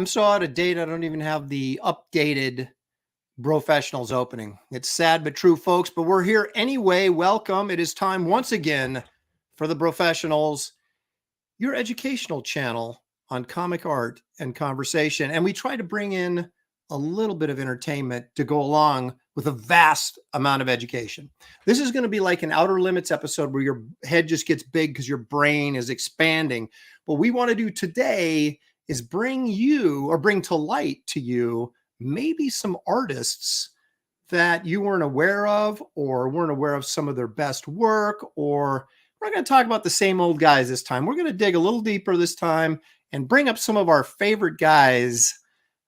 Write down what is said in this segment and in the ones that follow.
I'm so out of date, I don't even have the updated Brofessionals opening. It's sad but true, folks, but we're here anyway. Welcome. It is time once again for the Brofessionals, your educational channel on comic art and conversation. And we try to bring in a little bit of entertainment to go along with a vast amount of education. This is going to be like an Outer Limits episode where your head just gets big because your brain is expanding. What we want to do today is bring to light to you maybe some artists that you weren't aware of or weren't aware of some of their best work, or we're not going to talk about the same old guys this time. We're going to dig a little deeper this time and bring up some of our favorite guys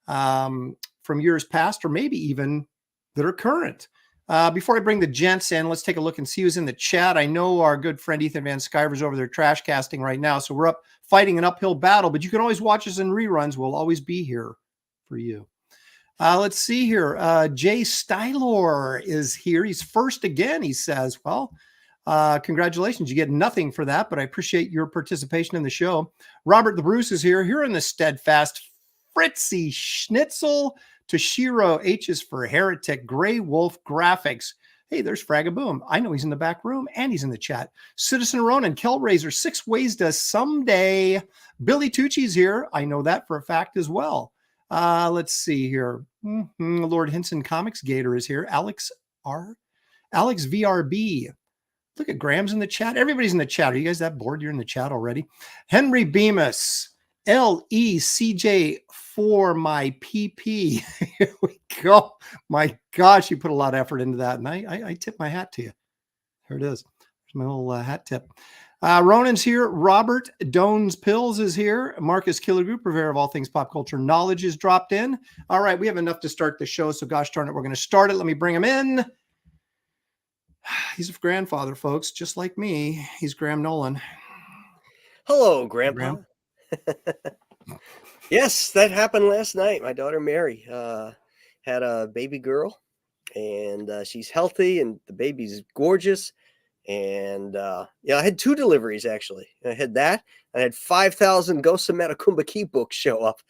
from years past, or maybe even that are current. Before I bring the gents in, let's take a look and see who's in the chat. I know our good friend Ethan Van Sciver's over there trash casting right now, so we're up fighting an uphill battle, but you can always watch us in reruns. We'll always be here for you. Let's see here. Jay Stylor is here. He's first again, he says. Well, congratulations. You get nothing for that, but I appreciate your participation in the show. Robert the Bruce is here. Here in the steadfast Fritzy Schnitzel. Toshiro H is for Heretic. Gray Wolf Graphics. Hey, there's Fragaboom. I know he's in the back room and he's in the chat. Citizen Ronan, Kelraiser, 6 Ways to Someday. Billy Tucci's here. I know that for a fact as well. Let's see here. Lord Hinson Comics Gator is here. Alex VRB. Look at Graham's in the chat. Everybody's in the chat. Are you guys that bored? You're in the chat already. Henry Bemis. LECJ for my PP. Here we go. My gosh, you put a lot of effort into that. And I tip my hat to you. Here it is. There's my little hat tip. Ronan's here. Robert Dones Pills is here. Marcus Killigrew, purveyor of all things pop culture knowledge, is dropped in. All right, we have enough to start the show, so gosh darn it, we're going to start it. Let me bring him in. He's a grandfather, folks, just like me. He's Graham Nolan. Hello, Grandpa. Yes, that happened last night. My daughter Mary had a baby girl, and she's healthy, and the baby's gorgeous. And I had 2 deliveries actually. I had that. I had 5,000 Ghosts of Matacumba Key books show up.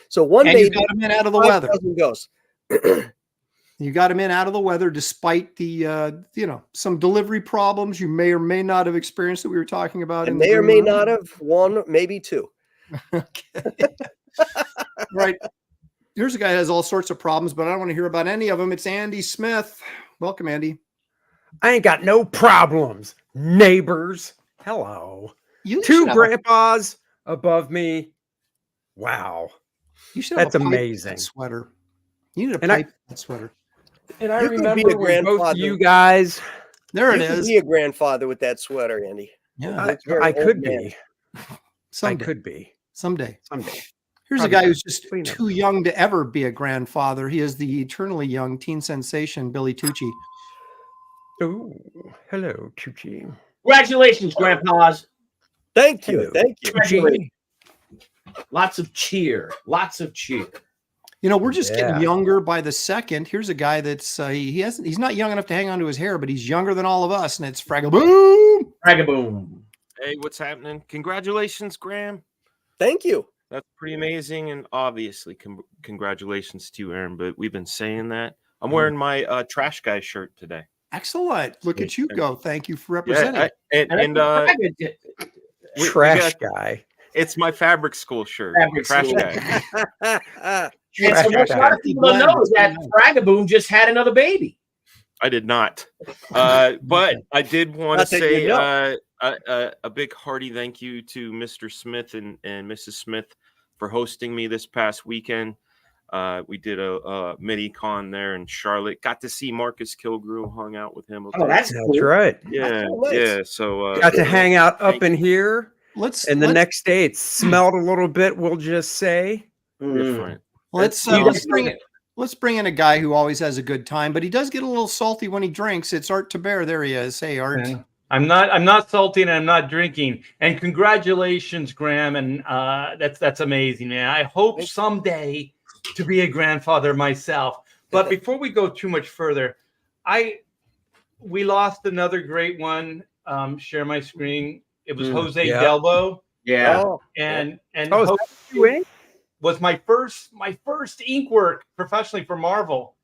So one and baby, you got him in out of the weather. Ghosts. You got him in out of the weather, despite the some delivery problems you may or may not have experienced that we were talking about. I may or may not have, 1, maybe 2. Okay. Right. Here's a guy that has all sorts of problems, but I don't want to hear about any of them. It's Andy Smith. Welcome, Andy. I ain't got no problems, neighbors. Hello. 2 grandpas above me. Wow. You should That's have a amazing sweater. You need a pipe sweater. And I You could be remember a when both grandfather. you guys. There it You could is. be a grandfather with that sweater, Andy. Yeah, I could be. Someday. I could be. Someday. Someday. Here's Probably a guy who's just not. too young to ever be a grandfather. He is the eternally young teen sensation, Billy Tucci. Oh, hello, Tucci. Congratulations, grandpas. Thank you. Hello. Thank you. Congratulations. Lots of cheer. Lots of cheer. You know, we're just Yeah. getting younger by the second. Here's a guy that's he's not young enough to hang on to his hair, but he's younger than all of us, and it's Fragaboom. Fragaboom. Hey, what's happening? Congratulations, Graham. Thank you. That's pretty amazing, and obviously, congratulations to you, Aaron. But we've been saying that. I'm wearing my trash guy shirt today. Excellent. Look at you go. Thank you for representing. Trash guy. It's my fabric school shirt. Fabric trash school. guy. And so what a lot of people don't know is that Fragaboom just had another baby. I did not. But I did want to say a big hearty thank you to Mr. Smith and Mrs. Smith for hosting me this past weekend. We did a mini-con there in Charlotte. Got to see Marcus Kilgrew, hung out with him. Oh, that's cool. right. Yeah, nice. yeah. So Got to hang out up in here. And the next day it smelled a little bit, we'll just say. different. Let's bring in a guy who always has a good time, but he does get a little salty when he drinks. It's Art Taber. There he is. Hey, Art. Yeah. I'm not salty and I'm not drinking. And congratulations, Graham. And that's amazing, man. I hope someday to be a grandfather myself. But before we go too much further, we lost another great one. Share my screen. It was Jose Delbo. Yeah. Oh, and Oh, is Jose that you ink? was my first ink work professionally for Marvel.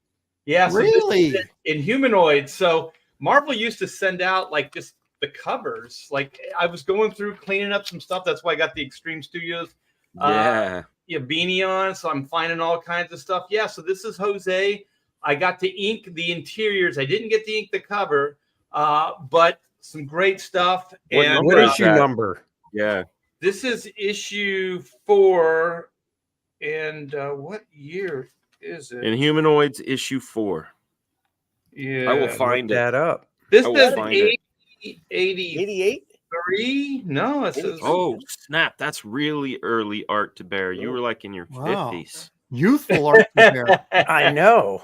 Yeah, so this Really? is in Humanoids. So Marvel used to send out like just the covers. Like I was going through cleaning up some stuff. That's why I got the Extreme Studios beanie on. So I'm finding all kinds of stuff. Yeah, so this is Jose. I got to ink the interiors. I didn't get to ink the cover, but some great stuff. What issue number? Yeah. This is issue 4. And what year is it? In Humanoids, issue 4. Yeah, I will find that up. This I will says find it. 88? 83. No, it says Oh, snap. That's really early art to bear. You were like in your Wow. 50s. Youthful art there. I know.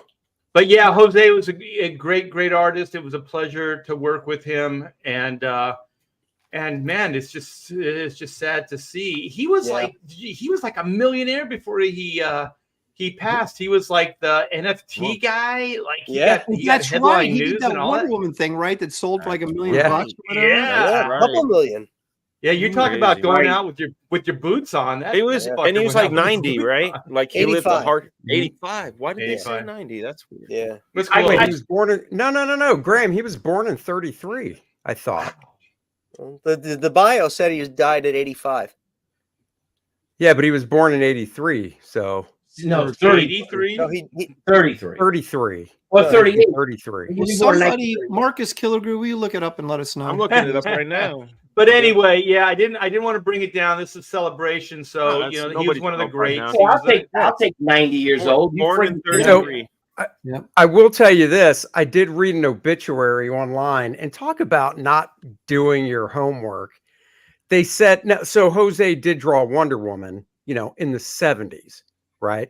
But yeah, Jose was a great artist. It was a pleasure to work with him, and man, it's just sad to see. He was like a millionaire before he passed. He was like the NFT guy. Like he got That's headline right. He news did that and all Wonder that. Woman thing, right? That sold for like $1 million. Yeah. Bucks or whatever. Yeah. A couple million. Yeah, you're talking about going out with your boots on. That, He was, and he was like 90, right? Like he lived a 85. hard 85. Why did they 85. say 90? That's weird. Yeah. That's cool. Wait, he was born in no, Graham. He was born in 33. I thought. The bio said he died at 85. Yeah, but he was born in 83. So No, 30. 83. No, he 33. 33. Well, 38. 33. Well, somebody, Marcus Killigrew, will you look it up and let us know? I'm looking it up right now. But anyway, yeah, I didn't want to bring it down. This is celebration, so No, he was nobody's one of the fault right greats. now. He Well, was I'll take 90 years old. You Born in freaking- 33. I will tell you this. I did read an obituary online and talk about not doing your homework. They said, no, so Jose did draw Wonder Woman, in the 70s, right?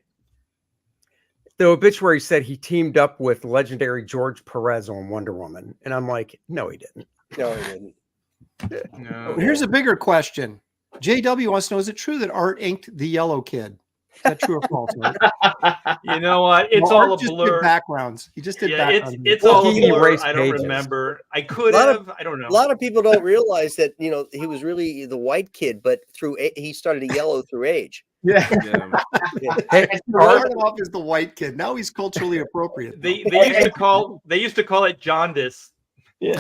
The obituary said he teamed up with legendary George Perez on Wonder Woman. And I'm like, no, he didn't. no, he didn't. No. Here's a bigger question. JW wants to know, is it true that Art inked the Yellow Kid? Is that true or false? Art? You know what? It's Well, all Art a just did blur. backgrounds. He just did Yeah, backgrounds. it's Well, all a he blur. erased I don't pages. remember. I could Lot have. of- I don't know. A lot of people don't realize that he was really the white kid, but he started to yellow through age. Yeah. Hey, He Art, started off as the white kid. Now he's culturally appropriate. They used to call it jaundice. Yeah.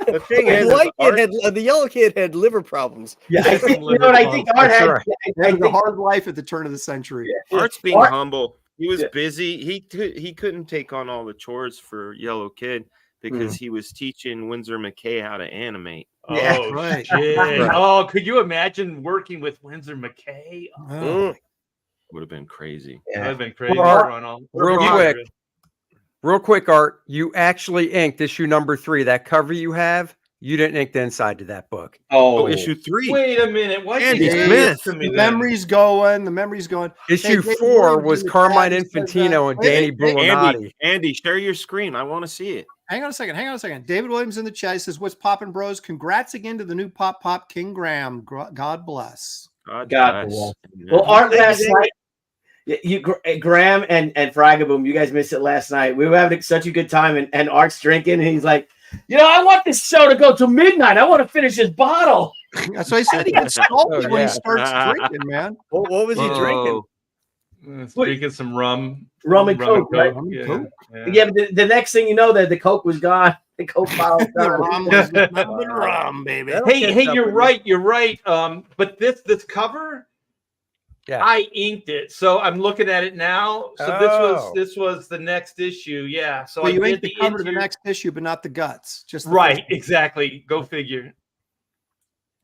The thing is, the yellow kid had liver problems. Yeah, I think, you know what I think Art That's had. right. He I had a think, hard life at the turn of the century. Art's being Art- humble. He was Yeah. busy. He couldn't take on all the chores for Yellow Kid because he was teaching Windsor McKay how to animate. Yeah. Oh, Right. shit. Right. Oh, could you imagine working with Windsor McKay? Oh, Oh. Would have been crazy. that would have been crazy. Art, Run all- real quick, Art, you actually inked issue number 3. That cover you have, you didn't ink the inside to that book. Oh, oh, issue 3. Wait a minute. Why Andy did you Smith. do this to me The then? memory's going. The memory's going. Issue David 4 Williams was in the Carmine chat says Infantino and that- Danny Bullinati. Andy, share your screen. I want to see it. Hang on a second. David Williams in the chat says, "What's poppin', bros? Congrats again to the new Pop King Graham. God bless." God God bless. bless. Yeah. Well, Art Thank you, last David. night. Graham and Fragaboom, you guys missed it last night. We were having such a good time, and Art's drinking, and he's like, I want this show to go till midnight. I want to finish this bottle. So I said he gets salty when yeah. he starts drinking, man. What was he drinking? Drinking some rum. Rum and Coke, right? Rum and Yeah. Coke. Yeah, but the next thing you know, that the Coke was gone. The Coke bottle was The gone. rum was nothing but rum, baby. That'll Hey, catch hey, up you're with right. You're right. But this cover, Yeah. I inked it, so I'm looking at it now. So Oh. this was the next issue. Yeah. So So I you did inked the cover to the interior- next issue, but not the guts. Just the Right. first one. Exactly. Go figure.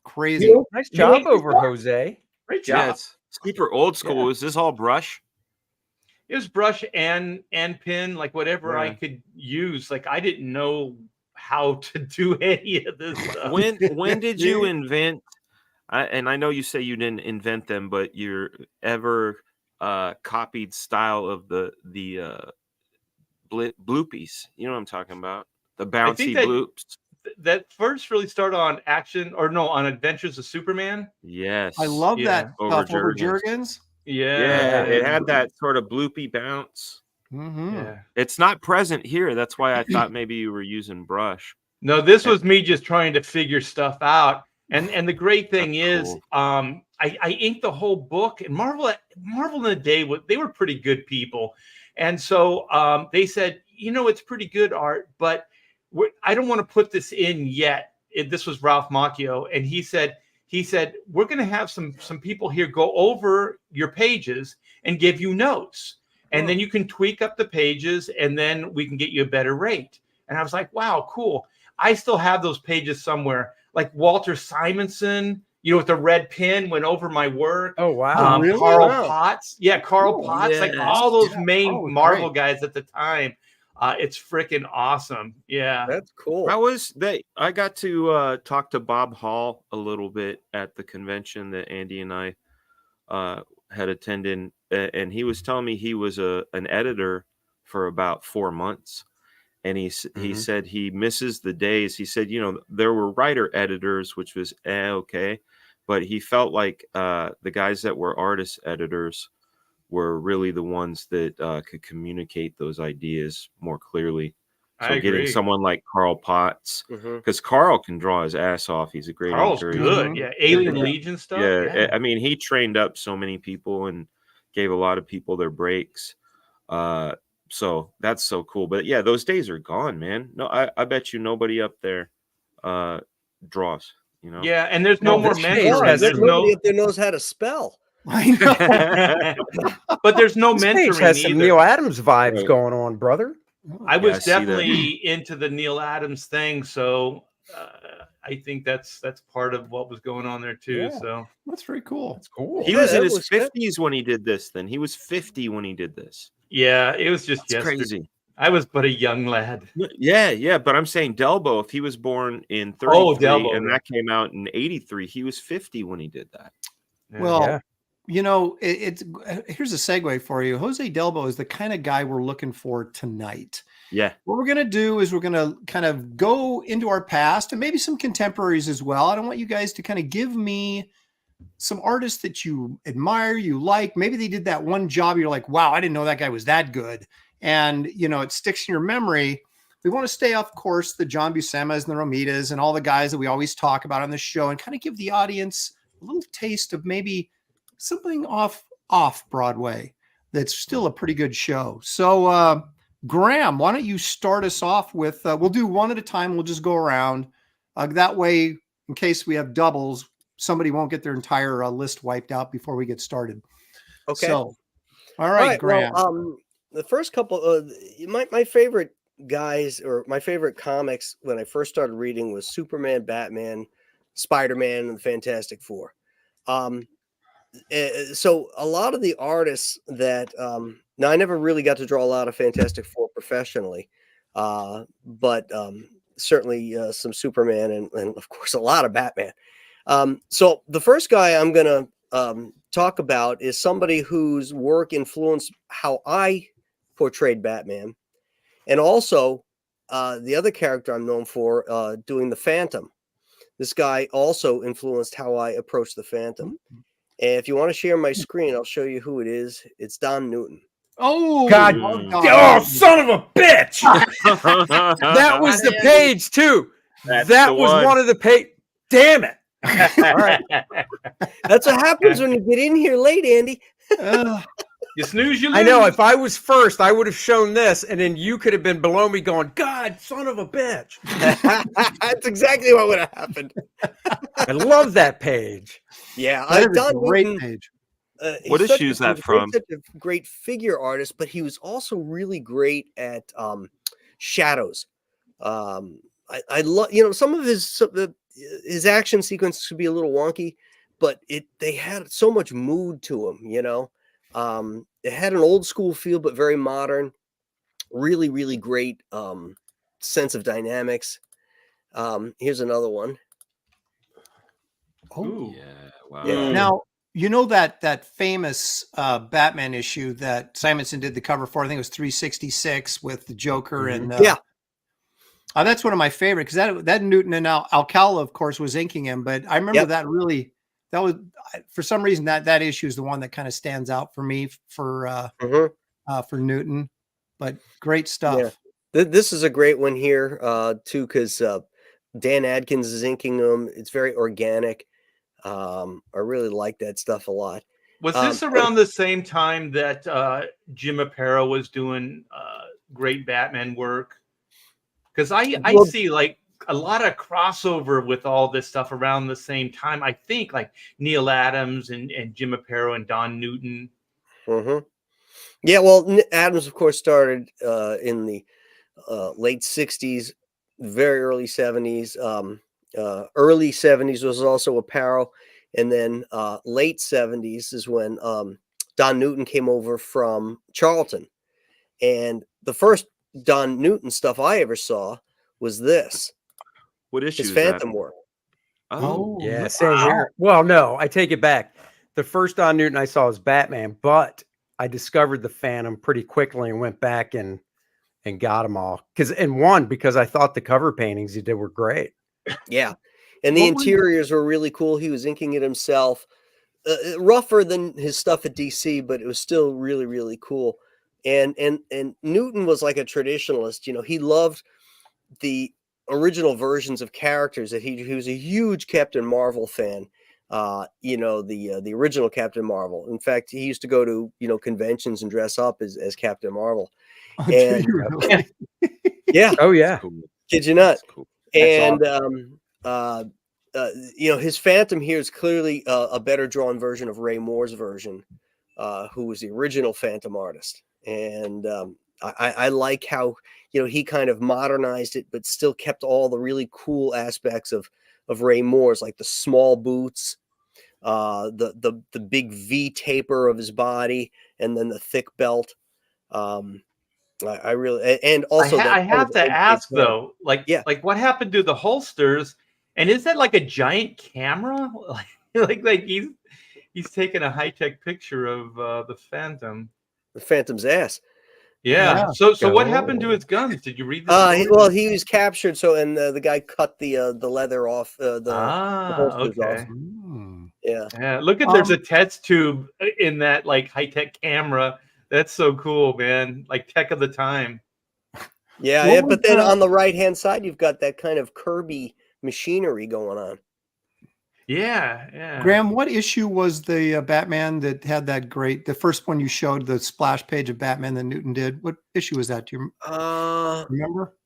Crazy. You- Nice You job inked over this Jose. Great job. Yeah, it's super old school. Is this all brush? It was brush and pin, like whatever I Yeah. could use. Like I didn't know how to do any of this stuff. When did you invent? And I know you say you didn't invent them, but your ever copied style of the bloopies. You know what I'm talking about? The bouncy that- bloops. That first really started on on Adventures of Superman. Yes, I love Yeah. that Over stuff over Juergens. Juergens. Yeah, it had that sort of bloopy bounce. Mm-hmm. Yeah. It's not present here. That's why I thought maybe you were using brush. No, this was me just trying to figure stuff out. And the great thing That's is, cool. I inked the whole book, and Marvel in the day, they were pretty good people. And so they said, it's pretty good art, but I don't want to put this in yet. This was Ralph Macchio, and he said, we're going to have some people here go over your pages and give you notes. And then you can tweak up the pages, and then we can get you a better rate. And I was like, wow, cool. I still have those pages somewhere. Like Walter Simonson, with the red pin went over my work. Oh, wow. Really? Carl Wow. Potts. Yeah, Carl Potts. Like yes. all those main Oh, Marvel great. guys at the time. It's freaking awesome. Yeah. That's cool. I got to talk to Bob Hall a little bit at the convention that Andy and I had attended, and he was telling me he was an editor for about 4 months. And he said he misses the days. He said, there were writer editors, which was okay. But he felt like the guys that were artist editors were really the ones that could communicate those ideas more clearly. So I getting agree. someone like Carl Potts, Mhm. because Carl can draw his ass off. He's a great Carl's inker. good. Yeah. Alien Yeah. Legion stuff. Yeah, I mean, he trained up so many people and gave a lot of people their breaks. So that's so cool. But yeah, those days are gone, man. No, I bet you nobody up there draws, Yeah, and there's no more this page mentoring. has There's some- Nobody no, up there knows how to spell. I know. but there's no This page mentoring has some either. Neil Adams vibes Right. going on, brother. I Yeah, was I see that. definitely into the Neil Adams thing, so I think that's part of what was going on there too. Yeah. So That's very cool. That's cool. He Yeah, was in that his looks good. 50s when he did this. Then he was 50 when he did this. yeah, it was just It's yesterday. crazy. I was but a young lad. Yeah. But I'm saying Delbo, if he was born in 33 Delbo, and yeah. that came out in 83, he was 50 when he did that. Yeah. Well, Yeah. it's here's a segue for you. Jose Delbo is the kind of guy we're looking for tonight. Yeah. What we're going to do is we're going to kind of go into our past and maybe some contemporaries as well. I want you guys to kind of give me some artists that you admire, you like. Maybe they did that one job. You're like, wow, I didn't know that guy was that good. And, it sticks in your memory. We want to stay, of course, the John Buscema's and the Romitas and all the guys that we always talk about on the show and kind of give the audience a little taste of maybe something off Broadway that's still a pretty good show. So, Graham, why don't you start us off with, we'll do one at a time. We'll just go around. That way, in case we have doubles, somebody won't get their entire list wiped out before we get started. Okay. So, all right, Graham. Well, the first couple, my favorite guys or my favorite comics when I first started reading was Superman, Batman, Spider-Man, and the Fantastic Four. So a lot of the artists that now I never really got to draw a lot of Fantastic Four professionally, but certainly some Superman and of course a lot of Batman. So the first guy I'm gonna talk about is somebody whose work influenced how I portrayed Batman, and also the other character I'm known for doing the Phantom. This guy also influenced how I approached the Phantom. And if you want to share my screen, I'll show you who it is. It's Don Newton. Oh, God. Don. Oh, son of a bitch. That was the page, too. That's That the was one. one of the page. Damn it. All right. That's what happens when you get in here late, Andy. You snooze, you lose. I know. If I was first, I would have shown this, and then you could have been below me going, God, son of a bitch. That's exactly what would have happened. I love that page. Yeah, That is a Don great Newton, page. What he's issue is that from? Such a great figure artist, but he was also really great at shadows. I love, some of his action sequences could be a little wonky, but they had so much mood to them. It had an old school feel, but very modern. Really, really great sense of dynamics. Here's another one. Oh, Yeah. Wow. Yeah. now that famous Batman issue that Simonson did the cover for. I think it was 366 with the Joker and Yeah. That's one of my favorite because that Newton and Alcala, of course, was inking him. But I remember that was for some reason that issue is the one that kind of stands out for me for Newton. But great stuff. Yeah. This is a great one here too, because Dan Adkins is inking them. It's very organic. I really like that stuff a lot. Was this around the same time that Jim Aparo was doing great Batman work? Because I see like a lot of crossover with all this stuff around the same time. I think like Neil Adams and Jim Aparo and Don Newton. Mm-hmm. Yeah, well, Adams, of course, started in the late 60s, very early 70s. Early 70s was also Aparo. And then late 70s is when Don Newton came over from Charlton. And the first Don Newton stuff I ever saw was this. What issue his is Phantom that? work. Oh, yeah, same here. Well, no, I take it back. The first Don Newton I saw was Batman, but I discovered the Phantom pretty quickly and went back and got them all. Because I thought the cover paintings he did were great. Yeah. And the interiors were really cool. He was inking it himself. Rougher than his stuff at DC, but it was still really, really cool. And Newton was like a traditionalist. You know, he loved the original versions of characters. That he was a huge Captain Marvel fan. You know, the original Captain Marvel. In fact, he used to go to, you know, conventions and dress up as Captain Marvel. And Really? yeah. Oh yeah. Kid you not. Cool. And you know, his Phantom here is clearly a better drawn version of Ray Moore's version, who was the original Phantom artist. And I like how, you know, he kind of modernized it, but still kept all the really cool aspects of Ray Moore's, like the small boots, the big V taper of his body, and then the thick belt. I really, and also I have to ask though, like what happened to the holsters? And is that like a giant camera? like he's taking a high-tech picture of the Phantom. The Phantom's ass. Yeah. So what happened to his guns? Did you read this? Well, he was captured. So, and the guy cut the leather off the holsters off. Yeah. Look at there's a test tube in that like high-tech camera. That's so cool, man. Like tech of the time. Yeah, but then on the right-hand side, you've got that kind of Kirby machinery going on. Yeah. Graham, what issue was the Batman that had that great, the first one you showed, the splash page of Batman that Newton did? What issue was that? Do you remember?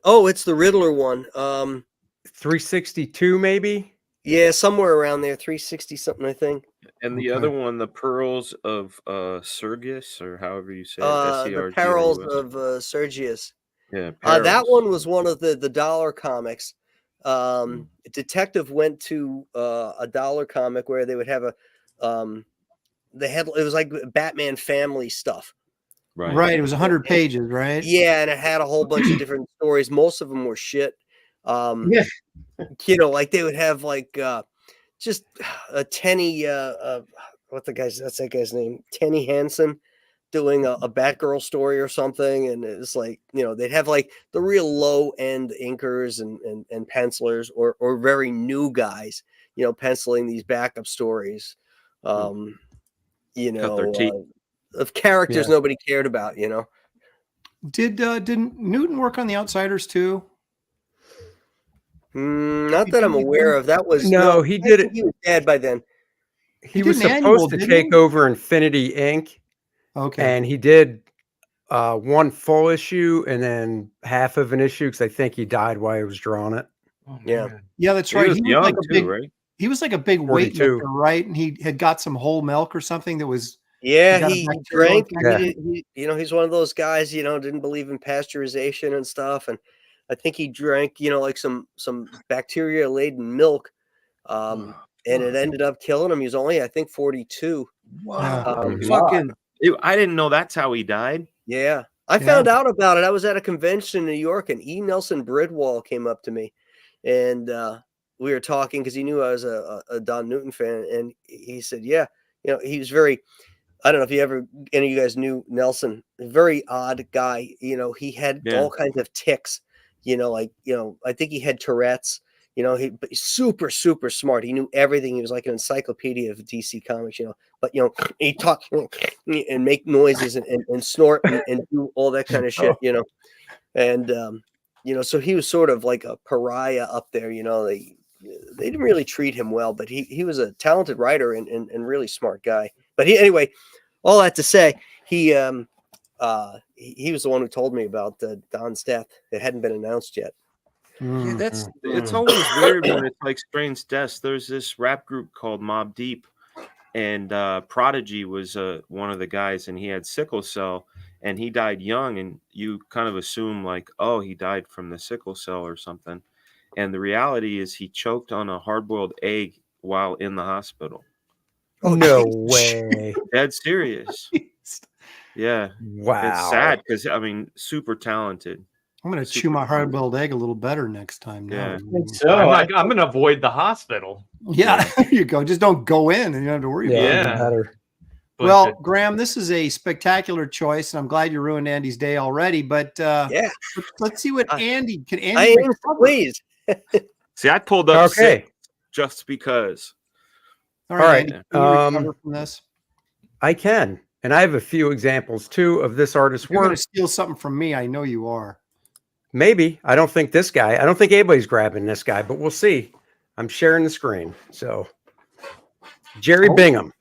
Oh, it's the Riddler one. 362 maybe? Yeah, somewhere around there, 360 something, I think. And the other one, the Pearls of Sergius, or however you say it. The Perils of Sergius. Yeah, that one was one of the dollar comics. Detective went to a dollar comic where they would have it was like Batman family stuff. Right. It was 100 pages, right? Yeah, and it had a whole bunch of different stories. Most of them were shit. You know, like they would have like just a Tenny that's that guy's name, Tenny Hansen, doing a Batgirl story or something, and it's like, you know, they'd have like the real low end inkers and pencilers or very new guys, you know, penciling these backup stories, you know, of characters nobody cared about, you know. Did Newton work on the Outsiders too? Not that I'm aware of. That was he did it. He was dead by then. He was supposed to take over Infinity Inc. Okay. And he did one full issue and then half of an issue because I think he died while he was drawing it. Oh, yeah, that's right. He was young like too, right? He was like a big weightlifter, right? And he had got some whole milk or something that was. Yeah, he drank. He, you know, he's one of those guys, you know, didn't believe in pasteurization and stuff, and I think he drank, you know, like some bacteria laden milk, and it ended up killing him. He was only, I think, 42. Wow, I didn't know that's how he died. Yeah, I found out about it. I was at a convention in New York, and E. Nelson Bridwell came up to me, and we were talking because he knew I was a Don Newton fan, and he said, "Yeah, you know, he was very." I don't know if any of you guys knew Nelson. A very odd guy. You know, he had all kinds of tics. You know, like, you know, I think he had Tourette's. You know, but he's super, super smart. He knew everything. He was like an encyclopedia of DC comics, you know. But, you know, he talked and make noises and snort and do all that kind of shit, you know. And so he was sort of like a pariah up there. They didn't really treat him well, but he was a talented writer and really smart guy. But anyway, all that to say, he was the one who told me about Don's death. It hadn't been announced yet. Yeah, it's always weird when it's like strange deaths. There's this rap group called Mobb Deep, and Prodigy was one of the guys, and he had sickle cell, and he died young, and you kind of assume like, oh, he died from the sickle cell or something, and the reality is he choked on a hard-boiled egg while in the hospital. Oh, no way! Dead serious. Yeah. Wow. It's sad because super talented. I'm going to chew my hard-boiled egg a little better next time. Yeah. I'm going to avoid the hospital. Yeah, there you go. Just don't go in and you don't have to worry about it. Well, Graham, this is a spectacular choice, and I'm glad you ruined Andy's day already. But let's see what Andy can. Please. See, I pulled up 6 just because. All right. Andy, can you recover from this? I can, and I have a few examples too of this artist's work. You're going to steal something from me. I know you are. Maybe. I don't think anybody's grabbing this guy, but we'll see. I'm sharing the screen. So, Jerry Bingham.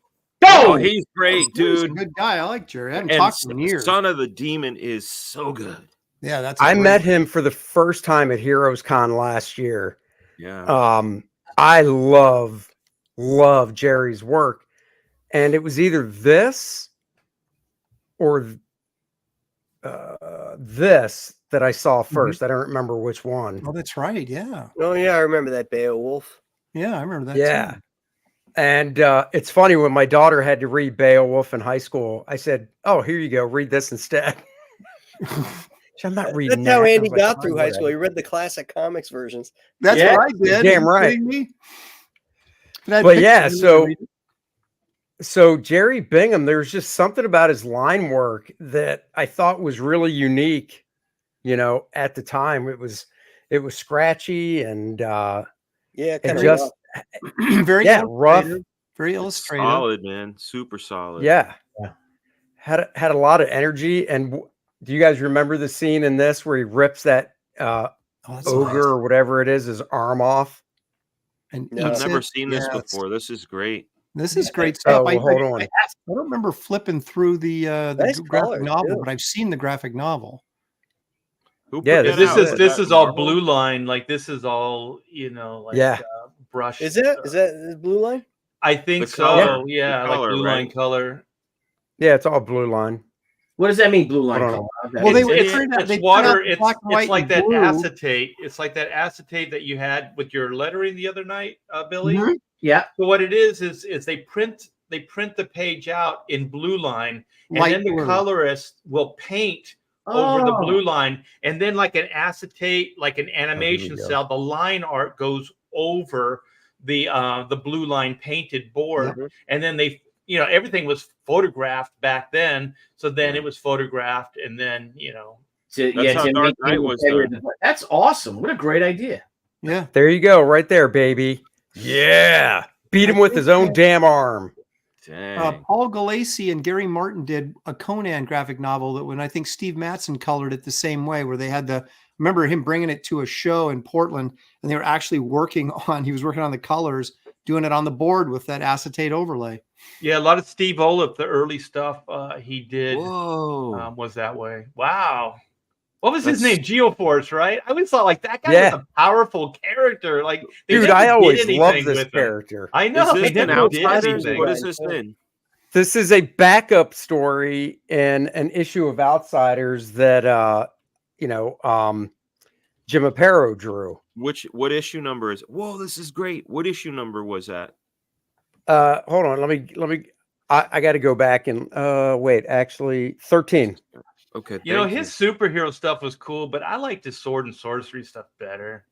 Oh, he's great, dude. He's a good guy. I like Jerry. I haven't talked to him in years. Son of the Demon is so good. Yeah, I met him for the first time at Heroes Con last year. Yeah. I love Jerry's work, and it was either this or this that I saw first. I don't remember which one. Oh, that's right. Yeah. Oh, yeah. I remember that Beowulf. Yeah, I remember that. Yeah. Too. And it's funny, when my daughter had to read Beowulf in high school, I said, "Oh, here you go. Read this instead." I'm not reading. That's how Andy got through high school. He read the classic comics versions. That's what I did. Damn right. But yeah, so Jerry Bingham, there's just something about his line work that I thought was really unique. At the time, it was scratchy and kind of just rough, very illustrative. Solid, man, super solid. Yeah. Had a lot of energy. And do you guys remember the scene in this where he rips that ogre or whatever it is, his arm off? And I've never seen this before. This is great. This is great stuff. Hold on. I don't remember flipping through the graphic novel, but I've seen the graphic novel. This is all blue line. Like this is all brush. Is that blue line? I think so. Yeah, like blue line color. Yeah, it's all blue line. What does that mean, blue line color? Well, it's water. It's like that acetate. It's like that acetate that you had with your lettering the other night, Billy. Mm-hmm. Yeah. So what it is they print the page out in blue line, and then the colorist will paint over the blue line, and then like an acetate, like an animation cell, the line art goes over the blue line painted board, and then everything was photographed back then. So then it was photographed, and then that's how Dark Knight was done. That's awesome. What a great idea. Yeah, there you go, right there, baby. Yeah, beat him with his own damn arm. Paul Galassi and Gary Martin did a Conan graphic novel that when I think Steve Matson colored it the same way, where they had remember him bringing it to a show in Portland, and they were actually he was working on the colors, doing it on the board with that acetate overlay. Yeah, a lot of Steve Olaf, the early stuff he did was that way. Wow. What was his name? Geoforce, right? I always thought like that guy was a powerful character. Like, dude, I always loved this character. I know. Is this an Outsiders? What is this in? This is a backup story in an issue of Outsiders that Jim Aparo drew. What issue number is it? Whoa, this is great. What issue number was that? Hold on. Let me. I got to go back and wait. Actually, 13. Okay. His superhero stuff was cool, but I liked his sword and sorcery stuff better.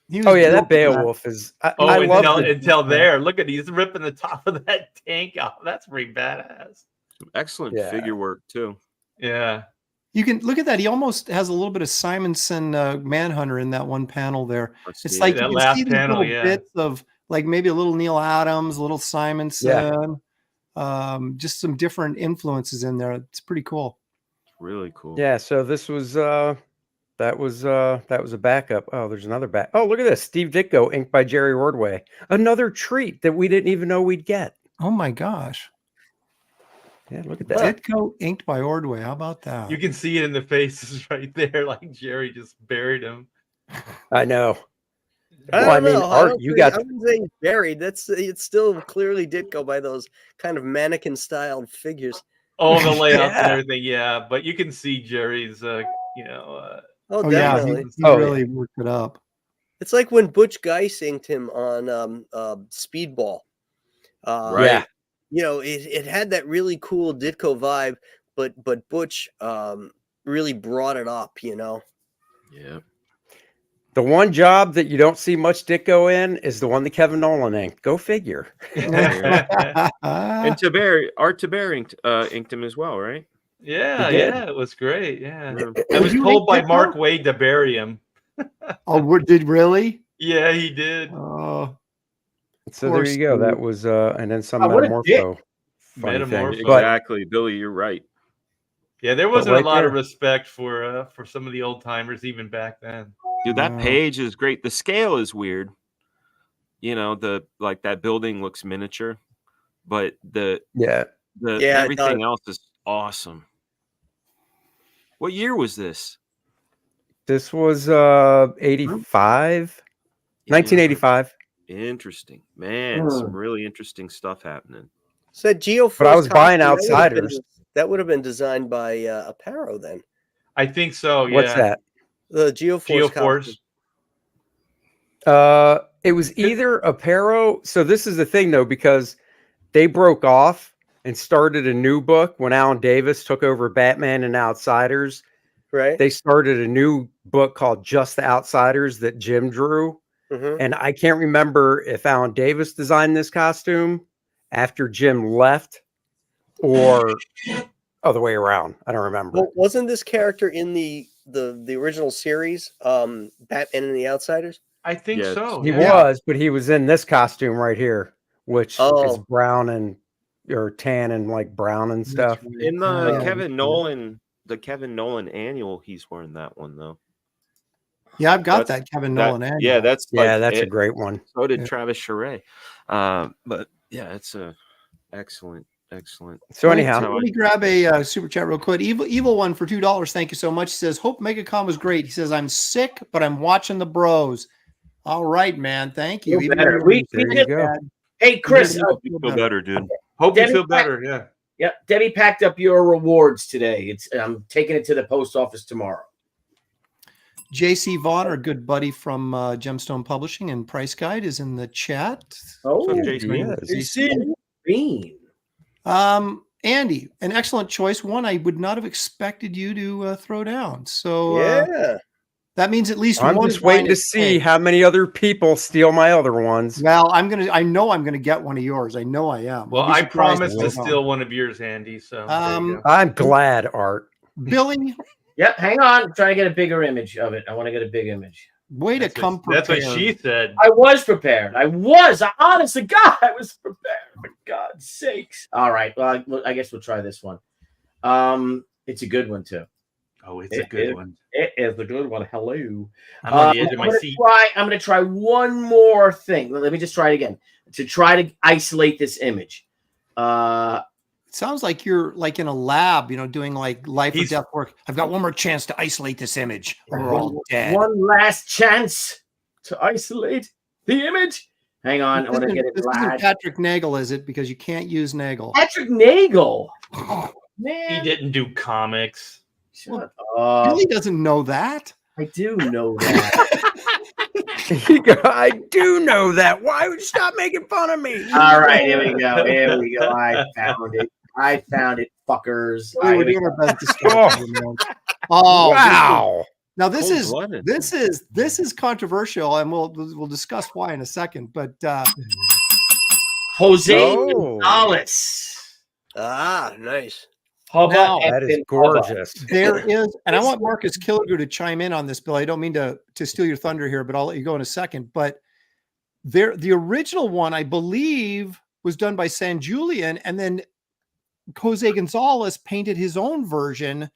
That Beowulf is. I love until there. Look at he's ripping the top of that tank off. That's pretty badass. Excellent figure work too. Yeah. You can look at that. He almost has a little bit of Simonson Manhunter in that one panel there. It's like you can see these little bits of like maybe a little Neil Adams, a little Simonson, just some different influences in there. It's pretty cool. Really cool. Yeah. So this was That was a backup. Oh, there's another back. Oh, look at this. Steve Ditko, inked by Jerry Ordway. Another treat that we didn't even know we'd get. Oh my gosh. Yeah, look at that. Ditko inked by Ordway. How about that? You can see it in the faces right there, like Jerry just buried him. I know. I don't know. Art, I wouldn't say he's buried. It's still clearly Ditko by those kind of mannequin styled figures. Oh, the layouts and everything, yeah. But you can see Jerry's, Oh, definitely. Yeah, he really worked it up. It's like when Butch Geis inked him on Speedball. Yeah. You know, it had that really cool Ditko vibe, but Butch really brought it up, you know. Yeah. The one job that you don't see much Ditko in is the one that Kevin Nolan inked. Go figure. And Art Taber inked him as well, right? Yeah, it was great. Yeah. I was told by Mark Wade to bury him. Oh, did really? Yeah, he did. Oh. So there you go. That was and then some Metamorpho. Exactly, Billy, you're right. Yeah, there wasn't a lot of respect for some of the old timers even back then. Dude, that page is great. The scale is weird. You know, that building looks miniature, but everything else is awesome. What year was this? This was 85. 1985. Interesting. Man, some really interesting stuff happening. So Geoforce, but I was buying Outsiders. That would have been designed by Aparo then. I think so, yeah. What's that? The Geoforce. It was either Aparo. So this is the thing, though, because they broke off and started a new book when Alan Davis took over Batman and Outsiders. Right. They started a new book called Just the Outsiders that Jim drew. Mm-hmm. And I can't remember if Alan Davis designed this costume after Jim left or other way around. I don't remember. Well, wasn't this character in the original series, Batman and the Outsiders? I think so. He was, but he was in this costume right here, which is brown or tan and like brown and stuff. In the Kevin Nolan annual, he's wearing that one though. Yeah, I've got that Kevin Nolan annual. Yeah, that's a great one. So did Travis Charest. But yeah, it's a excellent. So anyhow, let me grab a super chat real quick. Evil one for $2. Thank you so much. He says, hope MegaCon was great. He says, I'm sick, but I'm watching the bros. All right, man. Thank you. There you go. Hey, Chris. Hope you feel better, dude. Hope you feel better. Yeah. Yeah. Debbie packed up your rewards today. I'm taking it to the post office tomorrow. JC Vaughn, our good buddy from Gemstone Publishing and Price Guide, is in the chat. Oh, JC. Andy, an excellent choice. One I would not have expected you to throw down. So that means at least I'm just waiting to see how many other people steal my other ones. Well, I know I'm gonna get one of yours. I know I am. Well, I promised to steal one of yours, Andy. So I'm glad, Art. Billy. Yep, hang on. I'm trying to get a bigger image of it. I want to get a big image. Way to come prepared. That's what she said. I was prepared. Honest to God, I was prepared. For God's sakes. All right. Well, I guess we'll try this one. It's a good one, too. Oh, it's a good one. It is a good one. Hello. I'm on the edge of my seat. I'm going to try one more thing. Let me just try it again. To try to isolate this image. Sounds like you're like in a lab, doing like life or death work. I've got one more chance to isolate this image. We're all dead. One last chance to isolate the image. Hang on. I want to get it this isn't Patrick Nagel, is it? Because you can't use Nagel. Patrick Nagel. Oh, man. He didn't do comics. Shut up. Billy doesn't know that. I do know that. I do know that. Why would you stop making fun of me? All right, here we go. I found it, fuckers. We're doing our best to Oh wow! Now this is controversial, and we'll discuss why in a second. But Jose Gonzalez. Nice. That is gorgeous. There is, and I want Marcus Killiger to chime in on this, Bill. I don't mean to steal your thunder here, but I'll let you go in a second. But the original one, I believe, was done by San Julian, and then Jose Gonzalez painted his own version,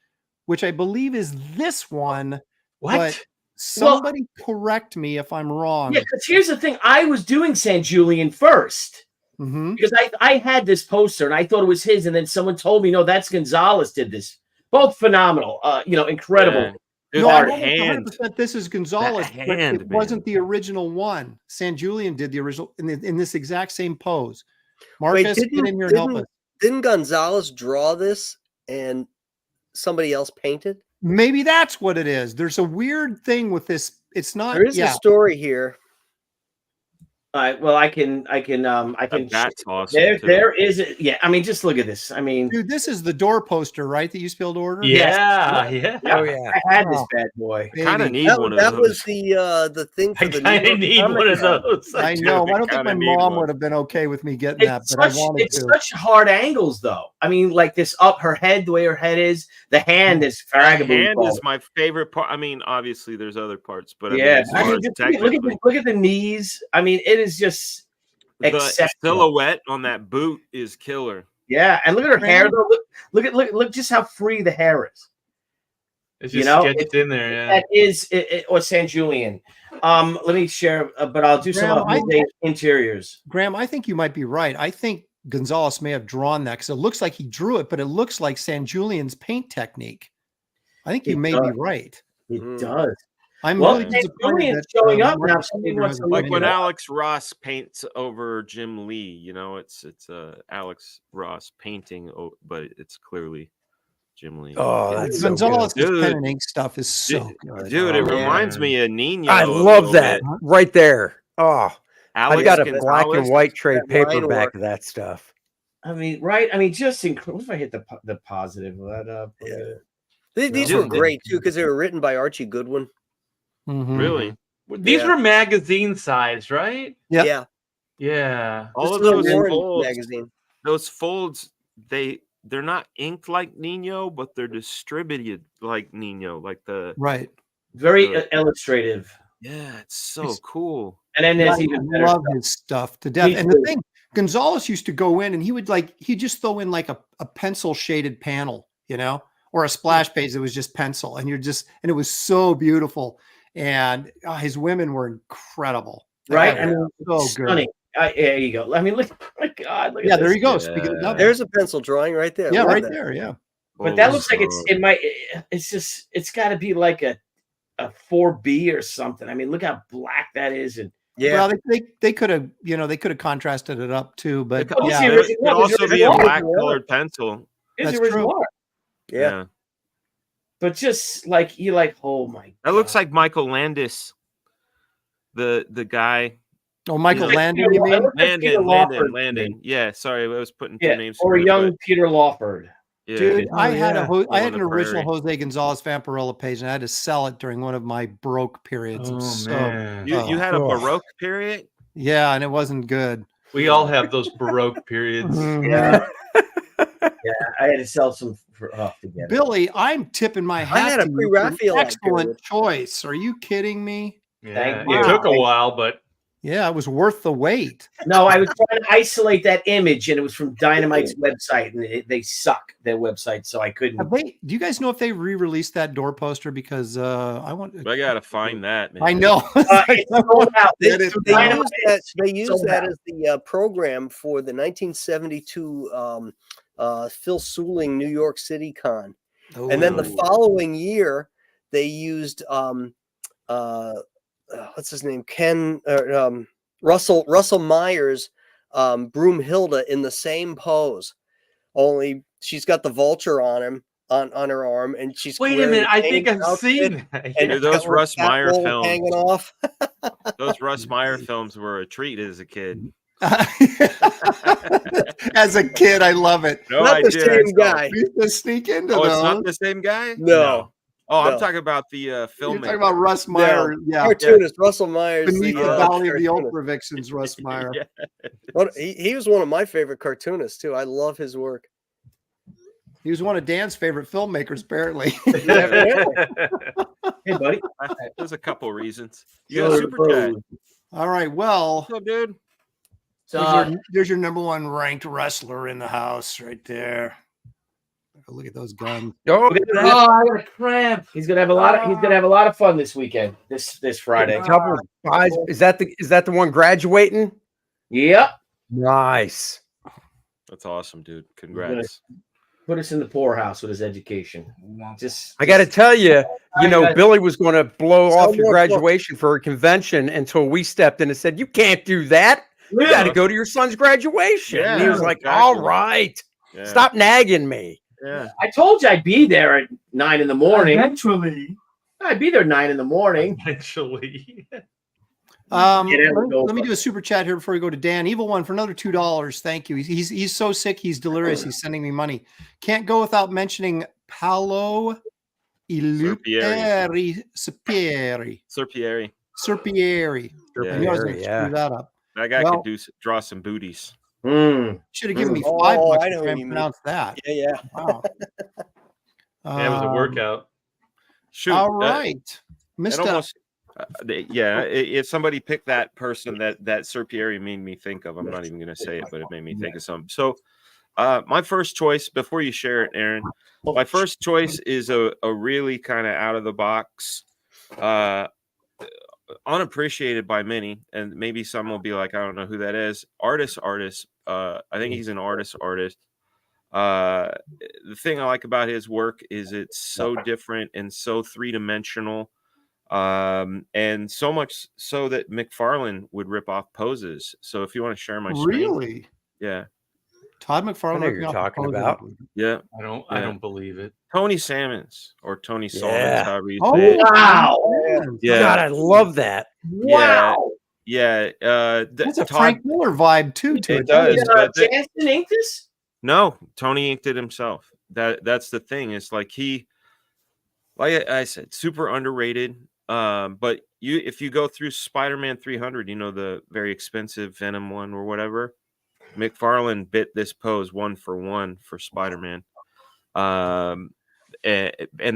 which I believe is this one What? But somebody correct me if I'm wrong. Yeah, because here's the thing. I was doing San Julian first. Mm-hmm. Because I had this poster and I thought it was his, and then someone told me, no, that's Gonzalez did this. Both phenomenal, incredible. Yeah. Dude, No, that I'm hand. 100% this is Gonzalez, That but hand, it wasn't man. the original one. San Julian did the original in this exact same pose. Wait, Marcus, get in here and help us. Didn't Gonzalez draw this and somebody else painted? Maybe that's what it is. There's a weird thing with this. It's not. There is a story here. All right. Well, I can. That's awesome. There is. I mean, just look at this. I mean, Dude, this is the door poster, right? That you used to be able to order. Yeah. Oh yeah. I had this bad boy. Kind of need one of That those. was the thing for I the kind of need one of those. I know. I don't think my kinda need mom one. would have been okay with me getting that, but I wanted It's to. such hard angles, though. I mean, like this up her head, the way her head is. The hand is The Farragamo. hand is my favorite part. I mean, obviously there's other parts, but Yeah. I mean, just look at the knees. I mean, it is just the exceptional. silhouette on that boot is killer. Yeah, and look at her hair though. Look just how free the hair is. It's just sketched in there. Yeah. That is or San Julian. Let me share, but I'll do some of the interiors. Graham, I think you might be right. I think Gonzalez may have drawn that because it looks like he drew it, but it looks like San Julian's paint technique. I think you may be right. It does. I'm Well, really San disappointed Julian's that, showing up now. Marcus Somebody Peter wants hasn't to Like done when it. Alex Ross paints over Jim Lee, you know, it's Alex Ross painting, but it's clearly Jim Lee. Oh, that's so Gonzalez's good. pen and ink stuff is so good. Dude, it Oh, reminds me of Nino. I a love little that bit. right there. Oh, Alex I've got a Gonzalez. black and white trade That line paperback work. of that stuff. I mean, right? I mean, just incredible. What if I hit the positive? These were great too because they were written by Archie Goodwin. Mhm. Really? These were magazine size, right? Yep. Yeah. Yeah. All of This is a those Warren folds, magazine. those folds, they're not inked like Nino, but they're distributed like Nino, like the Right. Very illustrative. yeah, it's so cool. And then there's I even better love stuff. his stuff to death. Me And too. the thing, Gonzalez used to go in and he'd just throw in like a pencil shaded panel, you know, or a splash page that was just pencil. And it was so beautiful. And his women were incredible. Right? They I were mean, so stunning. There you go. I mean, look, my God. Look good. Yeah, at there this. you go. Speaking of double. There's a pencil drawing right there. Yeah, Look at right that. there. Yeah. But that looks like it's got to be like a 4B or something. I mean, look how black that is. And Yeah. Well, they could have, they could have contrasted it up too, but It could yeah. it could also be a black colored pencil. it's That's the original true. art. Yeah. But just like you like, oh my That looks God. like Michael Landis, the guy. Oh, Michael Like Landon, Peter you mean? Law- Peter Lawford. Landon. Yeah, sorry, I was putting two Yeah, names or together, young but Peter Lawford. yeah. Dude, I had yeah. I had On an the original prairie. Jose Gonzalez Vampirella page, and I had to sell it during one of my Baroque periods. It Oh, was man. You had a Oh. Baroque period? yeah, and it wasn't good. We all have those Baroque periods. Mhm. Yeah, I had to sell some to get it. Billy, I'm tipping my hat had a to you for an pre-Raphaelite excellent period. choice. Are you kidding me? Yeah. Thank It you. took a while, but Yeah, it was worth the wait. No, I was trying to isolate that image, and it was from Dynamite's website, and they suck their website, so I couldn't. Do you guys know if they re-released that door poster? Because I want. I gotta find that, man. I know. It's sold out. They That is- used Dynamite that, is they used sold that out. as the program for the 1972 Phil Seuling New York City Con. And then the Ooh. following year, they used what's his name? Russell Myers, Broomhilda in the same pose. Only she's got the vulture on him on her arm, and she's wait a wearing minute. the I think Kane I've outfit seen that. and Dude, those got her Russ cat Meyer roll films. hanging off. Those Russ Meyer films were a treat as a kid. As a kid, I love it. No, Not I the did. I same saw guy. it. We used to sneak into Oh, those. it's not the same guy? No. Oh, I'm No. talking about the You're filmmaker. talking about Russ Meyer. Yeah. Cartoonist Russell Myers. Beneath the uh, Valley of the cartoonist. Ultra Vixens, Russ Meyer. Yeah. He was one of my favorite cartoonists too. I love his work. He was one of Dan's favorite filmmakers, apparently. Hey, buddy. There's a couple reasons. You got a super chat. All right. Well, What's up, dude? So, there's your number one ranked wrestler in the house right there. but look at those guns. Oh, I got a cramp. He's gonna have a lot of. He's gonna have a lot of fun this weekend. This Friday. couple guys. Is that the one graduating? Yep. Nice. That's awesome, dude. Congrats. Put us in the poorhouse with his education. I got to tell you, guys. Billy was going to blow off your more graduation for a convention until we stepped in and said, "You can't do that. You got to go to your son's graduation." And he was like, exactly. "All right, Yeah. stop nagging me." Yeah. I told you I'd be there at 9 in the morning. Eventually. I'd be there 9 in the morning. Eventually. Let me do a super chat here before we go to Dan. Evil One for another $2. Thank you. He's so sick. He's delirious. He's sending me money. Can't go without mentioning Paolo Serpieri. Serpieri. Serpieri. Yeah. I knew I was going to screw that up. That guy could draw some booties. Should have given me $5 I to know try what and you mean. pronounce that. Yeah. Wow. Yeah, it was a workout. Shoot. All right. Mr. If somebody picked that person that Serpieri made me think of, I'm not even going to say it, but it made me think of something. So my first choice, before you share it, Aaron, my first choice is a really kind of out of the box, unappreciated by many, and maybe some will be like, I don't know who that is. Artist. I think he's an artist. The thing I like about his work is it's so different and so three-dimensional. And so much so that McFarlane would rip off poses. So if you want to share my screen, Really? yeah, Todd I McFarlane. know who you're talking about. yeah, I don't believe it. Tony Salmons or Tony Salmons, Yeah. however you Oh, say it. Wow. Yeah, God, I love that. Wow. yeah. That's a Todd, Frank Miller vibe too to it it. does. but Jansen inked this? No, Tony inked it himself. That's the thing. It's like like I said, super underrated. But if you go through Spider-Man 300, the very expensive Venom one or whatever, McFarlane bit this pose 1-for-1 for Spider-Man. And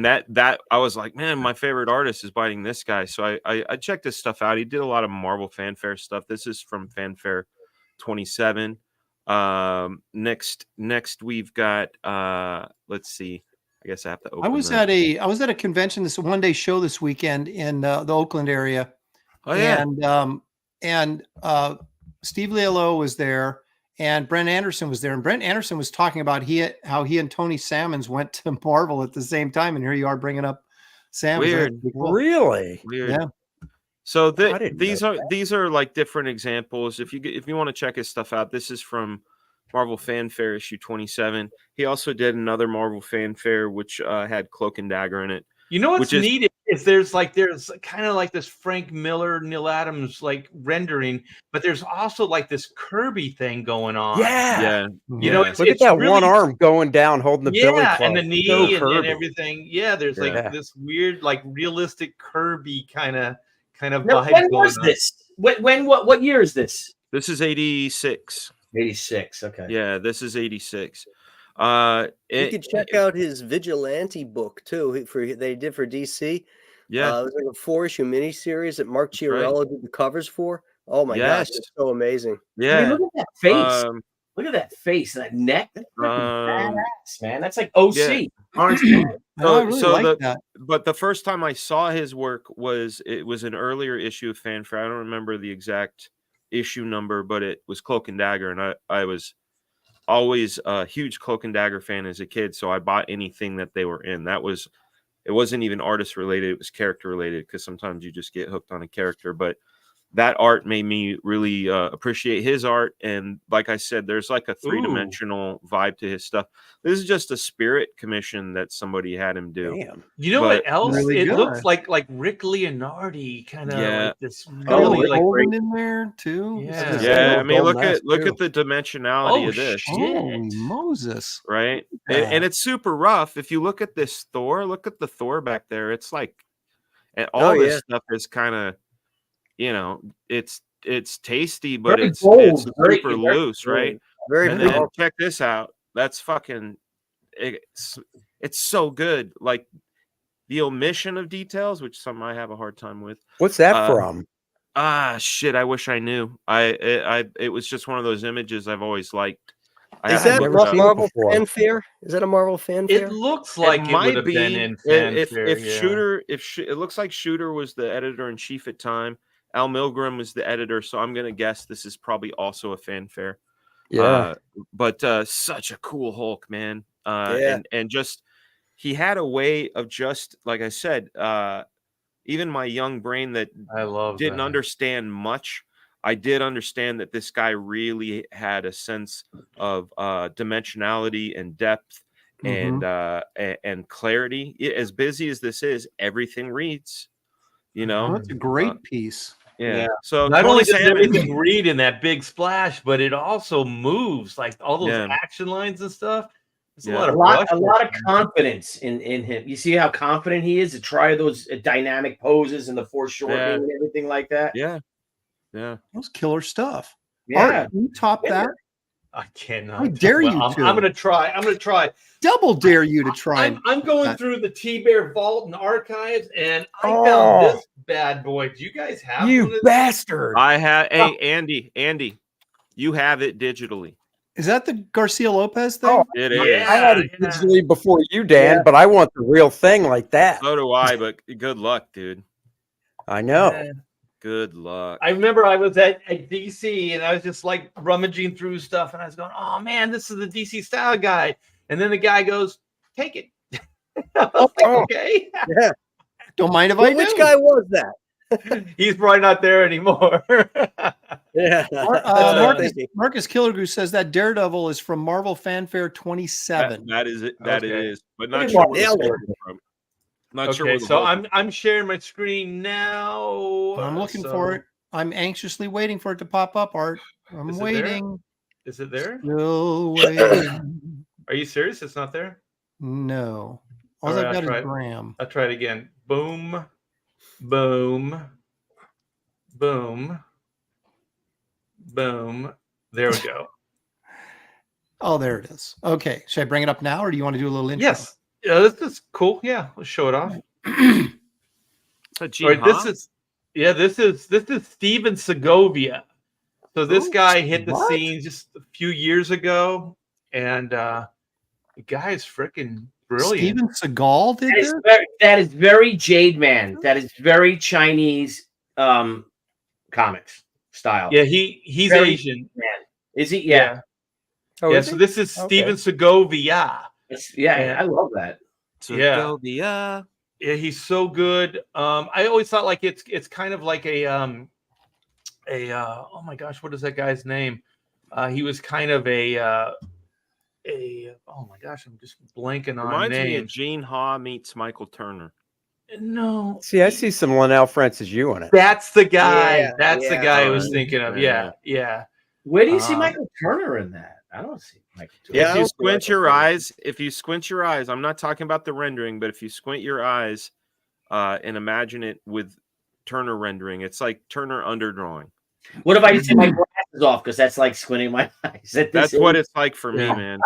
that I was like, man, my favorite artist is biting this guy. So I checked this stuff out. He did a lot of Marvel Fanfare stuff. This is from Fanfare 27. Next we've got let's see. I guess I have to open I was at a convention, this one-day show this weekend in the Oakland area. Oh yeah. And Steve Lealo was there and Brent Anderson was there. And Brent Anderson was talking about how he and Tony Salmons went to Marvel at the same time. And here you are bringing up Salmons. Weird. Cool. Really? Weird. Yeah. So didn't know these are like different examples. If you want to check his stuff out, this is from Marvel Fanfare issue 27. He also did another Marvel Fanfare which had Cloak and Dagger in it. You know what's neat is there's kind of like this Frank Miller, Neil Adams like rendering, but there's also like this Kirby thing going on. Yeah. It's, look at that really, one arm going down, holding the billy club. And the knee and everything. Yeah, there's like this weird, like realistic Kirby kind of vibe. When was this? What year is this? This is 86. 86. Okay. Yeah, this is 86. You could check out his Vigilante book too. They did for DC. Yeah, it was like a 4-issue miniseries that Mark Chiarello did the covers for. Oh my gosh, it's so amazing. Yeah, I mean, look at that face. Look at that face, that neck. That's badass, man. That's like OC. Yeah. I really like that. But the first time I saw his work was an earlier issue of Fanfare. I don't remember the exact issue number, but it was Cloak and Dagger, and I was always a huge Cloak and Dagger fan as a kid, so I bought anything that they were in. It wasn't even artist related, it was character related, because sometimes you just get hooked on a character. But that art made me really appreciate his art. And like I said, there's like a three-dimensional vibe to his stuff. This is just a spirit commission that somebody had him do. Damn. You know what else? Really it good. looks like Rick Leonardi kind of like this. Really Really Golden in there too. Yeah. I mean, look at the dimensionality of this. Holy Moses! Right, and it's super rough. If you look at this Thor, look at the Thor back there. It's like, and all this stuff is kind of, it's tasty, but very it's super loose, right? Very and then check this out. That's fucking. It's so good. Like the omission of details, which some I have a hard time with. What's that from? Shit! I wish I knew. It was just one of those images I've always liked. Is that never seen it Marvel before. fanfare? Is that a Marvel fanfare? It looks like it would might have be been in if fanfare. Shooter it looks like Shooter was the editor in chief at time. Al Milgram was the editor, so I'm gonna guess this is probably also a fanfare. Yeah. But such a cool Hulk, man. Yeah. And just he had a way of just like I said, even my young brain that I love didn't that. understand much. I did understand that this guy really had a sense of dimensionality and depth and clarity. As busy as this is, everything reads. You know, That's a great piece. Yeah. So not Tony only does Salmon, everything read in that big splash, but it also moves like all those Yeah. action lines and stuff. There's Yeah. a lot of a lot brush of confidence in him. You see how confident he is to try those dynamic poses and the foreshortening and everything like that. Yeah. Yeah. That's killer stuff. Yeah. Art, can you top that? I cannot. How dare you I'm to? gonna try. I'm gonna try. Double dare you to try. I'm going that. through the T-Bear vault and archives, and I Oh. found this bad boy. Do you guys have one You of these? bastard. I have. Hey, Andy, you have it digitally. Is that the Garcia Lopez thing? Oh, It is. Yeah. I had it digitally before you, Dan, but I want the real thing like that. So do I. But good luck, dude. I know. Yeah. Good luck. I remember I was at DC and I was just like rummaging through stuff and I was going, oh man, this is the DC style guide. And then the guy goes, take it. I was like, okay. Yeah. Don't mind if Well, I do. which guy was that? He's probably not there anymore. Yeah. Marcus Killigrew says that Daredevil is from Marvel Fanfare 27. That is it. That Okay. it is. But not Look at sure that where the alien. Hulk is from. Not sure Okay, where the so Hulk is. I'm sharing my screen now. I'm looking So- for it. I'm anxiously waiting for it to pop up, Art. I'm Is it there? waiting. Is it there? Still waiting. Are you serious? It's not there? No. All All right, I've got I'll try is it. Graham. I'll try it again. Boom, boom, boom, boom. There we go. Oh, there it is. Okay. Should I bring it up now or do you want to do a little intro? Yes. Yeah, this is cool. Yeah, let's show it off. So, All right, this is Steven Segovia. So this Ooh, guy hit the what? scene just a few years ago, and the guy is freaking brilliant. Steven Seagal did this? That is very Jade Man. That is very Chinese comics style. Yeah, he's Very- Asian. Is he? Yeah. Oh, Yeah, is so he? this is Okay. Steven Segovia. Yeah, I love that. Yeah, he's so good. I always thought like it's kind of like a oh my gosh, what is that guy's name? He was kind of a oh my gosh, I'm just blanking on Reminds me of names. Gene Ha meets Michael Turner. No, See, I see some Linnell Francis you on it. that's the guy. Yeah, That's the yeah. guy I was Alright. thinking of. Yeah. Yeah. Where do you see Uh, Michael Turner in that? I don't see Michael Turner. Yeah, I If you don't see squint Michael your Turner. eyes, I'm not talking about the rendering, but if you squint your eyes and imagine it with Turner rendering, it's like Turner underdrawing. What if I just take my glasses off because that's like squinting my eyes? That's what it's like for me, man.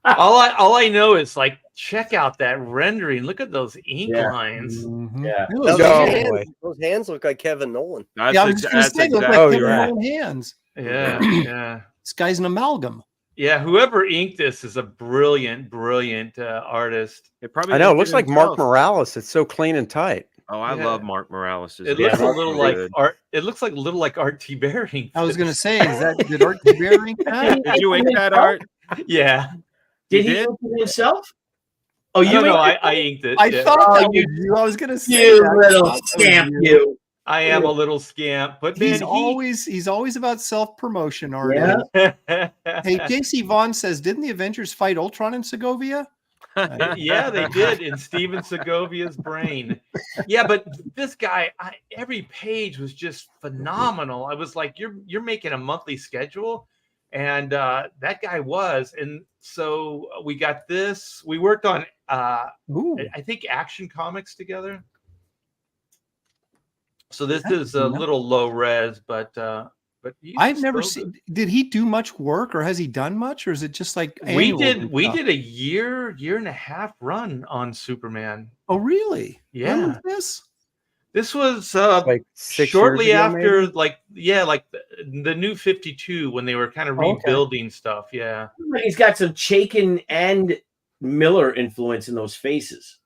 all I know is like check out that rendering. Look at those ink Yeah. lines. Mhm. Yeah. They look No good. way. Those hands look like Kevin Nolan. That's, Yeah, I was just gonna that's say, they look exactly Oh, like you're Kevin right. Nolan hands. Yeah. This guy's an amalgam. Yeah, whoever inked this is a brilliant artist. It probably I know. It did looks like himself. Mark Morales. It's so clean and tight. Oh, I Yeah. love Mark Morales. It looks a Mark little is like good. art. It looks like a little like Art T. Bearing. I was going to say, did Art Bear ink that? Did you ink that art? Yeah. Did You he did? ink it himself? Oh, You you know, inked it? I inked it. I yeah. thought Oh, that you- was you. I was going to say You that. I little thought that was scamp, you. you. I am a little scamp, but man, He's always about self-promotion, Art. Yeah. Hey, JC Vaughn says, didn't the Avengers fight Ultron in Segovia? Yeah, they did in Steven Segovia's brain. Yeah, but this guy, every page was just phenomenal. I was like, you're making a monthly schedule, and that guy was. And so we got this. We worked on, Ooh. I think, Action Comics together. So this That's is a nice. little low res, but he's I've never so seen. Did he do much work, or has he done much, or is it just like we annuals and did stuff? a year and a half run on Superman. Oh, really? When Yeah. was this? This was Like 6 shortly years ago, after, maybe? like the new 52 when they were kind of Okay. rebuilding stuff. Yeah, He's got some Chaikin and Miller influence in those faces.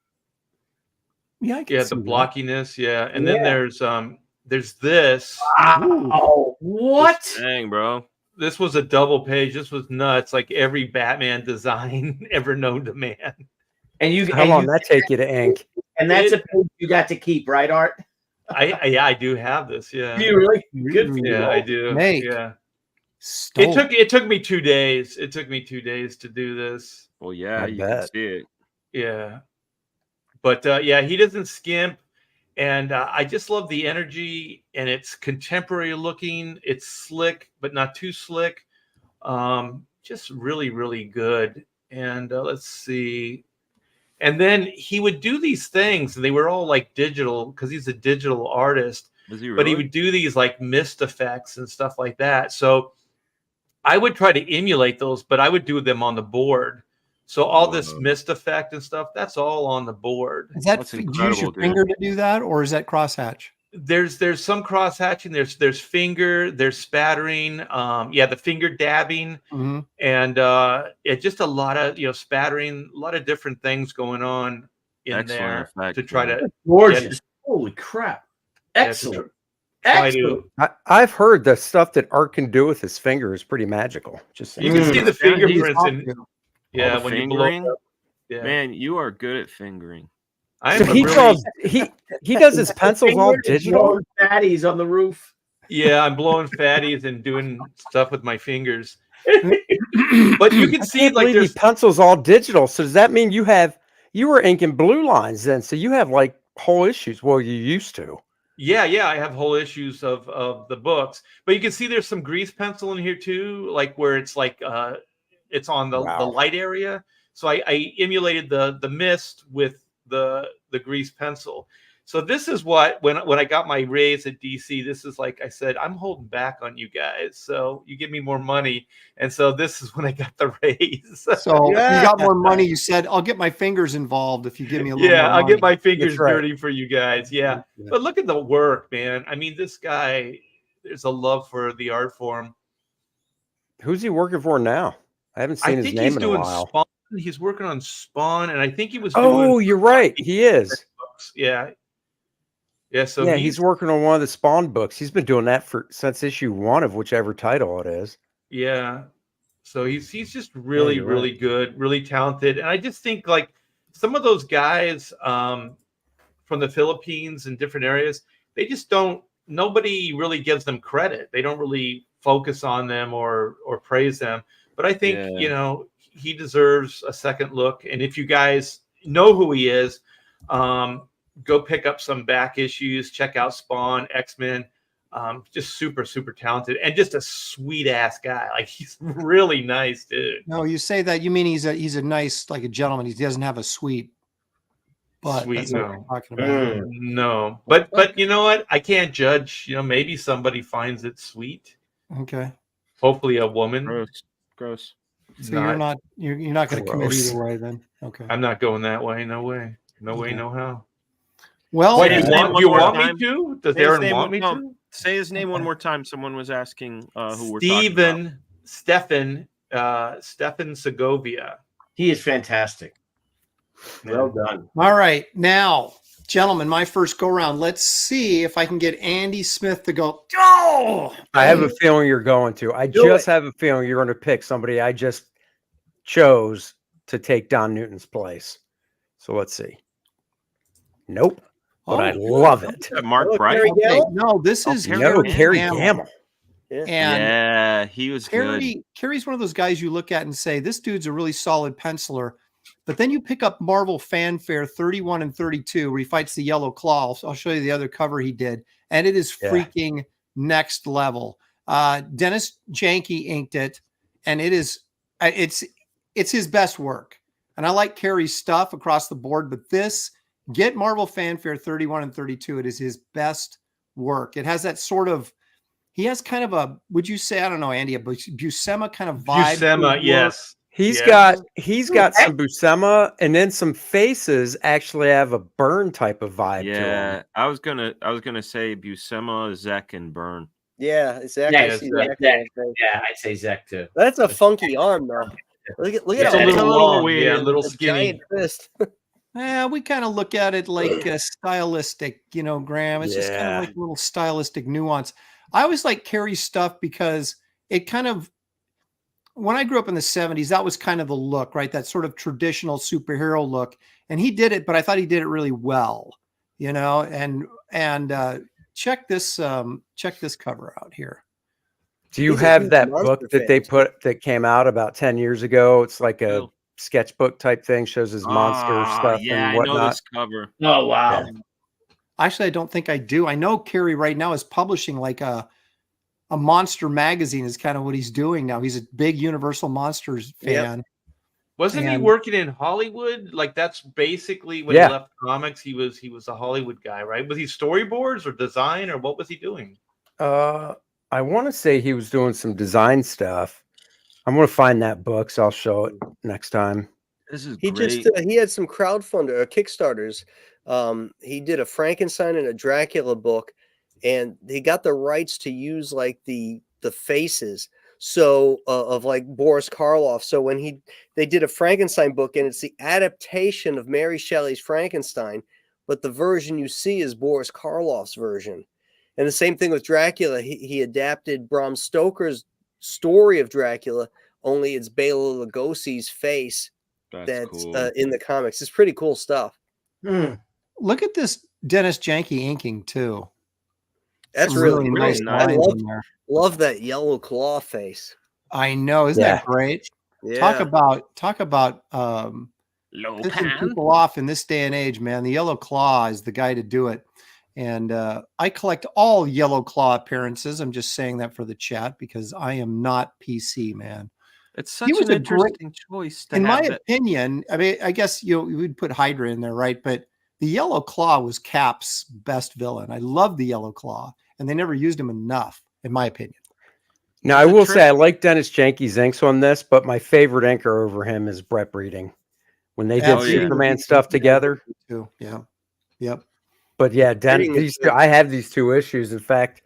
Yeah, I can yeah, see the that. blockiness. Yeah, and then there's this. Oh, what? Dang, bro. This was a double page. This was nuts. Like every Batman design ever known to man. And you, How long that take you to ink? and that's a page you got to keep, right, Art? I do have this. Yeah, You really good for you. yeah, I do. Make. Yeah, Stole. it took me 2 days. It took me 2 days to do this. Well, yeah, I you can bet. see it. Yeah, but yeah, he doesn't skimp, and I just love the energy, and it's contemporary looking. It's slick, but not too slick. Just really, really good. And let's see. And then he would do these things, and they were all like digital because he's a digital artist. Was he really? But he would do these like mist effects and stuff like that. So I would try to emulate those, but I would do them on the board. So all this mist effect and stuff, that's all on the board. Is that That's do you use your incredible, dude. finger to do that, or is that crosshatch? There's some cross hatching. There's finger. There's spattering. The finger dabbing, Mm-hmm. and just a lot of spattering. A lot of different things going on in Excellent there effect, to try man. to Gorgeous. Holy crap. Yeah, to Excellent. try to- Excellent. I've heard the stuff that Art can do with his finger is pretty magical. Just You can see the Yeah, he's fingerprints in. awesome. Yeah, All the when you blow. fingering? Up, yeah, Man, you are good at fingering. I So am a he really, draws. He does his pencils all Finger is digital. blowing fatties on the roof. Yeah, I'm blowing fatties and doing stuff with my fingers. But you can I see can't like believe he there's pencils all digital. So does that mean you were inking blue lines then? So you have like whole issues. Well, you used to. Yeah, I have whole issues of the books, but you can see there's some grease pencil in here too, like where it's like it's on the light area. So I emulated the mist with the grease pencil. So this is what when I got my raise at DC, this is like I said, I'm holding back on you guys, so you give me more money, and so this is when I got the raise. So you got more money. You said, "I'll get my fingers involved if you give me a little more I'll money." get my fingers That's right. dirty for you guys. Yeah. But look at the work, man. I mean, this guy, there's a love for the art form. Who's he working for now? I haven't seen I his think name he's in a doing while. Spawn. He's working on Spawn, and I think he was. Oh, doing you're right. He is. books. Yeah. So yeah, he's working on one of the Spawn books. He's been doing that since issue 1 of whichever title it is. Yeah. So he's just really, really good, really talented. And I just think like some of those guys from the Philippines and different areas, they just nobody really gives them credit. They don't really focus on them or praise them. But I think, he deserves a second look. And if you guys know who he is, go pick up some back issues, check out Spawn, X-Men. Just super, super talented and just a sweet ass guy. Like he's really nice, dude. No, you say that, you mean he's a nice, like a gentleman. He doesn't have a sweet butt. Sweet, That's what I'm talking about. No. But you know what? I can't judge. Maybe somebody finds it sweet. Okay. Hopefully a woman. Gross. So you're not going to commit either way then. Okay. I'm not going that way. No way. No way, no how. Well, do you want me to? Does Aaron want me to? Say his name one more time. Someone was asking who we're talking about. Stefan Segovia. He is fantastic. Well done. All right. Now, gentlemen, my first go round. Let's see if I can get Andy Smith to go. Oh, I have a feeling you're going to. I just have a feeling you're going to pick somebody I just chose to take Don Newton's place. So let's see. Nope. But I love it. Mark Bright. Okay, no, this is Terry Gamble. And he was good. Kerry's one of those guys you look at and say, this dude's a really solid penciler. But then you pick up Marvel Fanfare 31 and 32, where he fights the Yellow Claw. I'll show you the other cover he did. And it is freaking next level. Dennis Janke inked it, and it's his best work. And I like Kerry's stuff across the board, but get Marvel Fanfare 31 and 32. It is his best work. It has that sort of, he has kind of a, would you say, I don't know, Andy, a Buscema kind of vibe. Buscema, yes. He's Yeah. got some Buscema, and then some faces actually have a Burn type of vibe to them. Yeah, I was gonna say Buscema, Zek, and Burn. Yeah, Zach. Yeah, I see Zach, Zach. yeah, I'd say Zek too. That's a funky arm, though. Look at It's how a little little long, weird. yeah, a little a skinny. giant fist. Yeah, we kind of look at it like stylistic, Graham. It's just kind of Yeah. like a little stylistic nuance. I always like Carrie's stuff because it kind of, when I grew up in the 70s, that was kind of the look, right? That sort of traditional superhero look. And he did it, but I thought he did it really well, and check this cover out here. Do you He's a have huge that monster book that they fan, that came out about 10 years ago? It's like a Bill. sketchbook type thing, shows his monster stuff Yeah, and I know whatnot. this cover. Oh wow. Yeah. Actually, I don't think I do. I know Carrie right now is publishing like a monster magazine is kind of what he's doing now. He's a big Universal Monsters fan. Wasn't he And- working in Hollywood? Like that's basically when Yeah. he left comics. He was a Hollywood guy, right? Was he storyboards or design or what was he doing? I want to say he was doing some design stuff. I'm going to find that book, so I'll show it next time. This is He great. just he had some crowdfunder or Kickstarters. He did a Frankenstein and a Dracula book, and he got the rights to use like the faces of like Boris Karloff. So when they did a Frankenstein book, and it's the adaptation of Mary Shelley's Frankenstein, but the version you see is Boris Karloff's version. And the same thing with Dracula. He adapted Bram Stoker's story of Dracula, only it's Bela Lugosi's face that's cool. in the comics. It's pretty cool stuff. Look at this Dennis Janke inking too. That's Some really really nice. nice. I lines in there. love that yellow claw face. I know, isn't that great? Yeah. Talk about Low pissing pan. people off in this day and age, man. The yellow claw is the guy to do it. And I collect all yellow claw appearances. I'm just saying that for the chat because I am not PC, man. It's He such was an a great- interesting choice. In my opinion, I mean, I guess you would put Hydra in there, right? But the yellow claw was Cap's best villain. I love the yellow claw, and they never used him enough, in my opinion. Now, I will say I like Dennis Janke's inks on this, but my favorite inker over him is Brett Breeding. When they did Superman stuff together. Too. Yeah. Yep. But yeah, Dan, Breeding is I have these two issues. In fact,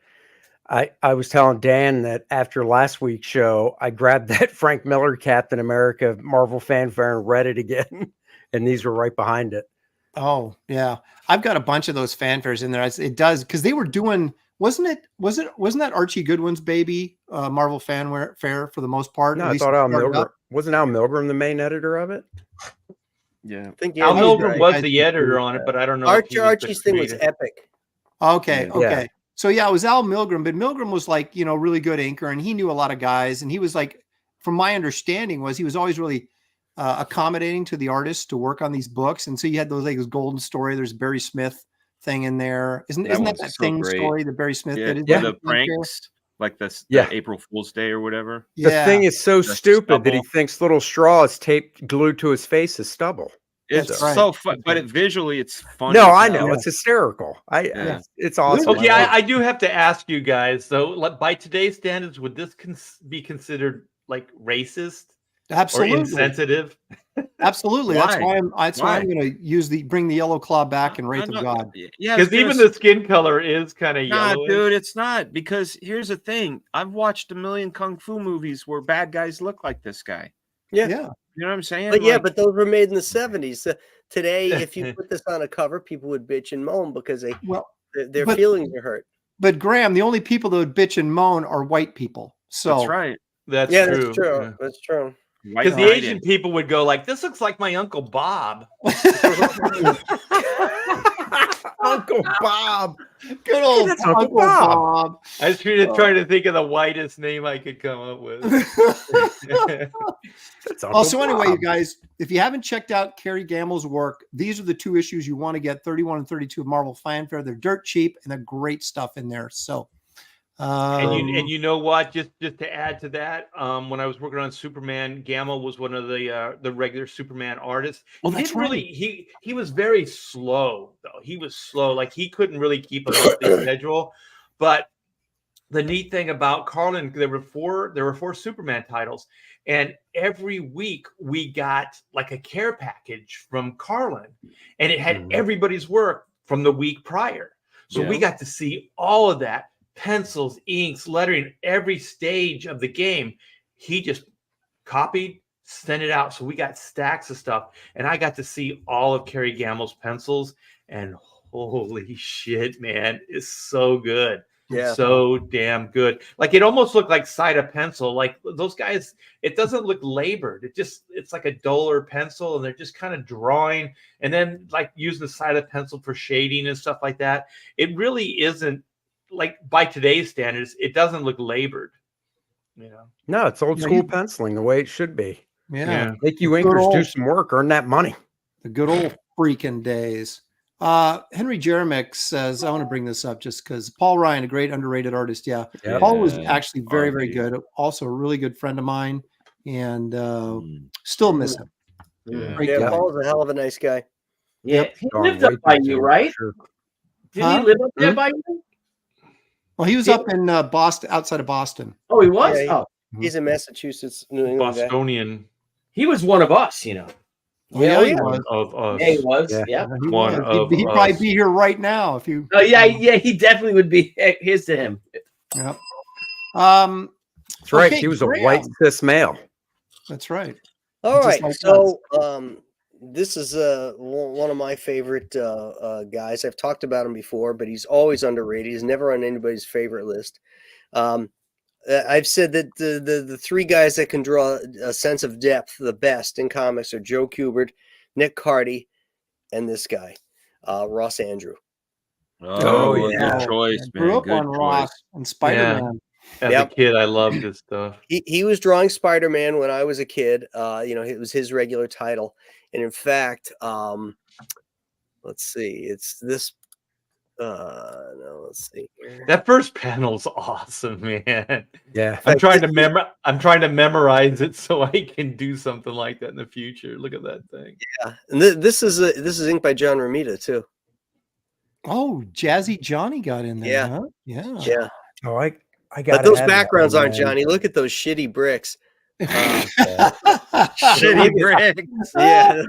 I was telling Dan that after last week's show, I grabbed that Frank Miller Captain America Marvel fanfare and read it again. And these were right behind it. Oh, yeah. I've got a bunch of those fanfares in there. It does, because they were doing, wasn't that Archie Goodwin's baby Marvel fanfare for the most part? No, At I least thought it Al started Milgrom up. wasn't Al Milgrom the main editor of it? Yeah. I think Al he's Milgrom right. was the editor on it, but I don't know. if he was the Archie's thing was creator. epic. Okay. Yeah. Okay. So yeah, it was Al Milgrom, but Milgrom was like, really good inker, and he knew a lot of guys, and he was like, from my understanding was he was always really accommodating to the artists to work on these books. And so you had those like this Golden Story, there's Barry Smith thing in there. Isn't that was that so thing great. story that Barry Smith Yeah, did? yeah. Isn't The that pranks, like the Yeah. April Fool's Day or whatever. The thing is so That's stupid that he stubble. thinks little straw is taped glued to his face as stubble. It's That's right. so fun, but visually it's fun. No, as I hell. know. It's hysterical. Yeah. It's awesome. Okay, I love I do have to ask you guys though. Like, by today's standards, would this be considered like racist or Absolutely. insensitive? Absolutely. That's Why? why I'm going to bring the yellow claw back in Wraith I'm of not- God. Yeah, Because even the skin color is kind of Nah, yellow. dude, it's not. Because here's the thing: I've watched a million kung fu movies where bad guys look like this guy. Yeah. Yeah. You know what I'm saying? But yeah, Like, but those were made in the 70s. Today, if you put this on a cover, people would bitch and moan because Well, their but- feelings are hurt. but Graham, the only people that would bitch and moan are white people. So that's right. That's Yeah, true. that's true. That's true. White Because the knight Asian it. people would go like, "This looks like my Uncle Bob." Uncle Bob. good old That's Uncle Uncle Bob. Bob. I was trying to think of the whitest name I could come up with. That's Uncle So anyway, you Bob. guys, if you haven't checked out Kerry Gamble's work, these are the two issues you want to get, 31 and 32 of Marvel Fanfare. They're dirt cheap and they're great stuff in there. So And you know what? Just to add to that, when I was working on Superman, Gamble was one of the regular Superman artists. Oh, He that's didn't really right. he was very slow though. He was slow, like he couldn't really keep a monthly schedule. But the neat thing about Colan, there were four Superman titles, and every week we got like a care package from Colan, and it had everybody's work from the week prior. So we got to see all of that, pencils, inks, lettering, every stage of the game. He just copied, sent it out. So we got stacks of stuff, and I got to see all of Kerry Gammel's pencils, and holy shit, man, it's so good. Yeah. So damn good. Like it almost looked like side of pencil. Like those guys, it doesn't look labored. It's like a duller pencil, and they're just kind of drawing and then like using the side of pencil for shading and stuff like that. It really isn't like by today's standards, it doesn't look labored. You know, no, it's old school penciling the way it should be. Yeah. Make you inkers do some work, earn that money. The good old freaking days. Henry Jeremick says, I want to bring this up just because Paul Ryan, a great underrated artist. Yeah. Paul was actually very, very good. Also a really good friend of mine, and still miss him. Yeah, Paul's a hell of a nice guy. Yeah, he lived up by you, right? Sure. Did he live up there by you? Well, he was up in Boston, outside of Boston. Oh, he was? Yeah, he's in Massachusetts, New England. Bostonian. He was one of us, you know. Yeah, he was. Of us. Yeah, he was. Yeah. He'd probably be here right now if you. Oh, yeah, he definitely would be. Here's to him. Yep. That's right. He was a white cis male. That's right. All Just right. like So this is one of my favorite guys. I've talked about him before, but he's always underrated. He's never on anybody's favorite list. I've said that the three guys that can draw a sense of depth the best in comics are Joe Kubert, Nick Cardy, and this guy, Ross Andru. Oh yeah, good choice, man. Grew up Good on choice. Ross and Spider-Man. As a kid, I loved his stuff. He was drawing Spider-Man when I was a kid. It was his regular title, and in fact, let's see, it's this. No, let's see here. That first panel's awesome, man. Yeah. I'm trying to memorize it so I can do something like that in the future. Look at that thing. Yeah, and this is inked by John Romita too. Oh, Jazzy Johnny got in there. Yeah. Huh? Yeah. Yeah. Oh, I got. But those backgrounds aren't Johnny. Look at those shitty bricks. Shitty bricks. Yeah.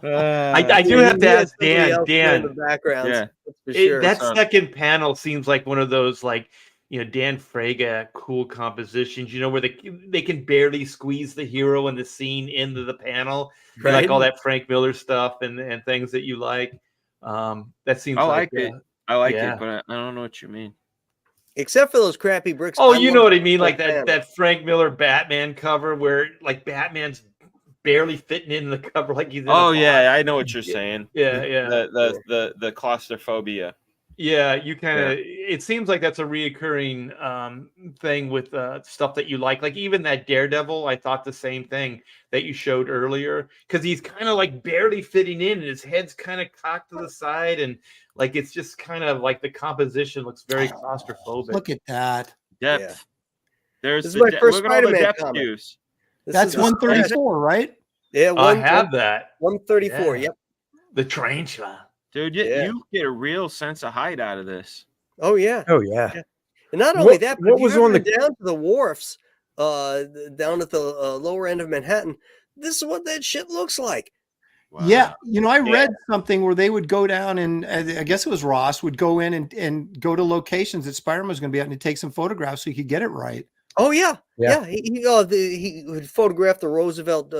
I do have to ask Dan. In the background. Yeah. For sure. That second panel seems like one of those Dan Fraga cool compositions, where they can barely squeeze the hero and the scene into the panel. Right. Like all that Frank Miller stuff and things that you like. That seems I like it. I like it, but I don't know what you mean. Except for those crappy bricks. Oh, you know what I mean? Like that Frank Miller Batman cover where like Batman's barely fitting in the cover like he's in I know what you're saying. Yeah. The claustrophobia. Yeah, you kind of it seems like that's a reoccurring thing with stuff that you like even that Daredevil. I thought the same thing that you showed earlier, because he's kind of like barely fitting in and his head's kind of cocked to the side, and like it's just kind of like the composition looks very claustrophobic. Look at that depth. Yeah. There's this is my first look at all the Spider-Man depth comic. cues. That's 134, right? Yeah, I have that 134. Yeah. Yep. The tarantula. Dude, you get a real sense of height out of this. Oh yeah. Oh yeah. And not only that, but what was on the down to the wharfs, down at the lower end of Manhattan. This is what that shit looks like. Wow. Yeah. I read something where they would go down and I guess it was Ross would go in and go to locations that Spider-Man was going to be at and take some photographs so he could get it right. Oh yeah. He would photograph the Roosevelt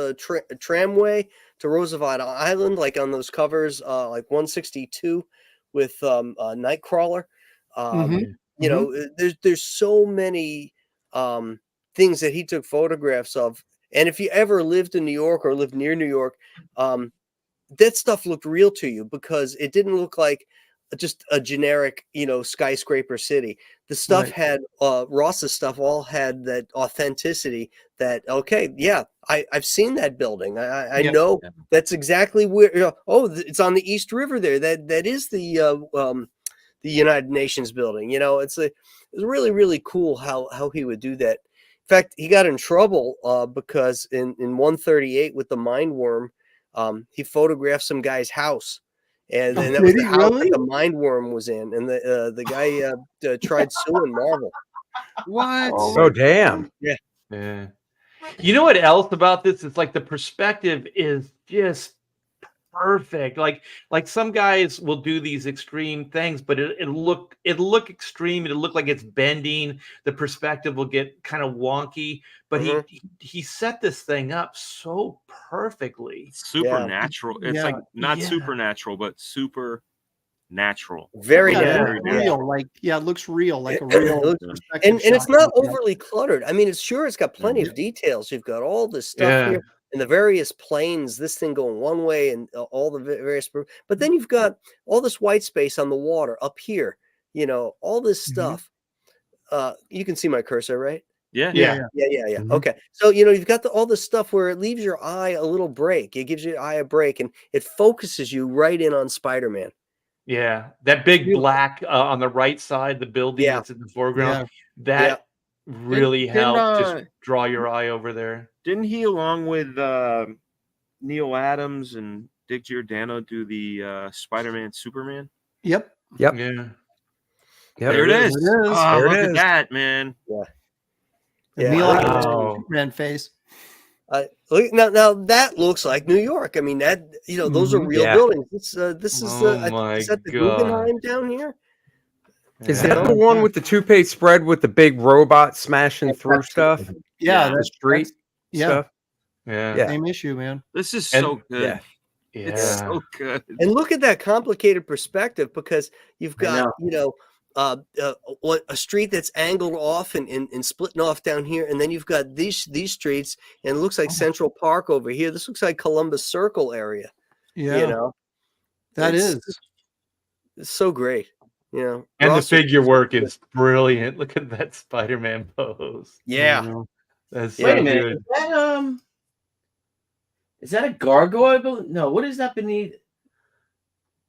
tramway to Roosevelt Island, like on those covers, like 162 with Nightcrawler. There's so many things that he took photographs of, and if you ever lived in New York or lived near New York, that stuff looked real to you because it didn't look like just a generic, skyscraper city. The stuff had Ross's stuff all had that authenticity that, I've seen that building. I know that's exactly where, it's on the East River there. That is the United Nations building. It's really, really cool how he would do that. In fact, he got in trouble because in 138 with the Mind Worm, he photographed some guy's house. and that was the house that the mind worm was in, and the guy tried suing Marvel. What? Oh, damn. Yeah. You know what else about this? It's like the perspective is just perfect. Like some guys will do these extreme things, but it'll look extreme. It'll look like it's bending. The perspective will get kind of wonky. But he set this thing up so perfectly. Supernatural. It's like not supernatural, but super natural. Very real. Like it looks real, like a real and it's not overly cluttered. I mean, it's got plenty of details. You've got all this stuff here and the various planes, this thing going one way and all the various, but then you've got all this white space on the water up here, all this stuff. You can see my cursor, right? Yeah. Okay. So, you've got all this stuff where it leaves your eye a little break. It gives your eye a break and it focuses you right in on Spider-Man. Yeah. That big black on the right side, the building that's in the foreground, that really helped just draw your eye over there. Didn't he, along with Neil Adams and Dick Giordano, do the Spider-Man Superman? Yep. Yeah. There it is. Oh, look at that, man. Neil Adams Superman face. Now that looks like New York. I mean, that those are real buildings. This is is that the Guggenheim down here? Is that the one with the toothpaste spread with the big robot smashing through stuff? Yeah, the street stuff. Yeah. Same issue, man. This is so good. It's so good. And look at that complicated perspective, because you've got a street that's angled off and splitting off down here, and then you've got these streets, and it looks like Central Park over here. This looks like Columbus Circle area. It's so great. And the figure work is brilliant. Look at that Spider-Man pose. Yeah. That's Wait a minute. Is that a gargoyle? No, what is that beneath?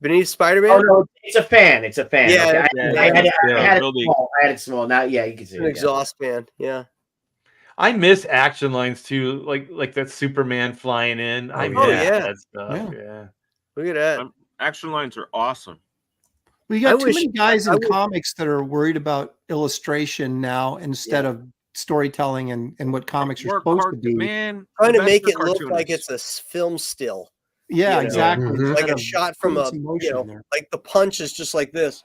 Beneath Spider-Man? Oh no, it's a fan. It's a fan. Yeah, okay. I had it small. Now, you can see an exhaust fan. Yeah. I miss action lines too, like that Superman flying in. That stuff. Yeah. Look at that. Action lines are awesome. We got too many guys in comics that are worried about illustration now instead of storytelling and what comics are supposed to be. Man, trying to make it look like it's a film still. Yeah, exactly. Like a shot from like the punch is just like this.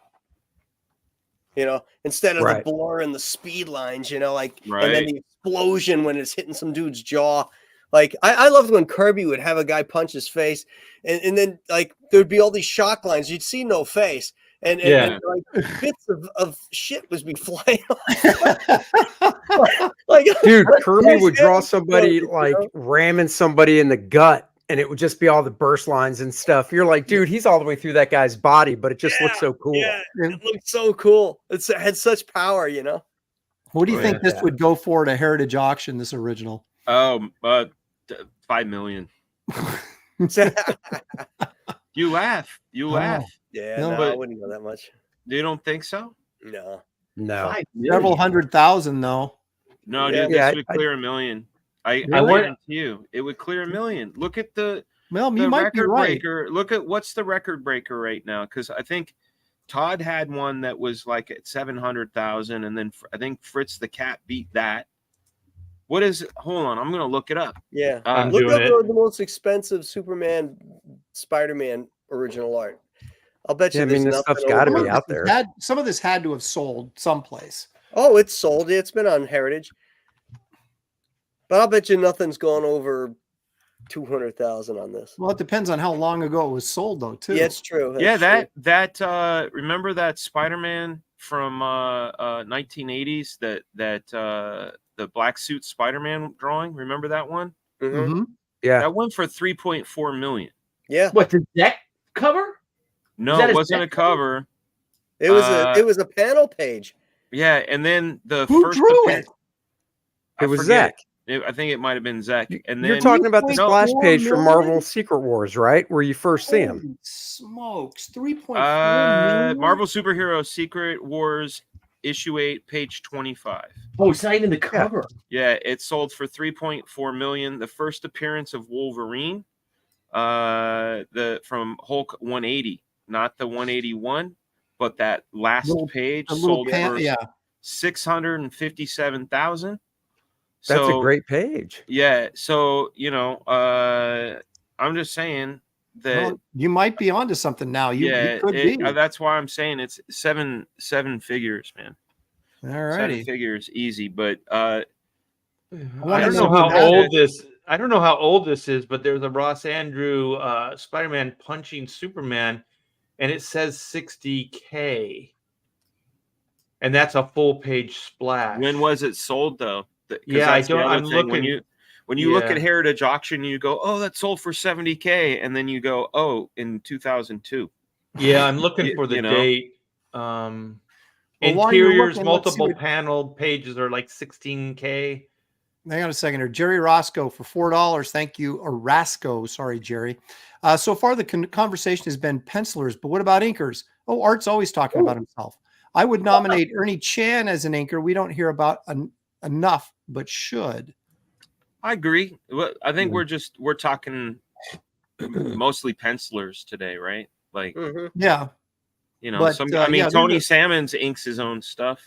Instead of the blur and the speed lines, and then the explosion when it's hitting some dude's jaw. Like I loved when Kirby would have a guy punch his face, and then like there'd be all these shock lines. You'd see no face. And like bits of shit was be flying off. Dude, Kirby would draw somebody like ramming somebody in the gut, and it would just be all the burst lines and stuff. You're like, dude, he's all the way through that guy's body, but it just looks so cool. Yeah, it looked so cool. It had such power, What do you think this would go for at a heritage auction, this original? $5 million. You laugh. Yeah, I wouldn't go that much. You don't think so? No. Several 100,000 though. No, dude, this would clear $1 million. I guarantee you, it would clear $1 million. Look at the record breaker. Look at what's the record breaker right now, because I think Todd had one that was like at 700,000, and then I think Fritz the Cat beat that. What is it? Hold on, I'm gonna look it up. Yeah, look up the most expensive Superman, Spider-Man original art. I'll bet you. This stuff's got to be out there. Some of this had to have sold someplace. Oh, it's sold. It's been on Heritage, but I'll bet you nothing's gone over 200,000 on this. Well, it depends on how long ago it was sold, though. Too. Yeah, it's true. That remember that Spider-Man from 1980s that the black suit Spider-Man drawing? Remember that one? Mm-hmm. Yeah, that went for $3.4 million. Yeah. What, the deck cover? No, it wasn't a cover. It was a panel page. Yeah, and then who drew it? It was Zach. I think it might have been Zach. And then you're talking about the splash page from Marvel Secret Wars, right? Where you first see him. Smokes, 3.4 million. Marvel Superhero Secret Wars issue 8, page 25. Oh, it's not even the cover. Yeah, it sold for $3.4 million. The first appearance of Wolverine. from Hulk 180, not the 181, but that last page a little sold for yeah. 657,000. That's a great page. Yeah. So, I'm just saying that, well, you might be onto something now. You could be. That's why I'm saying it's seven figures, man. All righty. 7 figures easy, but I don't know how old this is, but there's a Ross Andru Spider-Man punching Superman, and it says 60K, and that's a full page splash. when was it sold though? Yeah, I don't. I'm looking. When you look at Heritage Auction, you go, "Oh, that sold for 70K," and then you go, "Oh, in 2002." Yeah, I'm looking for the date. Interiors, multiple panel pages are like 16K. Hang on a second here. Jerry Roscoe for $4. Thank you. Or Rasco. Sorry, Jerry. So far, the conversation has been pencilers, but what about inkers? Oh, Art's always talking about himself. I would nominate Ernie Chan as an inker. We don't hear about enough, but should. I agree. I think we're talking mostly pencilers today, right? Like, yeah, but, Tony Salmons inks his own stuff.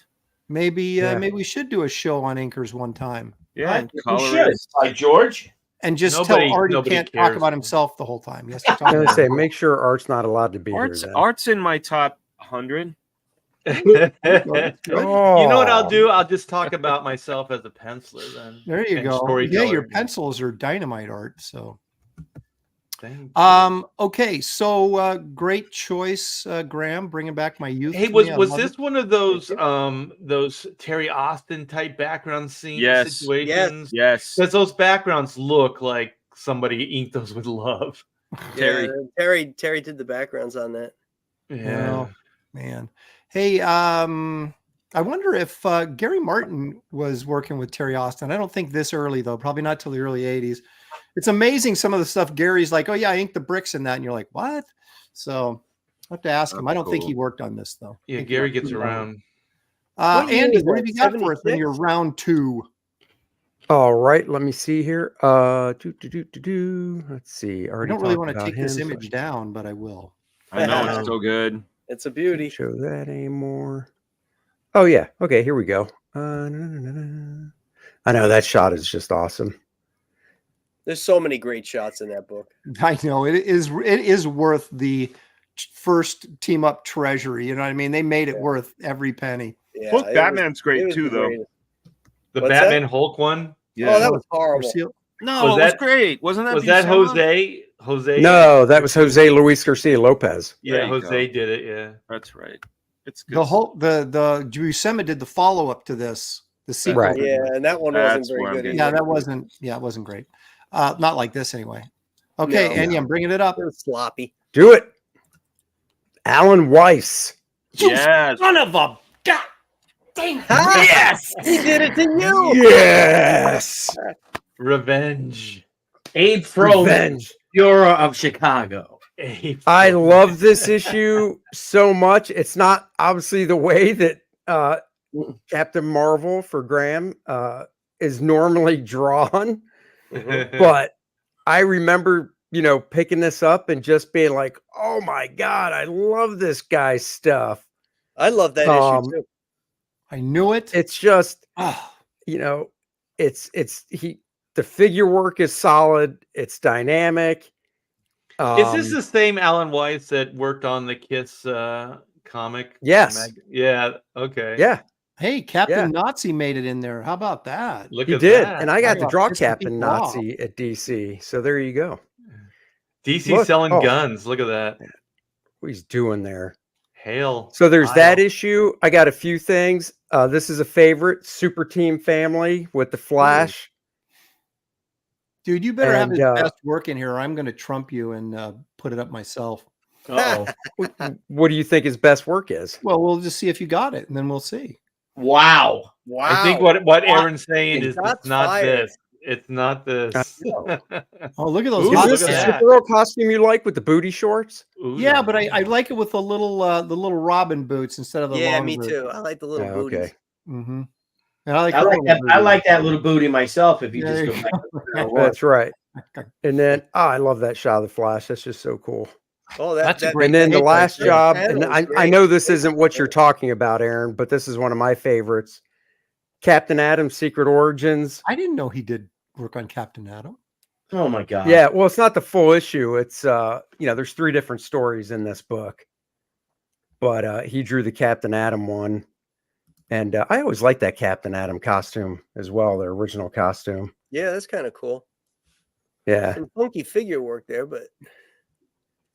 Maybe we should do a show on inkers one time. Yeah, we should. Like George. And just tell Art he can't talk about himself the whole time. Yes, I was say make sure Art's not allowed to be here. Art's in my top 100. You know what I'll do? I'll just talk about myself as a penciler then. There you go. Yeah, your pencils are dynamite, Art. So okay, so great choice, Graham, bringing back my youth. Hey, was this one of those Terry Austin type background scene situations? Yes. Because those backgrounds look like somebody inked those with love. Terry did the backgrounds on that. Yeah, oh, man. Hey, I wonder if Gary Martin was working with Terry Austin. I don't think this early though. Probably not till the early '80s. It's amazing some of the stuff Gary's like, oh yeah, I inked the bricks in that, and you're like, what? So I have to ask him. I don't think he worked on this though. Yeah, Gary gets around. Andy, what have you got for us in your round 2? All right, let me see here. Let's see. I don't really want to take this image down, but I will. I know it's so good. It's a beauty. Show that anymore. Oh yeah. Okay, here we go. I know that shot is just awesome. There's so many great shots in that book. I know it is worth the first team up treasury. You know what I mean? They made it worth every penny. Yeah, Hulk Batman's great too, though. The Batman Hulk one. Yeah. Oh, that was horrible. No, it was great. Wasn't that? Was that Jose? Jose? No, that was Jose Luis Garcia Lopez. Yeah, Jose did it. Yeah, that's right. It's good. The Buscema did the follow up to this. The sequel. Right. Yeah, and that one wasn't very good. Yeah, that wasn't. Yeah, it wasn't great. Not like this anyway. Okay, Andy, I'm bringing it up. It was sloppy. Do it, Alan Weiss. Yes. Son of a god. Dang. Yes, he did it to you. Yes. Revenge. Abe Froman, Bureau of Chicago. I love this issue so much. It's not obviously the way that Captain Marvel for Graham is normally drawn, but I remember, picking this up and just being like, "Oh my god, I love this guy's stuff." I love that issue too. I knew it. It's just, the figure work is solid. It's dynamic. Is this the same Alan Weiss that worked on the Kiss comic? Yes. Yeah. Okay. Yeah. Hey, Captain Nazi made it in there. How about that? Look he at did, that. and I got to draw Kiss Captain Nazi at DC. So there you go. DC selling guns. Look at that. What he's doing there. Hail. So there's that issue. I got a few things. This is a favorite, Super Team Family with the Flash. Dude, you better have his best work in here, or I'm going to trump you and put it up myself. What do you think his best work is? Well, we'll just see if you got it, and then we'll see. Wow. I think what Aaron's saying is it's not this. It's not this. Oh, look at those! Is this the Supergirl costume you like with the booty shorts? Ooh, yeah, but I like it with the little Robin boots instead of the long me boots. too. I like the little booties. Okay. Mm-hmm. I like that little booty myself. If you just go back. That's right. And then I love that shot of the Flash. That's just so cool. Oh, That's a great. And then the last that job, panel and is I know great. this isn't what you're talking about, Aaron, but this is one of my favorites. Captain Atom's Secret Origins. I didn't know he did work on Captain Atom. Oh my god. Yeah, well, it's not the full issue. It's there's 3 different stories in this book. But he drew the Captain Atom one. And I always liked that Captain Atom costume as well, their original costume. Yeah, that's kind of cool. Yeah. Some funky figure work there, but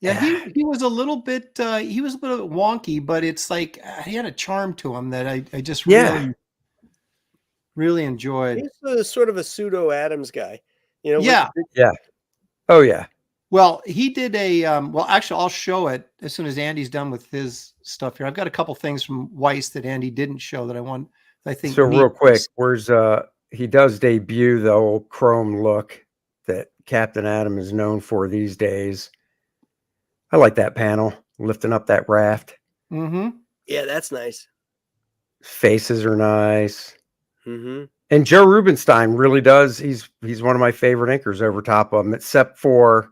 Yeah, he was a little bit wonky, but it's like he had a charm to him that I just really enjoyed. he's sort of a pseudo Adams guy. You know, Yeah. Oh yeah. Well, he did actually, I'll show it as soon as Andy's done with his stuff here. I've got a couple things from Weiss that Andy didn't show that I think. So real quick, where's he does debut the old chrome look that Captain Atom is known for these days. I like that panel, lifting up that raft. Mm-hmm. Yeah, that's nice. Faces are nice. Mm-hmm. And Joe Rubinstein really does. He's one of my favorite inkers over top of him, except for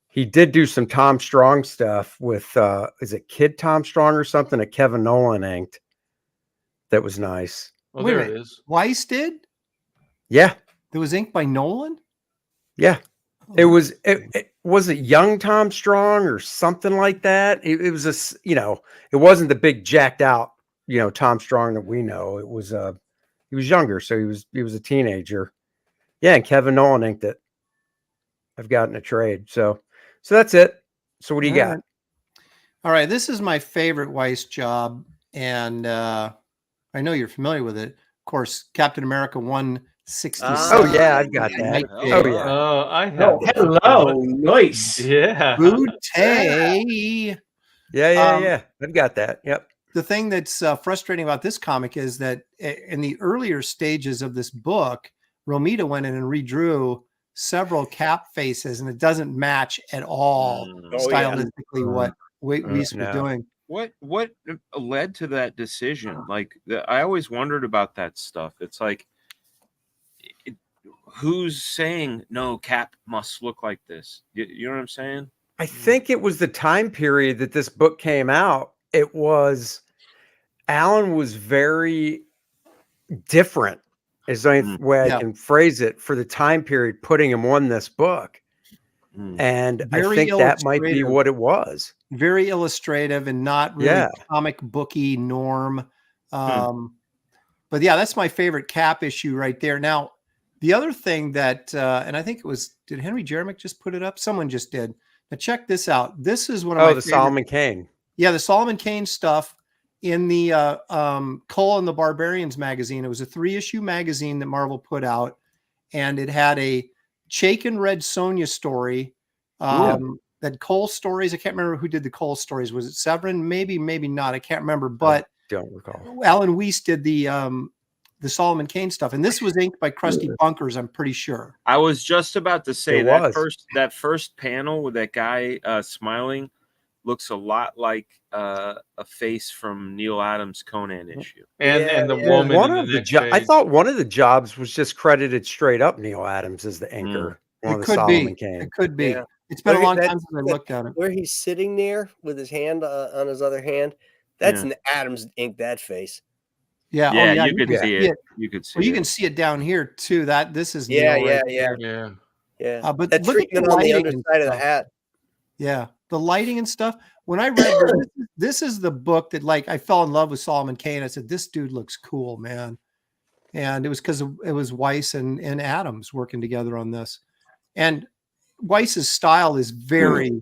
he did do some Tom Strong stuff with, is it Kid Tom Strong or something that Kevin Nolan inked? That was nice. Oh, Wait a there it minute. is. Weiss did? Yeah. That was inked by Nolan? Yeah. It was, was it young Tom Strong or something like that? It was it wasn't the big jacked out, Tom Strong that we know. It was, he was younger. So he was a teenager. Yeah. And Kevin Nolan inked it. I've gotten a trade. So that's it. So what do you got? All right. This is my favorite Weiss job. And I know you're familiar with it. Of course, Captain America 167. Oh, yeah. I've got that. Oh, yeah. Oh, I have. Hello. Nice. Yeah. Booty. Yeah. I've got that. Yep. The thing that's frustrating about this comic is that in the earlier stages of this book, Romita went in and redrew several Cap faces, and it doesn't match at all stylistically what Weiss was doing. What led to that decision? Like, I always wondered about that stuff. It's like, who's saying no? Cap must look like this. You know what I'm saying? I think it was the time period that this book came out. It was Alan was very different, is the only way I can phrase it, for the time period putting him on this book. And I think that might be what it was. Very illustrative and not really comic booky norm. But yeah, that's my favorite Cap issue right there. Now, the other thing that, and I think it was, did Henry Jeremick just put it up? Someone just did. Now check this out. This is one of my favorite. Solomon Kane. Yeah, the Solomon Kane stuff in the Colan the Barbarians magazine. It was a 3-issue magazine that Marvel put out, and it had a Chaykin Red Sonja story. That Cole stories. I can't remember who did the Cole stories. Was it Severin? Maybe not. I can't remember. But I don't recall. Alan Weiss did the Solomon Kane stuff, and this was inked by Krusty Bunkers. I'm pretty sure. I was just about to say that first panel with that guy smiling looks a lot like a face from Neil Adams' Conan issue. And the woman. I thought one of the jobs was just credited straight up Neil Adams as the inker. It could be. It could be. Yeah. It's been a long time since I looked at it. Where he's sitting there with his hand on his other hand, that's an Adams ink that face. Yeah. Yeah, you could see it. You could see it. You can see it down here too. This is yeah. But that look at the on the lighting underside of the hat. Yeah, the lighting and stuff. When I read this is the book that, like, I fell in love with Solomon Kane. I said, this dude looks cool, man. And it was because it was Weiss and Adams working together on this. And Weiss's style is very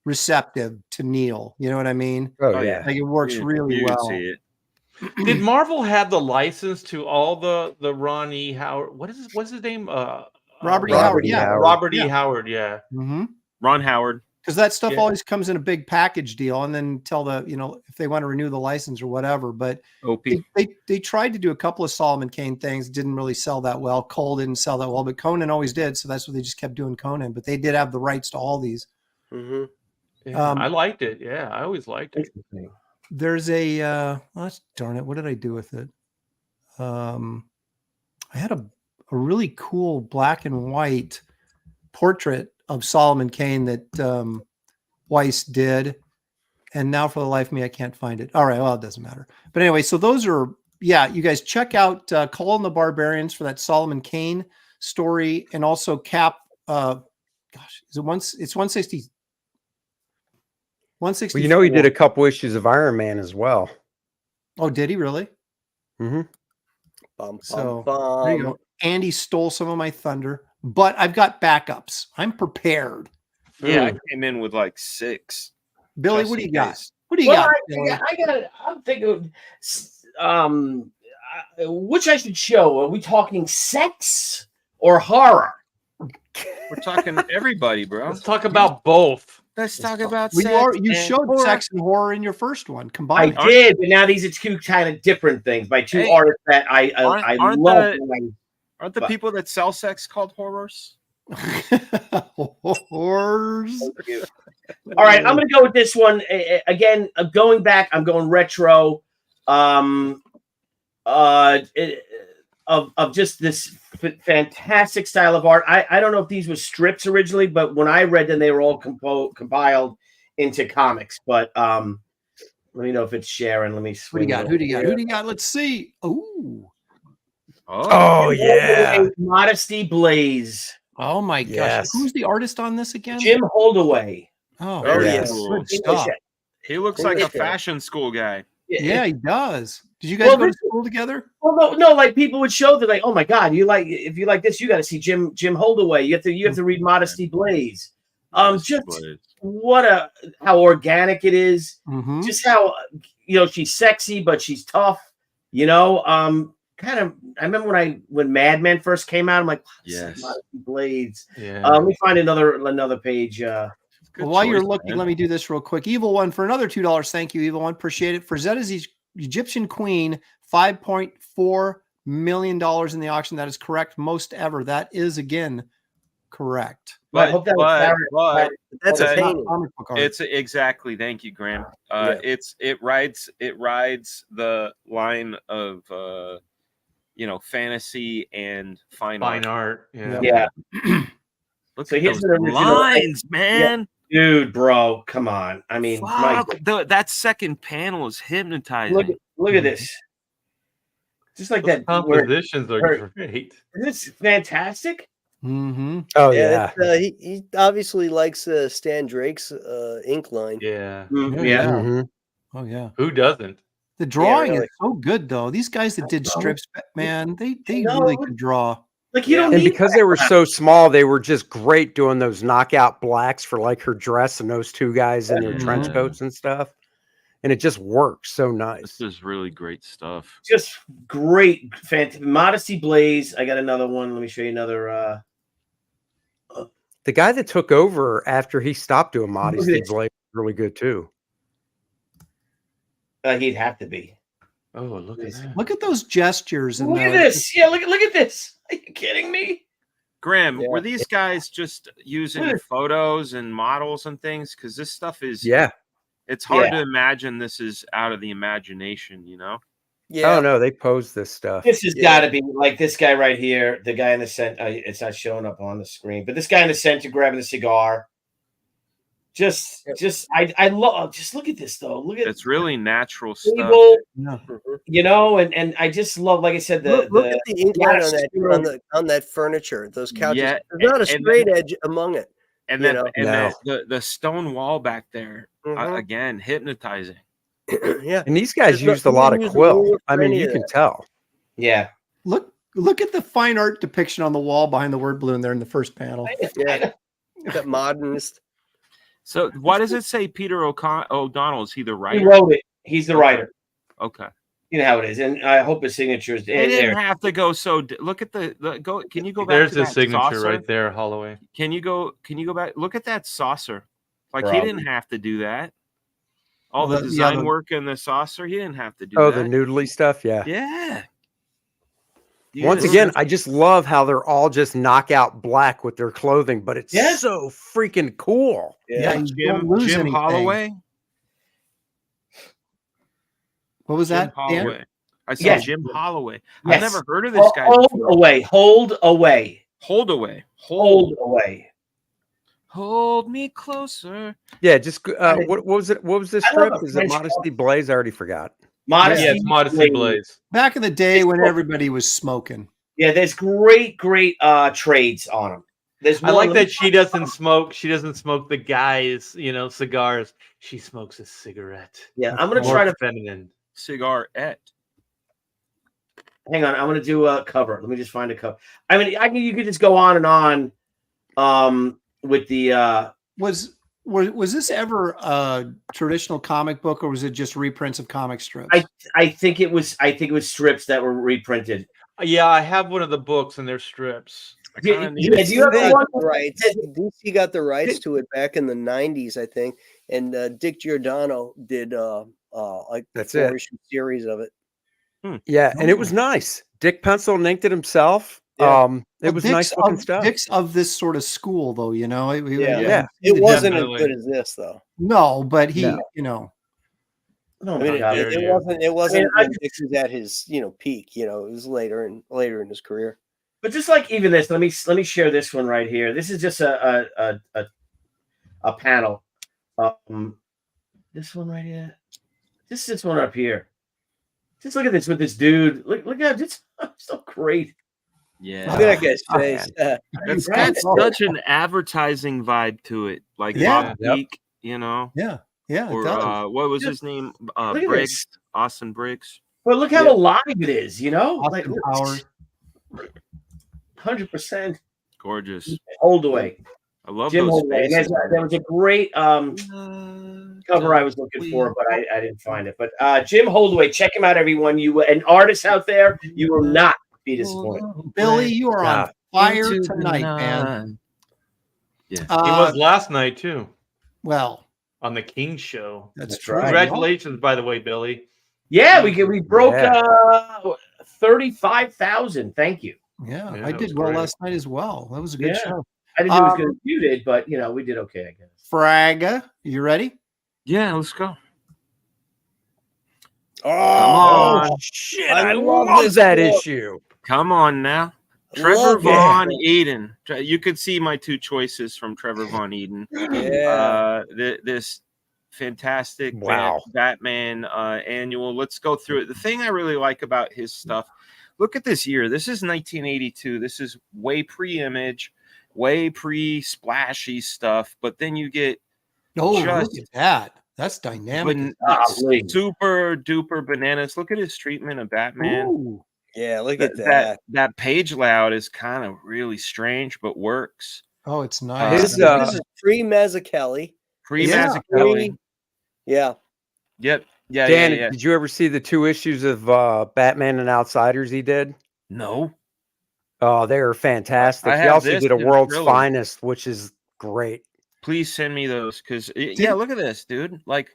receptive to Neil. You know what I mean? Oh yeah, like it works really well. See it. Did Marvel have the license to all the Ron E. Howard? What's his name? Robert E. Howard. Yeah, Robert E. Howard. Yeah. Mm-hmm. Ron Howard. Because that stuff always comes in a big package deal, and then tell if they want to renew the license or whatever. But they tried to do a couple of Solomon Kane things, didn't really sell that well. Cole didn't sell that well, but Conan always did, so that's what they just kept doing Conan. But they did have the rights to all these. Mm-hmm. Yeah, I liked it. Yeah, I always liked it. There's a darn it, what did I do with it? I had a really cool black and white portrait of Solomon Kane that Weiss did. And now for the life of me, I can't find it. All right. Well, it doesn't matter. But anyway, so those are, you guys check out Colan the Barbarians for that Solomon Kane story. And also Cap, is it it's 160. 160. Well, you know, he did a couple issues of Iron Man as well. Oh, did he really? Mm-hmm. So there you go. Andy stole some of my thunder, but I've got backups. I'm prepared. Yeah, I came in with like 6. Billy, what do you got? What do you got? I'm thinking, which I should show. Are we talking sex or horror? We're talking everybody, bro. Let's talk about both. Let's talk about sex. You showed horror. Sex and horror in your first one combined. I did, but now these are two kind of different things by two artists that I love. Aren't the people that sell sex called horrors? Horrors. All right, I'm going to go with this one again. Going back, I'm going retro. Of just this fantastic style of art. I don't know if these were strips originally, but when I read them, they were all compiled into comics. But let me know if it's Sharon. Let me. Who do you got? Who do you got? Let's see. Ooh. Oh yeah. Modesty Blaze. Oh my gosh. Yes. Who's the artist on this again? Jim Holdaway. Oh, yes. Good stuff. He looks like a fashion school guy. Yeah, he does. Did you guys go to school together? Well, no. Like people would show that, like, oh my God, if you like this, you got to see Jim Holdaway. You have to read Modesty Blaze. How organic it is. Mm-hmm. Just how she's sexy, but she's tough. I remember when Mad Men first came out, I'm like, yes, Modesty Blaze. Yeah. Let me find another page. While you're looking, let me do this real quick. Evil One for another $2. Thank you, Evil One. Appreciate it. For Zeta's Egyptian Queen, $5.4 million in the auction. That is correct. Most ever. That is again correct. I hope that was that's a painting. It's exactly. Thank you, Graham. It rides the line of fantasy and fine art. Yeah. Look at those lines, man. Dude, bro, come on. I mean, that second panel is hypnotizing. Look at this. Just like those that. Compositions are great. Isn't this fantastic? Mm-hmm. Oh yeah. He obviously likes Stan Drake's ink line. Yeah. Mm-hmm. Yeah. Mm-hmm. Oh yeah. Who doesn't? The drawing is so good though. These guys that did strips, man, they really could draw. Like you don't and need because they were so small, they were just great doing those knockout blacks for like her dress and those two guys in their trench coats and stuff. And it just works so nice. This is really great stuff. Just great, fantastic. Modesty Blaze. I got another one. Let me show you another. The guy that took over after he stopped doing Modesty Blaze was really good too. He'd have to be. Oh, look at that. Look at those gestures. Look at this. Yeah, look at this. Are you kidding me? Graham, were these guys just using photos and models and things? Because this stuff is it's hard to imagine this is out of the imagination, Yeah. Oh no, they posed this stuff. This has got to be like this guy right here, the guy in the center. It's not showing up on the screen, but this guy in the center grabbing the cigar. I love. Just look at this though. Look at it's really natural stuff. And I just love, like I said, look at the ink line on that furniture. Those couches. Yeah, there's not a straight edge among it. And then the stone wall back there again, hypnotizing. Yeah, and these guys used a lot of quill. I mean, you can tell. Yeah. Look at the fine art depiction on the wall behind the word balloon there in the first panel. Yeah, that modernist. So why does it say Peter O'Donnell? Is he the writer? He wrote it. He's the writer. Okay. You know how it is, and I hope his signature is. They didn't have to go. So look at the go. Can you go back? There's to his that signature saucer? right there, Holloway. Can you go back? Look at that saucer. Like he didn't have to do that. All the design work in the saucer, he didn't have to do that. Oh, the noodly stuff, yeah. Yeah. Once again, I just love how they're all just knockout black with their clothing, but it's so freaking cool. Yeah, Jim Holloway. What was that? Holloway. I said Jim Holloway. I've never heard of this guy. Hold away. Hold me closer. Yeah, just what was it? What was this I love strip? a Is it French Modesty Blaze? I already forgot. Modesty. Yeah, it's Modesty Blaze. Back in the day when everybody was smoking. Yeah, there's great trades on them. There's I one. like that she doesn't smoke. She doesn't smoke the guys, cigars. She smokes a cigarette. Yeah, I'm gonna More try to feminine. Cigarette. hang on. I'm gonna do a cover. Let me just find a cover. I mean, you could just go on and on with the Was this ever a traditional comic book, or was it just reprints of comic strips? I think it was strips that were reprinted. Yeah, I have one of the books and they're strips. Do you have the one? Rights. DC got the rights to it back in the 90s, I think, and Dick Giordano did like That's a 4 it. issue series of it. Yeah, and it was nice. Dick pencil and inked it himself. Yeah. It was nice looking stuff. Dick's of this sort of school, though, Yeah. It wasn't Definitely. as good as this, though. No, but he, No. Oh I my mean, God. it wasn't I when Dick was at his peak. It was later in his career. But just like even this, let me share this one right here. This is just a panel. This one right here. This one up here. Just look at this with this dude. Look at it. It's so great. Yeah. Look at that guy's face. It's got such an advertising vibe to it. Like Yeah. Peak, you know. Yeah, it Or does. what was his name? Look at Briggs. Austin Briggs. But look how alive it is, Austin Powers. 100% Gorgeous. Holdaway. I love Jim those Holdaway. faces. There was a great cover I was looking for, but I didn't find it. But Jim Holdaway, check him out, everyone. And artists out there, you will not be disappointed. Billy, you are on fire Into the tonight, night. man. He was last night too Well, on the King Show. that's That's true. right. Congratulations, by the way, Billy. Yeah, we broke 35,000. Thank you. Yeah, Yeah, I that did was well great. last night as well. That was a good Yeah. show. I didn't do as good as you did, but we did okay, I guess. Fraga, you ready? Yeah, let's go. Oh, shit! I I love love this that book. issue. Come on now. Trevor Love it. Von Eeden. You could see my two choices from Trevor Von Eeden. Yeah. This fantastic Wow. Batman annual. Let's go through it. The thing I really like about his stuff, look at this year. This is 1982. This is way pre-Image, way pre-splashy stuff. But then you get Oh, look Just- at that. That's dynamic. super duper bananas. Look at his treatment of Batman. Ooh. Yeah, look at that. That page layout is kind of really strange, but works. Oh, it's nice. His, This is pre-Mazzucchelli. Pre-Mazzucchelli. Yeah. Yep. Yeah. Dan, yeah. did you ever see the 2 issues of Batman and Outsiders he did? No. Oh, they were fantastic. I He have also this did A and World's Thriller. Finest, which is great. Please send me those because yeah, look at this, dude. Like,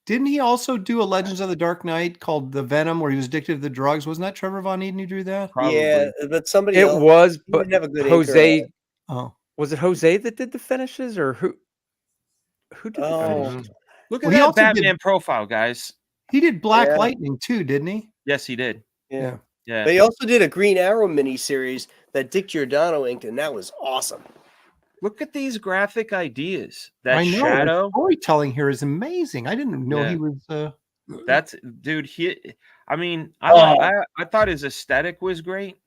Didn't he also do a Legends of the Dark Knight called The Venom, where he was addicted to the drugs? Wasn't that Trevor Von Eden who drew that? probably. Yeah, but somebody It else. was, he but didn't have a good Jose, anchor Oh, was it Jose that did the finishes, or who? Who did the Oh. finishes? Look Well, at he that also did- Batman profile, guys. he did Black Yeah. Lightning too, didn't he? Yes, he did. Yeah. Yeah. But he also did a Green Arrow miniseries that Dick Giordano inked, and that was awesome. Look at these graphic ideas. That I know. shadow. The storytelling here is amazing. I didn't know Yeah. he was. That's dude. I mean, Oh. I thought his aesthetic was great,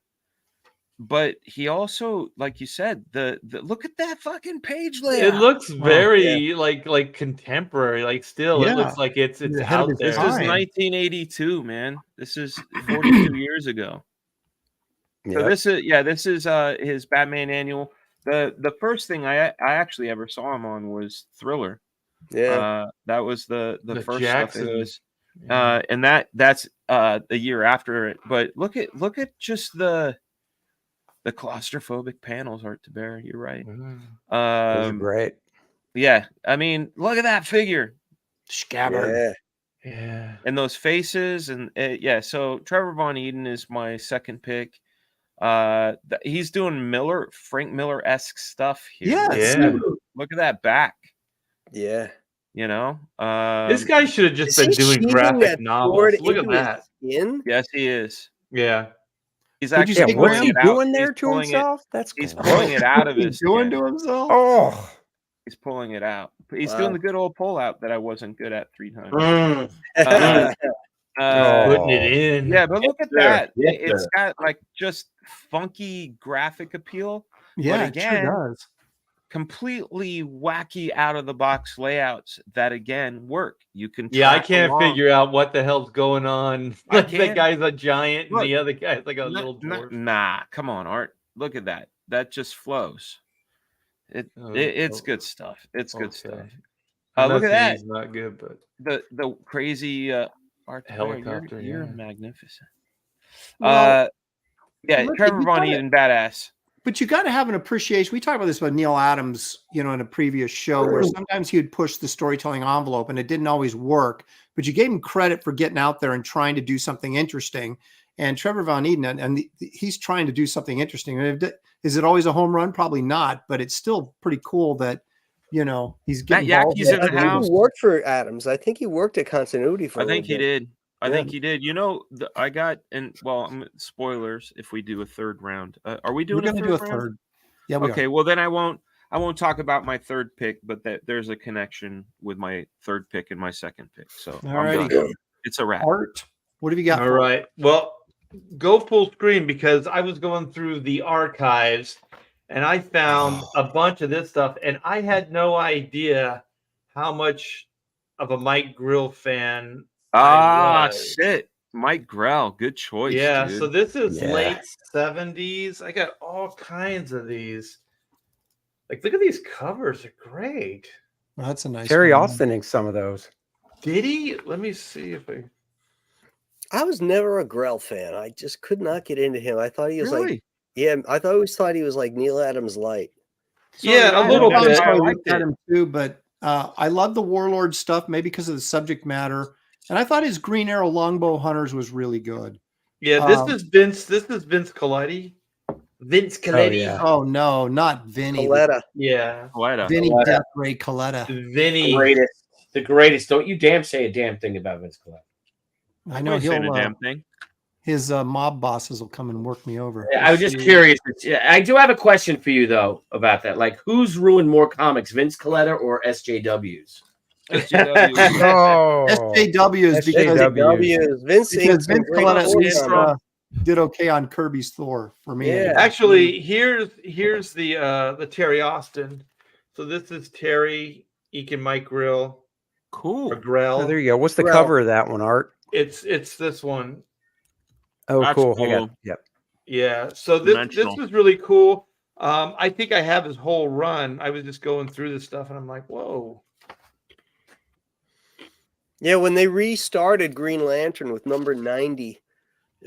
but he also, like you said, the look at that fucking page layout. It looks Wow. very like contemporary. Like still, Yeah. it looks like it's ahead of out his there. This is time. 1982, man. This is 42 years ago. So Yep. this is his Batman annual. The first thing I actually ever saw him on was Thriller. Yeah. That was the first Jackson. stuff it was. And that's the year after it. But look at just the claustrophobic panels, Art to Bear. You're right. Those are great. Yeah, I mean, look at that figure. Scabbard. Yeah. Yeah. And those faces, and yeah. So Trevor Von Eeden is my second pick. He's doing Frank Miller-esque stuff here. Yes. Yeah. Look at that back. Yeah. You know, This guy should have just Is been he doing shaving graphic that novels. sword Look at into his that. skin? yes, he is. Yeah. He's Would you actually say, Yeah, what's Graham, he it out. doing there He's to pulling it- himself? That's He's gross. pulling it out of He's his doing skin. to himself. Oh, He's pulling it out. He's Wow. doing the good old pull out that I wasn't good at 3 times. Putting it in. Yeah, but look at Yes, sir. that. Yes, It's sir. got like just funky graphic appeal. Yeah, but it again, sure does. completely wacky out of the box layouts that again work. You can Yeah, I track can't along. figure out what the hell's going on. I Like, the can't. guy's a giant and Look, the other guy's like a little dwarf. Nah, come on, Art. Look at that. That just flows. It's good stuff. It's good stuff. Look at that. He's not good, but The crazy Art helicopter. You're magnificent. Well, yeah, look, Trevor you Von gotta- Eeden, badass. But you got to have an appreciation. We talked about this about Neil Adams, in a previous show, where sometimes he would push the storytelling envelope and it didn't always work. But you gave him credit for getting out there and trying to do something interesting. And Trevor Von Eeden, and he's trying to do something interesting. And is it always a home run? Probably not. But it's still pretty cool that he's getting Matt involved Yackey's in in I the think house. he worked for Adams. I think he worked at Continuity for I a think little he bit. did. I think he did. I got spoilers if we do a third round. Are we We're doing going to do a round? third. Yeah, we Okay, are. well then I won't talk about my third pick, but there's a connection with my third pick and my second pick. So All I'm righty. done. It's a wrap. Art, what have you got? all for us? right. Well, go full screen because I was going through the archives and I found a bunch of this stuff, and I had no idea how much of a Mike Grell fan I was. Shit. Mike Grell, good choice. Yeah, dude. so this is Yeah. late 70s. I got all kinds of these. Like, look at these covers. They're great. Well, that's a nice Terry one. Austining some of those. Did he? Let me see if I... I was never a Grell fan. I just could not get into him. I thought he was Really? I always thought he was like Neil Adams light. Yeah, a little I'm bit. sorry, I I liked looked at it. him too, but I love the Warlord stuff, maybe because of the subject matter. And I thought his Green Arrow Longbow Hunters was really good. Yeah, this is Vince. This is Vince Coletti. Vince Coletti. yeah. Oh no, not Vinny. Coletta. Yeah. Vinny Coletta. Death Ray Coletta. Vinny. The greatest. Don't you damn say a damn thing about Vince Coletta. I know saying a he'll damn thing. his mob bosses will come and work me over. I was just curious. I do have a question for you though about that. Like, who's ruined more comics, Vince Coletta or SJWs? SJW. Oh, SJW is because SJWs. Vince Vince Coletta at least Coletta. did okay on Kirby's Thor for me. Yeah. Actually, here's the Terry Austin. So this is Terry Eeken, Mike Grell, Cool. or Grell. oh, there you go. What's the Grell. cover of that one, Art? It's this one. Oh, That's cool. cool. Yep. Yeah. So this Dimensional. was really cool. I think I have his whole run. I was just going through this stuff and I'm like, whoa. Yeah, when they restarted Green Lantern with number 90,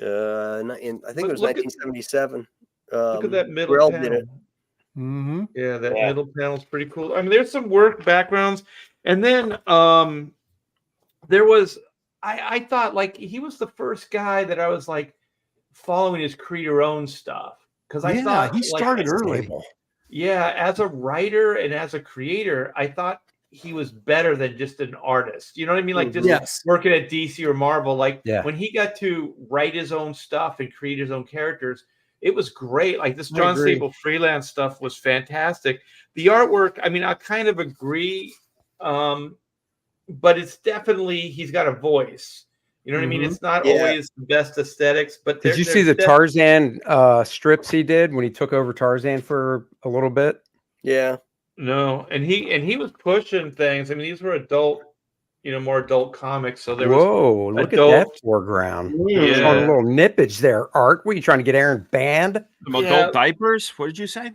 I think it was Look at- 1977. Look at that middle Grell panel. did it. Mm-hmm. Yeah, that Yeah. middle panel's pretty cool. I mean, there's some work backgrounds, and then there was I thought like he was the first guy that I was like following his creator own stuff because I Yeah, thought he like, started early. Stable. Yeah, as a writer and as a creator, I thought he was better than just an artist. You know what I mean? Like just Yes. working at DC or Marvel. Like Yeah. when he got to write his own stuff and create his own characters, it was great. Like this I John agree. Sable freelance stuff was fantastic. The artwork, I mean, I kind of agree, but it's definitely he's got a voice. You know what I mean? Mhm. It's not Yeah. always the best aesthetics, but Did you see the Tarzan strips he did when he took over Tarzan for a little bit? Yeah. No, and he was pushing things. I mean, these were adult, more adult comics. So there was Whoa, look at adult- that foreground. Yeah. Showing a little nippage there, Art. What are you trying to get Aaron banned? Some Yeah. adult diapers? What did you say?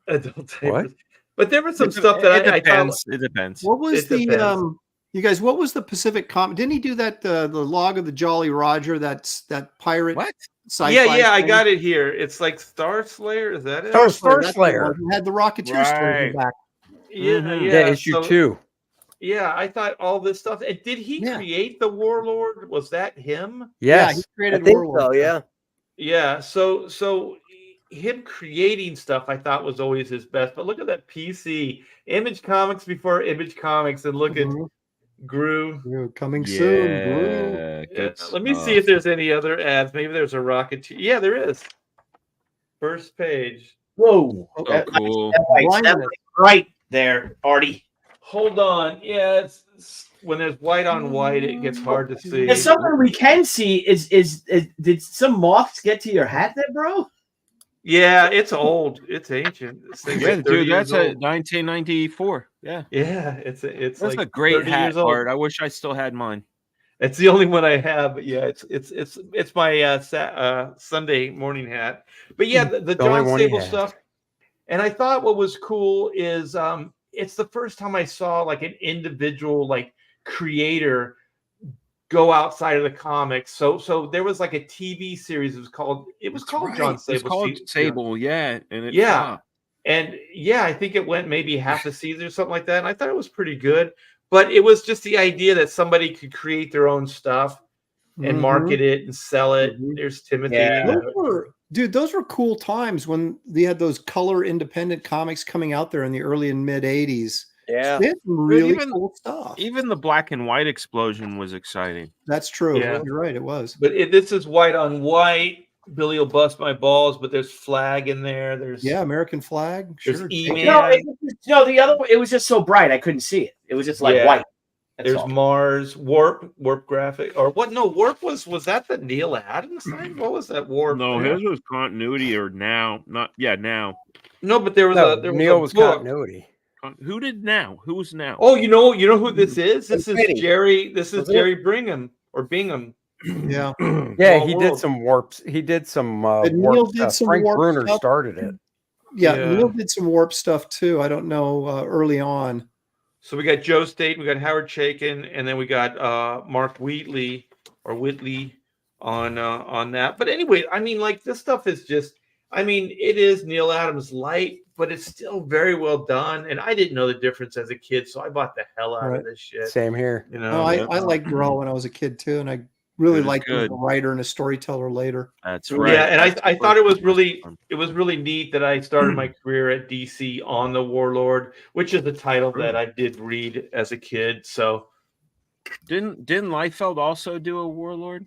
adult What? tables. But there was some stuff that I thought. depends. It depends. What was It the depends. you guys? What was the Pacific comic? Didn't he do that? The log of the Jolly Roger. That's that pirate. What? Sci-fi Yeah, I thing? got it here. It's like Star Slayer. Is that it? Oh, Star That's the Slayer. one. He had the Rocketeer story Right. back. Yeah, Mhm. yeah. issue so- 2. Yeah, I thought all this stuff. And did he Yeah. create the Warlord? Was that him? Yeah, Yes. he I created think Warlord. so, yeah. Yeah. So him creating stuff, I thought was always his best. But look at that PC Image Comics before Image Comics, and look Mhm. at Gru. Yeah, coming soon. Gru. Yeah, Yeah, good let me see stuff. if there's any other ads. Maybe there's a Rocketeer. Yeah, there is. First page. Whoa. Oh, That- cool. that white, Blindness. bright there, Artie? Hold on. Yeah, it's when there's white on white, it gets hard to see. There's something we can see. Is did some moths get to your hat there, bro? Yeah, it's old. It's ancient. This thing's Yeah, like 30 dude, that's years a old. 1994. Yeah, It's that's like a great 30 hat, years old. Art. I wish I still had mine. It's the only one I have. But yeah, it's my Sunday morning hat. But yeah, the The only John one he Sable has. stuff. And I thought what was cool is it's the first time I saw like an individual like creator go outside of the comics. So there was like a TV series. It was called John Sable. It's called Sable, yeah, and it flopped. And yeah, I think it went maybe half a season or something like that. And I thought it was pretty good. But it was just the idea that somebody could create their own stuff and market it and sell it. There's Timothy. Yeah. Those were cool times when they had those color independent comics coming out there in the early and mid 80s. Yeah. They had some really Even- cool stuff. Even the black and white explosion was exciting. That's true. Yeah. You're right. It was. But this is white on white. Billy will bust my balls, but there's flag in there. There's American flag. There's Sure. E-Man. No, the other one, it was just so bright I couldn't see it. It was just like Yeah. white. That's There's all. Mars, Warp graphic, or what? No, Warp was that the Neil Adams thing? What was that Warp? No, his was continuity or now, not now. No, but there was Neil a was book. continuity. Who did now? Who's now? Oh, you know who this is? This is Infinity. Jerry. This is Was it? Jerry Bingham. Yeah. Yeah, Small he world. did some warps. He did some And warp Neil did stuff. some Frank warp Bruner stuff. started it. Yeah. Yeah. Neil did some warp stuff too. I don't know early on. So we got Joe State, we got Howard Chaykin, and then we got Mark Whitley on that. But anyway, I mean, like this stuff is just, I mean, it is Neil Adams light, but it's still very well done. And I didn't know the difference as a kid, so I bought the hell out of this shit. Same here. You No, know, I liked Grell when I was a kid too, and I really It was liked him as a good. writer and a storyteller later. That's right. yeah, and That's I the thought it was first really one. neat that I started my career at DC on the Warlord, which is a title that I did read as a kid. So Didn't Liefeld also do a Warlord?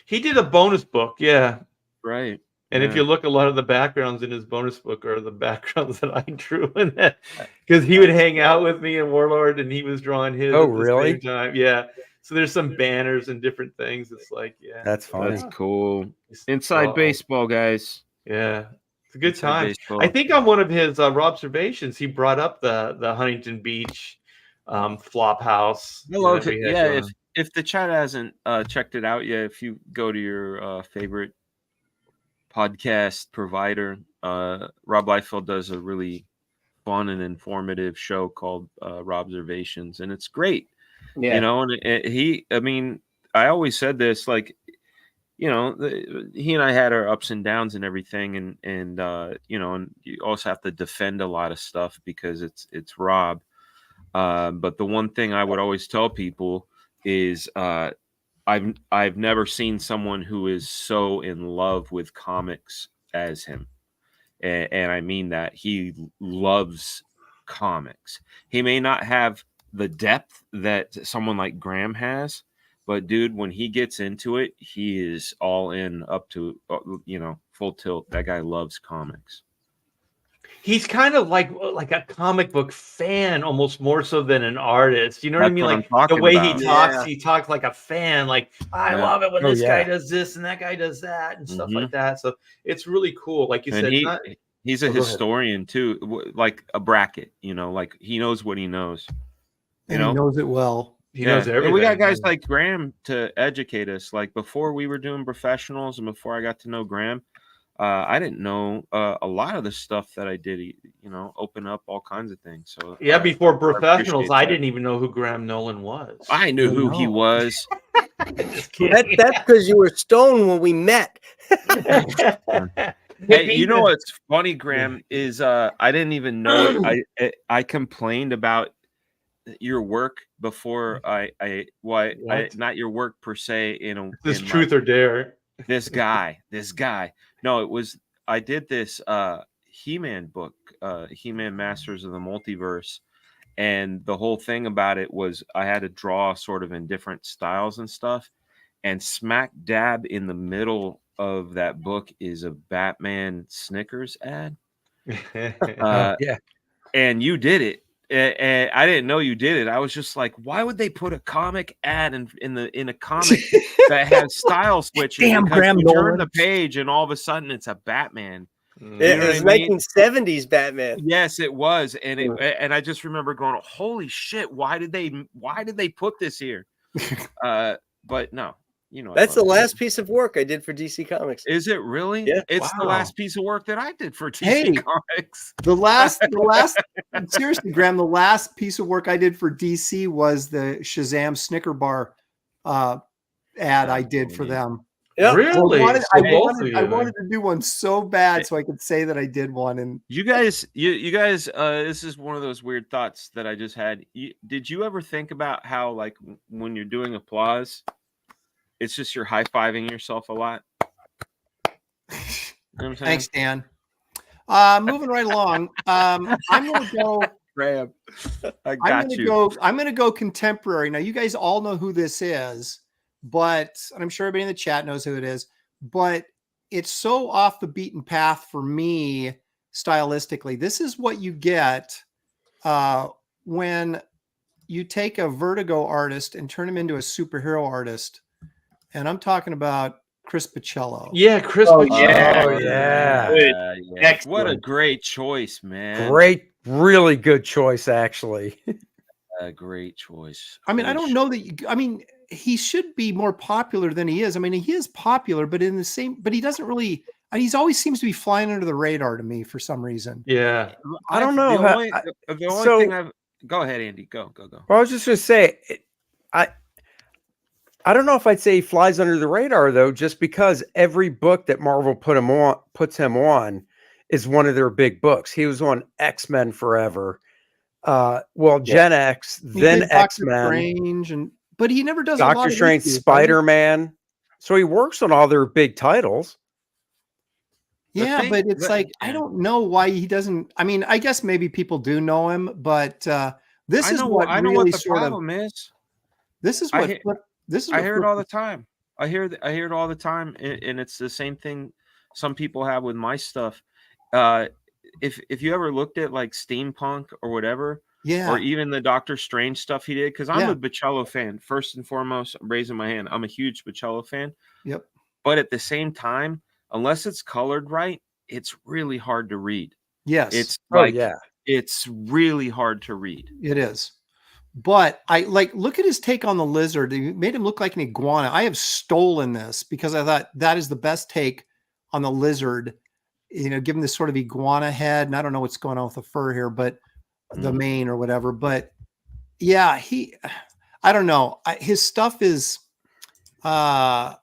he did a bonus book, yeah. Right. And if Yeah. you look, a lot of the backgrounds in his bonus book are the backgrounds that I drew in that, because he would hang out with me in Warlord, and he was drawing his. Oh, at the really? Same time. Yeah. So there's some banners and different things. It's like, yeah, That's funny. That's cool. It's- Inside uh-oh. baseball, guys. Yeah, it's a good Inside time. baseball. I think on one of his observations, he brought up the Huntington Beach flop house. I love that it. we had Yeah, going. if the chat hasn't checked it out yet, if you go to your favorite podcast provider, Rob Liefeld does a really fun and informative show called Robservations, and it's great. Yeah. You know, and I mean, I always said this, like, you know, he and I had our ups and downs and everything, and you know, and you also have to defend a lot of stuff because it's Rob. But the one thing I would always tell people is I've never seen someone who is so in love with comics as him. And I mean that. He loves comics. He may not have the depth that someone like Graham has, but dude, when he gets into it, he is all in, up to, you know, full tilt. That guy loves comics. He's kind of like a comic book fan, almost more so than an artist. You know what I That's mean? what I'm Like the talking way about. he talks, Yeah. he talks like a fan. Like, I Yeah. love it when Oh, this guy yeah. does this and that guy does that and stuff Mhm. like that. So it's really cool. Like you And said, he's a Oh, go ahead. historian too, like a bracket, you know, like he knows what he knows. You And know? he knows it well. he knows And everything. we got guys like Graham to educate us. Like before we were doing Brofessionals and before I got to know Graham, I didn't know a lot of the stuff that I did, you know, open up all kinds of things. So Yeah, before Brofessionals, appreciate I that. didn't even know who Graham Nolan was. I knew who he know. was. Just kidding. That's because you were stoned when we met. Hey, you know what's funny, Graham, is I didn't even know it. I complained about your work before What? not your work per se This in truth or dare. this guy. No, it was I did this He-Man book, He-Man Masters of the Multiverse, and the whole thing about it was I had to draw sort of in different styles and stuff, and smack dab in the middle of that book is a Batman Snickers ad. Yeah. And you did it. and I didn't know you did it. I was just like, why would they put a comic ad in a comic that has style switches? Damn, because Graham you turn Nolan. the page and all of a sudden it's a Batman. It know was what I mean? 1970s Batman. Yes, it was, and I just remember going, "Holy shit! Why did they put this here?" But no, that's the last piece of work I did for DC Comics. Is it really? Yeah. It's the last piece of work that I did for DC Hey, Comics. The last seriously, Graham, the last piece of work I did for DC was the Shazam Snicker bar ad I did for them. Yep. Really? I wanted to do one so bad so I could say that I did one. And you guys, this is one of those weird thoughts that I just had. Did you ever think about how, like, when you're doing applause, it's just you're high-fiving yourself a lot? You know what I'm saying? Thanks, Dan. Moving right along. I'm gonna go. Graham, I got you. I'm gonna go contemporary. Now, you guys all know who this is, and I'm sure everybody in the chat knows who it is. But it's so off the beaten path for me stylistically. This is what you get when you take a Vertigo artist and turn him into a superhero artist. And I'm talking about Chris Bachalo. Yeah, Chris. Yeah. What a great choice, man. Really good choice, actually. A great choice. I mean, I don't know that. He should be more popular than he is. I mean, he is popular, but he doesn't really. He's always seems to be flying under the radar to me for some reason. Yeah, I don't know. The only thing I've. Go ahead, Andy. Go. Well, I was just going to say, I don't know if I'd say he flies under the radar, though, just because every book that Marvel puts him on is one of their big books. He was on X-Men forever. Gen X, then X-Men. But he never does Doctor Strange, Spider-Man. So he works on all their big titles. Yeah, but it's like, I don't know why he doesn't. I mean, I guess maybe people do know him, but this is what I know what the problem is. This is what I hear it all the time. I hear it all the time, and it's the same thing some people have with my stuff. If you ever looked at like steampunk or whatever, or even the Doctor Strange stuff he did, because I'm a Bachalo fan. First and foremost, I'm raising my hand. I'm a huge Bachalo fan. Yep. But at the same time, unless it's colored right, it's really hard to read. Yes. It's it's really hard to read. It is. But look at his take on the lizard. He made him look like an iguana. I have stolen this because I thought that is the best take on the lizard, given this sort of iguana head. And I don't know what's going on with the fur here, but the mane or whatever. But yeah, I don't know. His stuff is from,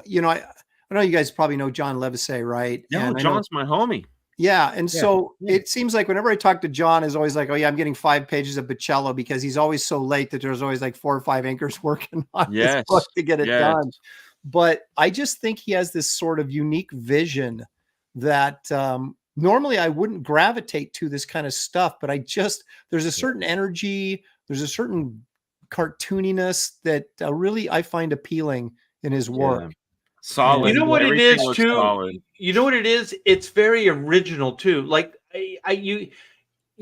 I know you guys probably know John Levisay, right? Yeah, John's my homie. Yeah. And so it seems like whenever I talk to John, is always like, oh yeah, I'm getting 5 pages of Bachalo because he's always so late that there's always like 4 or 5 anchors working on his book to get it done. But I just think he has this sort of unique vision that normally I wouldn't gravitate to this kind of stuff, but there's a certain energy, there's a certain cartooniness that really I find appealing in his work. Solid. You know what it is too? Solid. You know what it is? It's very original too. Like you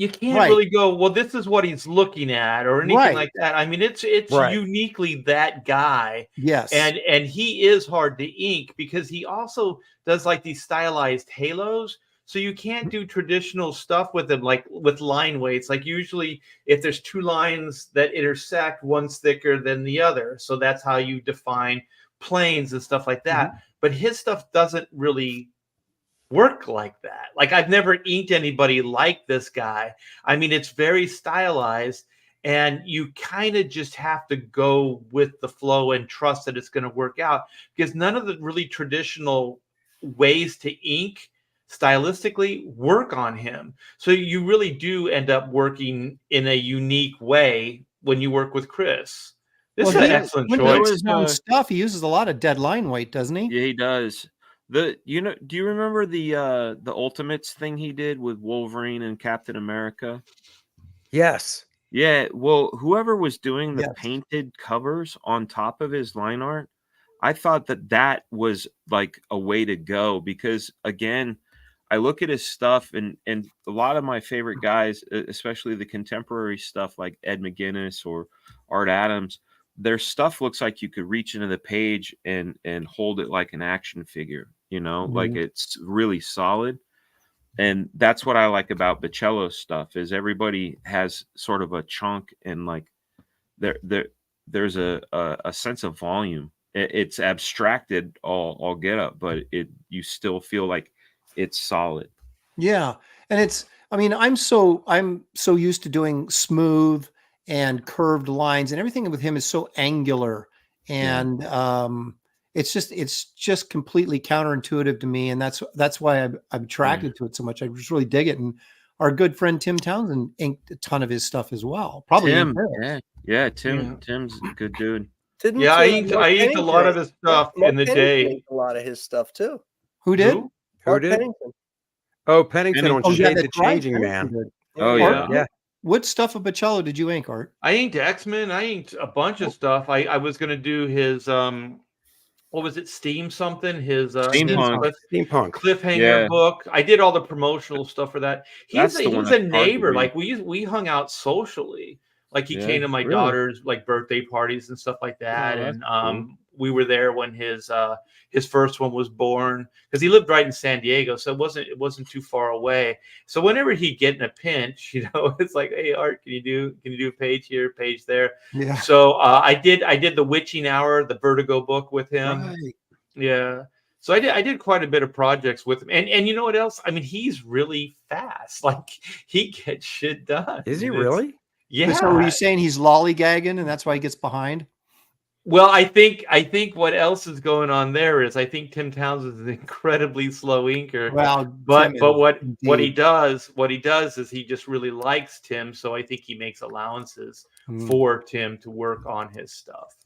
can't really go, well, this is what he's looking at or anything like that. I mean, it's uniquely that guy. Yes. And he is hard to ink because he also does like these stylized halos. So you can't do traditional stuff with him, like with line weights. Like usually if there's 2 lines that intersect, one's thicker than the other. So that's how you define planes and stuff like that. But his stuff doesn't really work like that. Like I've never inked anybody like this guy. I mean, it's very stylized and you kind of just have to go with the flow and trust that it's going to work out because none of the really traditional ways to ink stylistically work on him. So you really do end up working in a unique way when you work with Chris. This is an excellent choice. Stuff. He uses a lot of dead line weight, doesn't he? Yeah, he does. Do you remember the Ultimates thing he did with Wolverine and Captain America? Yes. Yeah. Well, whoever was doing the painted covers on top of his line art, I thought that was like a way to go because again, I look at his stuff, and a lot of my favorite guys, especially the contemporary stuff like Ed McGuinness or Art Adams, their stuff looks like you could reach into the page and hold it like an action figure, like it's really solid. And that's what I like about Bachalo stuff, is everybody has sort of a chunk, and like there's a sense of volume. It's abstracted all get up, but you still feel like it's solid. Yeah. And I'm so used to doing smooth and curved lines, and everything with him is so angular. And it's just completely counterintuitive to me. And that's why I'm attracted to it so much. I just really dig it. And our good friend Tim Townsend inked a ton of his stuff as well. Probably Tim. Tim's a good dude. I inked a lot of his stuff in the day. A lot of his stuff too. Who did? Who did? Pennington. Oh, Pennington on Shade the Changing right. Man. Oh, yeah. What stuff of Bachalo did you ink, Art? I inked X-Men. I inked a bunch of stuff. I was going to do his, what was it? Steam something? His Steampunk cliffhanger book. I did all the promotional stuff for that. He's a neighbor. Like we hung out socially. Like he came to my daughter's like birthday parties and stuff like that. And cool. We were there when his first one was born, because he lived right in San Diego, so it wasn't too far away. So whenever he'd get in a pinch, it's like, hey Art, can you do a page here, page there? Yeah. So I did the Witching Hour, the Vertigo book with him. Right. Yeah. So I did quite a bit of projects with him. And you know what else? I mean, he's really fast. Like he gets shit done. Is he really? Yeah. So are you saying he's lollygagging and that's why he gets behind? Well, I think what else is going on there is I think Tim Townsend is an incredibly slow inker. Well, but what he does is he just really likes Tim, so I think he makes allowances for Tim to work on his stuff.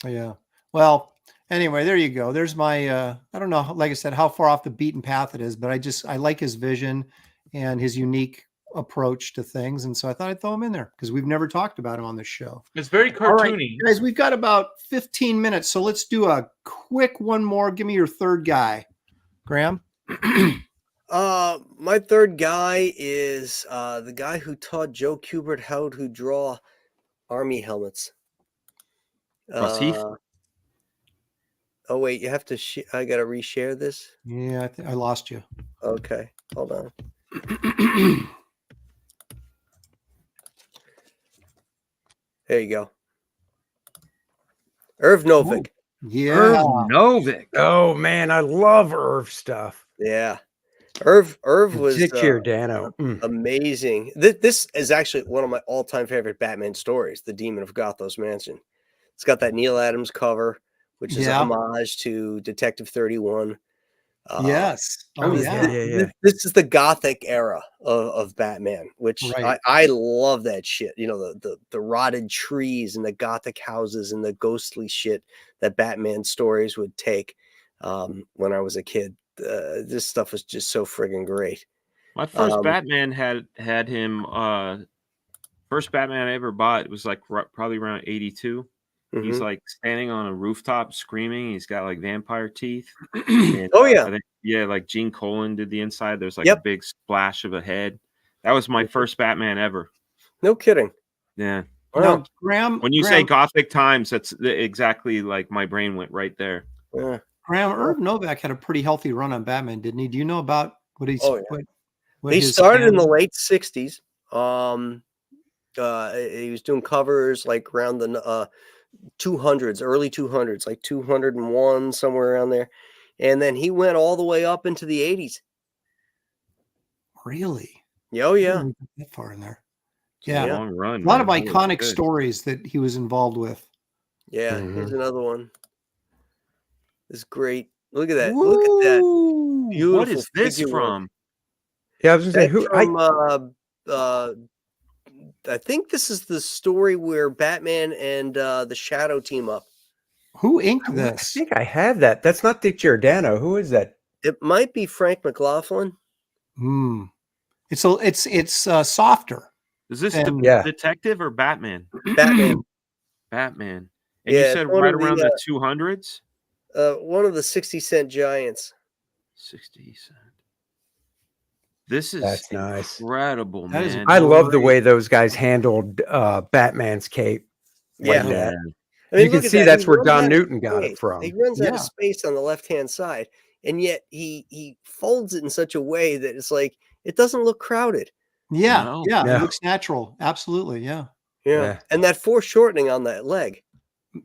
Yeah. Well, anyway, there you go. There's my I don't know, like I said, how far off the beaten path it is, but I like his vision and his unique approach to things, and so I thought I'd throw him in there because we've never talked about him on this show. It's very cartoony. Right, guys, we've got about 15 minutes, so let's do a quick one more. Give me your third guy, Graham. My third guy is the guy who taught Joe Kubert how to draw army helmets. Heath? Oh wait, you have to. I gotta reshare this. Yeah, I lost you. Okay, hold on. There you go. Irv Novick. Oh, yeah. Irv Novick. Oh man, I love Irv stuff. Yeah. Irv was Dick Giordano. Amazing. This is actually one of my all-time favorite Batman stories, The Demon of Gothos Mansion. It's got that Neil Adams cover, which is a homage to Detective 31. Yes. Oh, yeah. This is the Gothic era of Batman, which I love that shit. The rotted trees and the Gothic houses and the ghostly shit that Batman stories would take when I was a kid. This stuff was just so friggin' great. My first Batman had him. First Batman I ever bought, it was like probably around 82. He's like standing on a rooftop screaming. He's got like vampire teeth. And, like Gene Colan did the inside. There's like a big splash of a head. That was my first Batman ever. No kidding. Yeah. Now, Graham, when you say Gothic times, that's exactly like my brain went right there. Yeah. Graham, Irv Novick had a pretty healthy run on Batman, didn't he? Do you know about what he's? What he started in the late 60s. He was doing covers like around the 200s, early 200s, like 201, somewhere around there. And then he went all the way up into the 80s. Really? Oh, yeah. That far in there. Yeah. Long run. A lot of iconic stories that he was involved with. Yeah. Here's another one. It's great. Look at that. Woo! Look at that. Beautiful. What is this from? Yeah, I was going to say, I think this is the story where Batman and the Shadow team up. Who inked this? I think I have that. That's not Dick Giordano. Who is that? It might be Frank McLaughlin. It's softer. Is this Detective or Batman? Batman. And you said right around the 200s? One of the 60 cent giants. 60 cent. This is That's nice. incredible, That is man. I love the way those guys handled Batman's cape. Like Yeah. that. I mean, You can look at see that. that's He where runs Don out of Newton got it space. from. He runs out Yeah. of space on the left-hand side, and yet he folds it in such a way that it's like it doesn't look crowded. Yeah, No. yeah, Yeah. it looks natural. Absolutely, yeah. Yeah. And that foreshortening on that leg,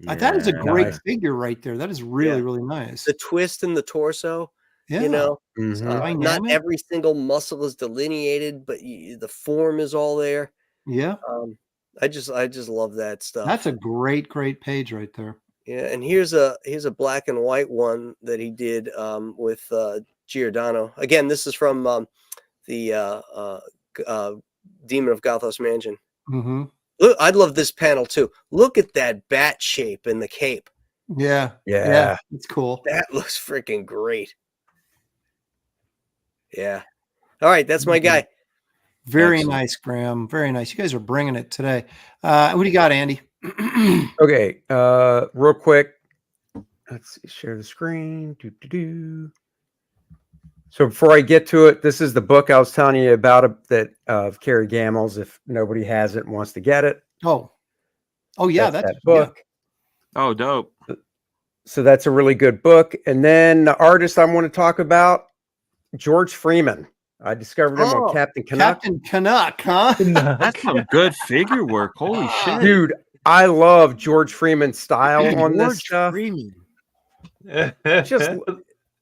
That is a Yeah. great Nice. figure right there. That is really, Yeah. really nice. the twist in the torso. Yeah, You know, Mhm. not Dynamic. every single muscle is delineated, but the form is all there. yeah. I just love that stuff. That's a great, great page right there. Yeah, and here's a black and white one that he did with Giordano. Again, this is from the Demon of Gothos Mansion. Mm-hmm. Look, I love this panel too. Look at that bat shape in the cape. Yeah, Yeah. it's cool. That looks freaking great. Yeah. All right, that's my guy. Very Excellent. nice, Graham. Very nice. You guys are bringing it today. What do you got, Andy? Okay, real quick. Let's see, share the screen. So before I get to it, this is the book I was telling you about that of Carrie Gammel's. If nobody has it and wants to get it, Oh yeah, that's that book. Oh, dope. So that's a really good book. And then the artist I want to talk about, George Freeman. I discovered him on Captain Canuck. Captain Canuck, huh? That's some good figure work. Holy shit. Dude, I love George Freeman's style on this George stuff. Freeman. Just,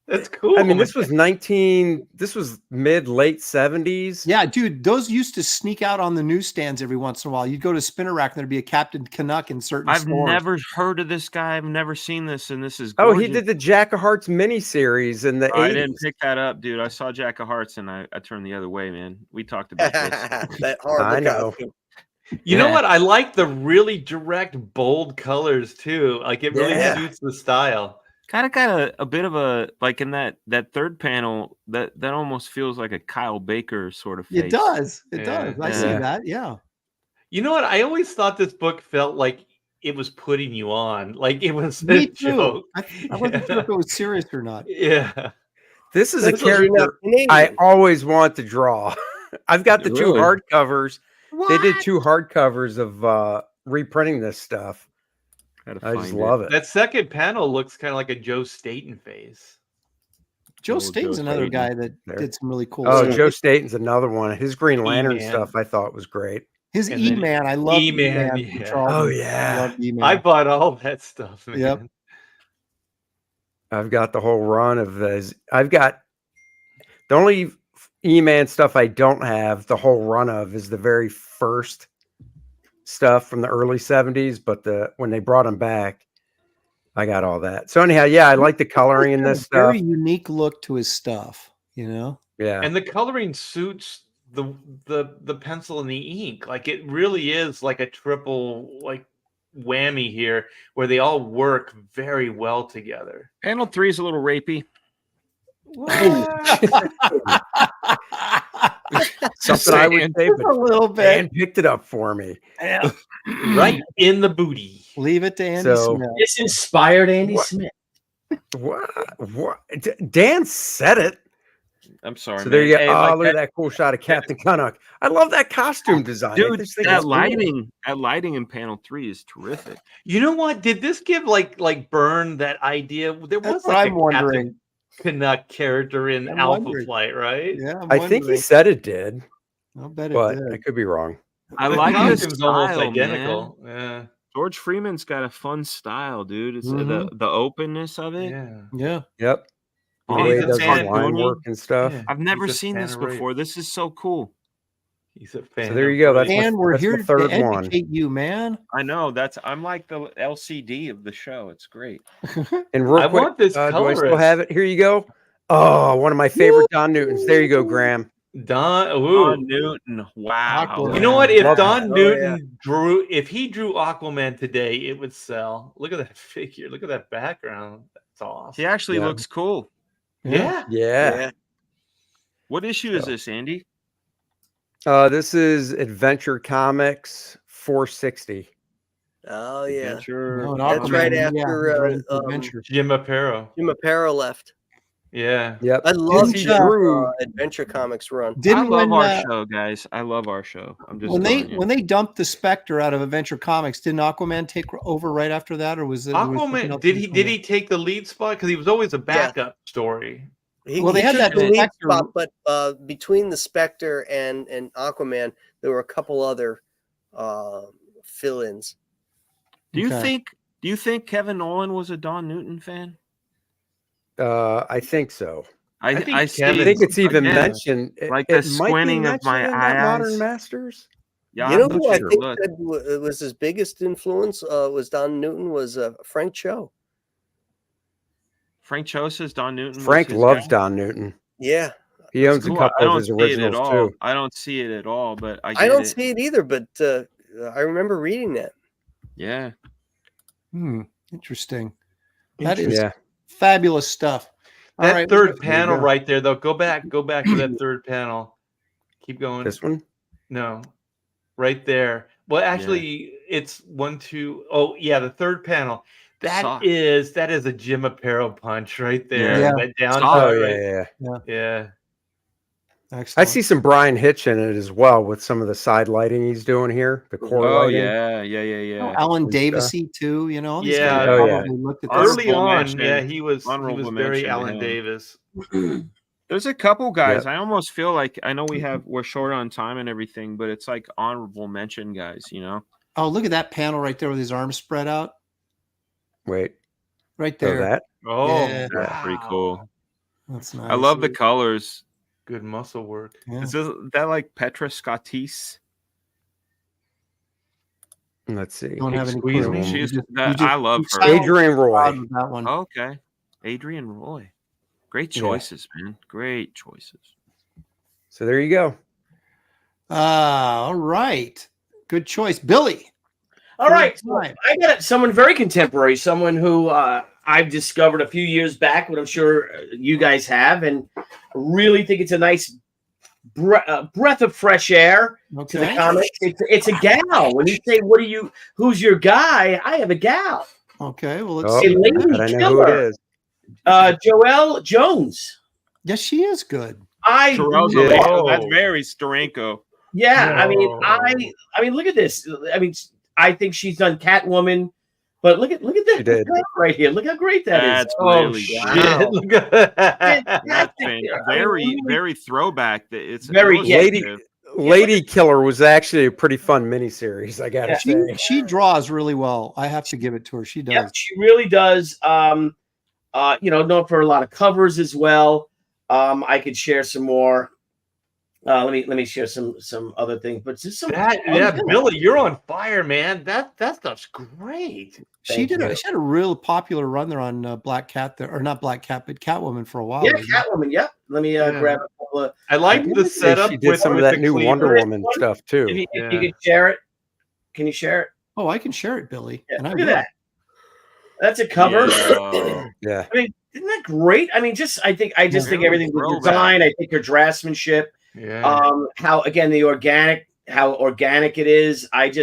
That's cool. I mean, this was mid-late 70s. Yeah, dude, those used to sneak out on the newsstands every once in a while. You'd go to Spinner Rack and there'd be a Captain Canuck in certain I've stores. never heard of this guy. I've never seen this, and this is Oh, gorgeous. he did the Jack of Hearts miniseries in the 80s. I didn't pick that up, dude. I saw Jack of Hearts, and I turned the other way, man. We talked about this. That horrible I know. costume. You know Yeah. what? I like the really direct, bold colors too. Like it really Yeah. suits the style. Kind of got a bit of a, like in that third panel, that almost feels like a Kyle Baker sort of face. It does. It Yeah. does. I see Yeah. that. Yeah. You know what? I always thought this book felt like it was putting you on, like it was Me a too. joke. I wasn't sure if it was serious or not. Yeah. This is a That's 'cause you're not character Canadian. I always want to draw. I've got the two Really? hardcovers. They did What? two hardcovers of reprinting this stuff. Gotta I just find love it. That second panel looks kind of like a Joe Staten face. Joe Little Staten's Joe another Staten guy that there. did some really cool Oh, stuff. Joe Staten's another one. His Green Lantern E-Man. stuff I thought was great. His And then E-Man. I love E-Man, E-Man. from yeah. Charlton. Oh, yeah. I love E-Man. I bought all that stuff, man. Yep. I've got the whole run of those. I've got the only E-Man stuff I don't have the whole run of is the very first stuff from the early 70s, but when they brought them back, I got all that. So anyhow, yeah, I like the coloring in this stuff. Very unique look to his stuff, you know? Yeah. And the coloring suits the pencil and the ink. Like it really is like a triple like whammy here where they all work very well together. Panel 3 is a little rapey. Something I would say, a but little Dan bit. picked it up for me. Yeah. Right in the booty. Leave it to Andy So- Smith. This inspired Andy What? Smith. What? Dan said it. I'm sorry. So there you go. Hey, Oh, like look at that cool shot of Captain Canuck. I love that costume design. I dude, just think that it's cool. lighting in panel 3 is terrific. You know what? Did this give like Byrne that idea? There was That's what like I'm a wondering. Captain Canuck character in I'm Alpha wondering. Flight, right? Yeah, I'm I think he wondering. said it did, I'll bet it but did. I could be wrong. I The like the costume's almost style, identical. man. George Freeman's got a fun style, dude. It's Mhm. the openness of Yeah. it. Yeah. Yeah. Yep. The Oh, way he's he a does his fan, line Tony. work and stuff. Yeah. I've never He's a seen fan this of rape. before. This is so cool. He's a fan. So there of you go. rape. That's my- And we're that's here the to third one. educate you, man. I know I'm like the LCD of the show. It's great. And real I quick, want this do I still colorist. have it? Here you go. Oh, one of my favorite Don Newtons. There you go, Graham. Don. Ooh. Don Newton. Wow. Aquaman. You know what? If Love Don that. Oh, Newton if he drew Aquaman today, it would sell. Look at that figure. Look at that background. That's awesome. He actually Yeah. looks cool. Yeah. Yeah. What issue is So- this, Andy? This is Adventure Comics 460. Oh yeah. Adventure. No, an That's Aquaman, right yeah, after, Ready for Adventure. Jim Aparo. Jim Aparo left. Yeah. Yep. I love Didn't Jim Adventure Comics run. I Didn't love when, our show, guys. I love our show. I'm just when telling they dumped the Spectre out of Adventure Comics, didn't Aquaman take over right after that, or was it Aquaman, did he take the lead spot? Because he was always a backup story. Well, they had took that the lead Spectre- spot, but between the Spectre and Aquaman, there were a couple other fill-ins. Do you think Kevin Nolan was a Don Newton fan? I think so. I think see. I think it's even again, mentioned. like it the might be squinting of my mentioned in that Modern eyes. Masters. Yeah, You know I'm who not I sure. think Look. that was his biggest influence was Don Newton was Frank Cho. Frank Cho says Don Newton. Frank was his loves guy. Don Newton. Yeah, He owns Cool. a couple I of don't his see it at originals all. too. I don't see it at all, but I I get don't it. see it either, but I remember reading that. Yeah. Interesting. That is Yeah. fabulous stuff. All That right, third you panel go. right there, though. Go back to that third panel. Keep going. This one. No, right there. Well, actually, it's 1, 2. Oh, yeah, the third panel. That Sock. is a Jim Aparo punch right there. Yeah. That down Sock. shot, Oh right? yeah. Yeah. excellent. I see some Brian Hitch in it as well with some of the side lighting he's doing here. The core Oh lighting. yeah. Alan And Davesy too. You know, these Yeah. guys Oh, yeah. probably looked at Honorable this. Early on, mention. yeah, he was Honorable very mention to Alan him. Davis. There's a couple guys. Yep. I almost feel like I know we're short on time and everything, but it's like honorable mention guys. You know. Oh, look at that panel right there with his arms spread out. Wait. Right Oh, there. that. Oh, Yeah. That's pretty cool. wow. That's nice. I love the colors. Good muscle work. Yeah. Is that like Petra Scottis? Let's see. Don't have any Squeeze clue. me. You She's just- that, you just- I love you her. sound Adrian Roy. proud of that one. Okay. Adrian Roy. Great Yeah. choices, man. Great choices. So there you go. All right. Good choice. Billy. All right, Third so time. I got someone very contemporary, someone who I've discovered a few years back, but I'm sure you guys have, and really think it's a nice breath of fresh air to the Okay. comics. It's a gal. When you say, who's your guy? I have a gal. Okay. Well, let's Oh, see. Lady but I know who it Killer. is. Joelle Jones. Yes, she is good. Terrell's Yeah. that's very Steranko. Yeah, I mean, Whoa. I mean, look at this. I mean, I think she's done Catwoman, but look at She this did. right here. Look how great that is. That's Oh, really shit. Wow. Look at that. That's Fantastic. very throwback. It's Very- illustrative. Lady Killer was actually a pretty fun miniseries, I gotta Yeah. say. She draws really well. I have to give it to her. She does. Yep, she really does. Known for a lot of covers as well. I could share some more. Let me share some other things, but just some. Billy, you're on fire, man. That stuff's great. She Thank you. she had a real popular run there on Black Cat there, or not Black Cat, but Catwoman for a while. Yeah, didn't she? Catwoman. Yep. Let me grab a couple of. I like wanna the say setup. She did some of with that the new cleaver. Wonder Woman stuff too. If you Yeah. can share it, can you share it? Oh, I can share it, Billy. Yeah, And I look at will. that. That's a cover. Yeah. Yeah. I mean, isn't that great? I mean, I think Very everything with throwback. design. I think her draftsmanship. Yeah. How again how organic it is. I'm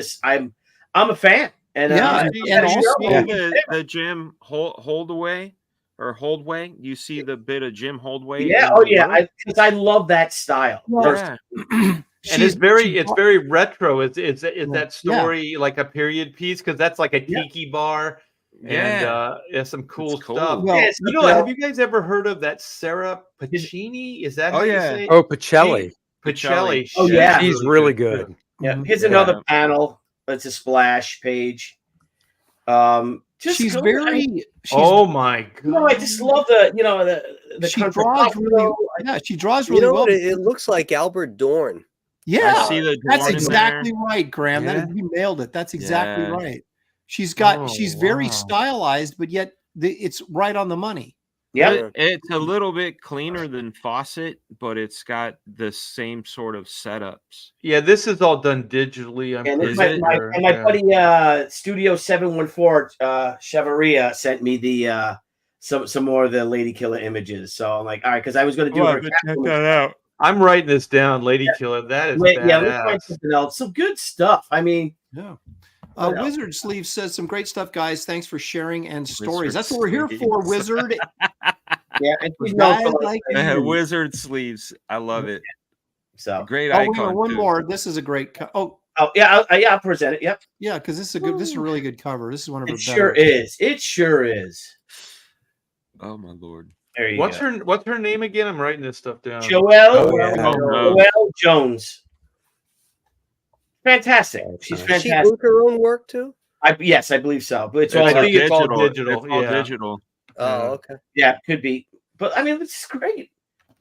a fan. And Yeah, and and also also- the Jim Holdaway or Holdway. You see the bit of Jim Holdaway. yeah, in oh the yeah, work? because I love that style. Yeah. And She's- it's very retro. It's Yeah. that story like a period piece because that's like a tiki bar. Yeah. And some cool It's cool. stuff. Well, Yes, Have you guys ever heard of that Sarah Pacini? Is that how Oh, you yeah. say it? Oh, Pacelli. Pacelli. Oh, yeah. She's really good. Yeah, Mhm. here's Yeah. another panel. It's a splash page. Just she's go- very. I mean, She's, Oh my god! no, I just love the she country draws buffalo. really. Yeah, she draws You really know well. what? It looks like Albert Dorn. Yeah, I see the that's Dorn in exactly right, Graham. Yeah. You nailed it. That's exactly Yeah. right. She's Oh, very wow. stylized, but yet it's right on the money. Yeah, It's a little bit cleaner than Fawcett, but it's got the same sort of setups. Yeah, this is all done digitally. I'm and pretty this my sure. my Yeah. buddy Studio 714 Chavaria sent me the some more of the Lady Killer images. So I'm like, all right, because I was going to do her Catwoman. out. I'm writing this down, Lady Killer. That is Yeah, let's badass. find something else. Some good stuff. I mean, Yeah. Wizard Sleeve says some great stuff, guys. Thanks for sharing and stories. Wizard That's what we're here for, Sleeves. Wizard. Yeah, and she's known for Like Wizard Sleeves. I love it. so. Great Oh, wait, icon. one too. more. This is a great. Oh yeah, I'll present it. Yep. Yeah, because this is a good. This is a really good cover. This is one of her It better. sure is. It sure is. Oh my lord. There you What's go. What's her name again? I'm writing this stuff down. Joelle. Oh, yeah. Joelle Jones. Fantastic. She's Does she fantastic. ink her own work too? Yes, I believe so. But I think it's all digital. digital. It's all Yeah. digital. Oh, okay. Yeah, could be. But I mean, this is great.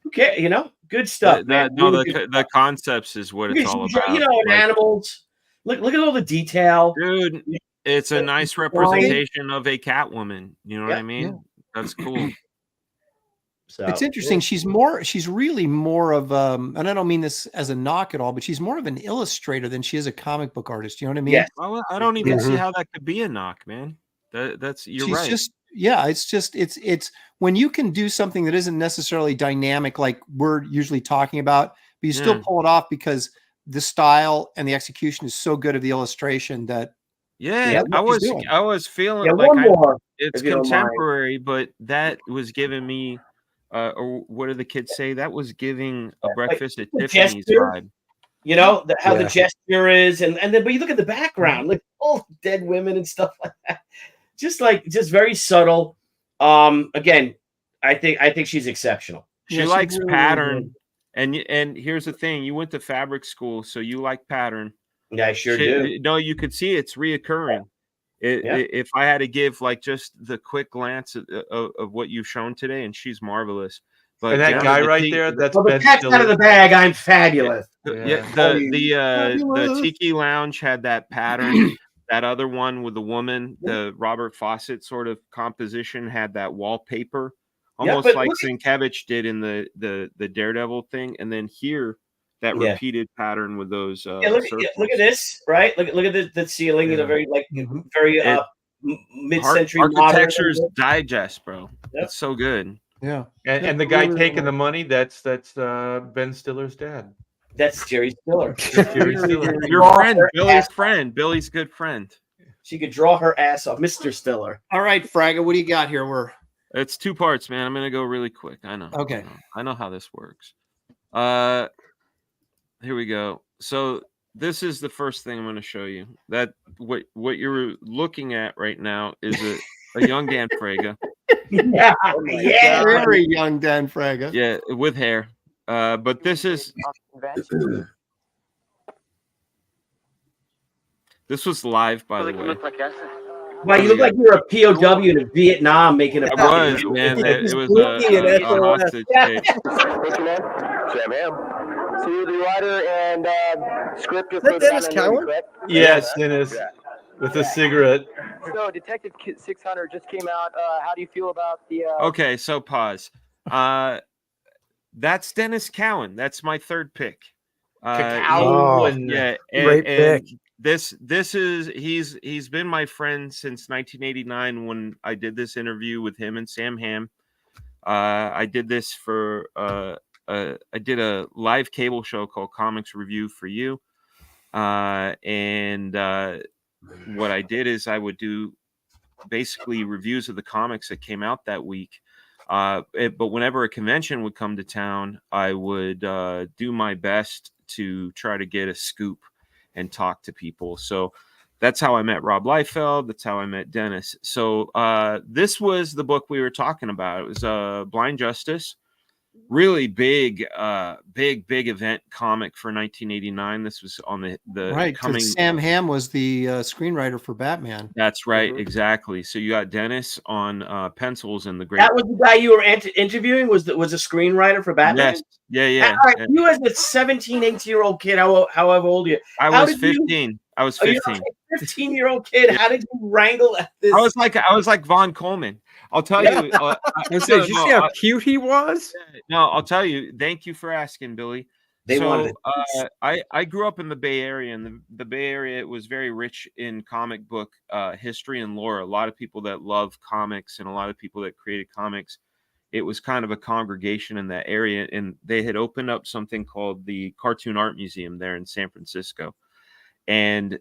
Okay, good stuff. No, the concepts is what it's all about. And animals. Look at all the detail, dude. It's a nice representation of a Catwoman. You know what I mean? Yeah. That's cool. So It's interesting. She's really more of and I don't mean this as a knock at all, but she's more of an illustrator than she is a comic book artist. You know what I mean? Yes. Well, I don't even see how that could be a knock, man. You're right. It's when you can do something that isn't necessarily dynamic like we're usually talking about, but you still pull it off because the style and the execution is so good of the illustration that I was feeling it's contemporary, but that was giving me or what do the kids say? That was giving a Breakfast at Tiffany's vibe. How the gesture is, and then but you look at the background, like all dead women and stuff like that. Just very subtle. Again, I think she's exceptional. She likes really pattern, and here's the thing: you went to fabric school, so you like pattern. Yeah, I sure do. No, you could see it's reoccurring. If I had to give like just the quick glance of what you've shown today, and she's marvelous. But and that guy right there, that's the cat's out of the bag. I'm fabulous. The Tiki Lounge had that pattern. That other one with the woman, the Robert Fawcett sort of composition, had that wallpaper, almost like Sienkiewicz did in the Daredevil thing. And then here, that repeated pattern with those. Look at this, right? Look at the ceiling in a very mid-century Architecture's Digest, bro. That's so good. Yeah, and the guy taking the money, that's Ben Stiller's dad. That's Jerry Stiller. Your friend, Billy's friend. Billy's good friend. She could draw her ass off, Mr. Stiller. All right, Fraga, what do you got here? It's 2 parts, man. I'm gonna go really quick. I know. Okay. I know how this works. Here we go. So this is the first thing I'm going to show you. That what you're looking at right now is a young Dan Fraga. Very young Dan Fraga. Yeah, with hair. But this is this was live, by the way. Wow, you look like you were a POW in Vietnam making a. I was, man. It was a hostage tape. So you're the writer and script. Is that Dennis Cowan? Yes, Dennis, with a cigarette. So Detective 600 just came out. How do you feel about the? Okay, so pause. That's Dennis Cowan. That's my third pick. Great pick. This is he's been my friend since 1989 when I did this interview with him and Sam Hamm. I did this for I did a live cable show called Comics Review for You, and what I did is I would do basically reviews of the comics that came out that week. But whenever a convention would come to town, I would do my best to try to get a scoop and talk to people. So that's how I met Rob Liefeld. That's how I met Dennis. So this was the book we were talking about. It was Blind Justice. Really big event comic for 1989. This was on the right. Coming. Sam Hamm was the screenwriter for Batman. That's right, exactly. So you got Dennis on pencils and the great. That was the guy you were interviewing. Was a screenwriter for Batman? Yes. Yeah. All right. You as a 17, 18-year-old kid, however old you? I was 15. I was 15. 15-year-old kid. Yeah. How did you wrangle at this? I was like Von Coleman. I'll tell you. Did you see how cute he was? No, I'll tell you. Thank you for asking, Billy. I grew up in the Bay Area, and the Bay Area was very rich in comic book history and lore. A lot of people that love comics and a lot of people that created comics. It was kind of a congregation in that area, and they had opened up something called the Cartoon Art Museum there in San Francisco. And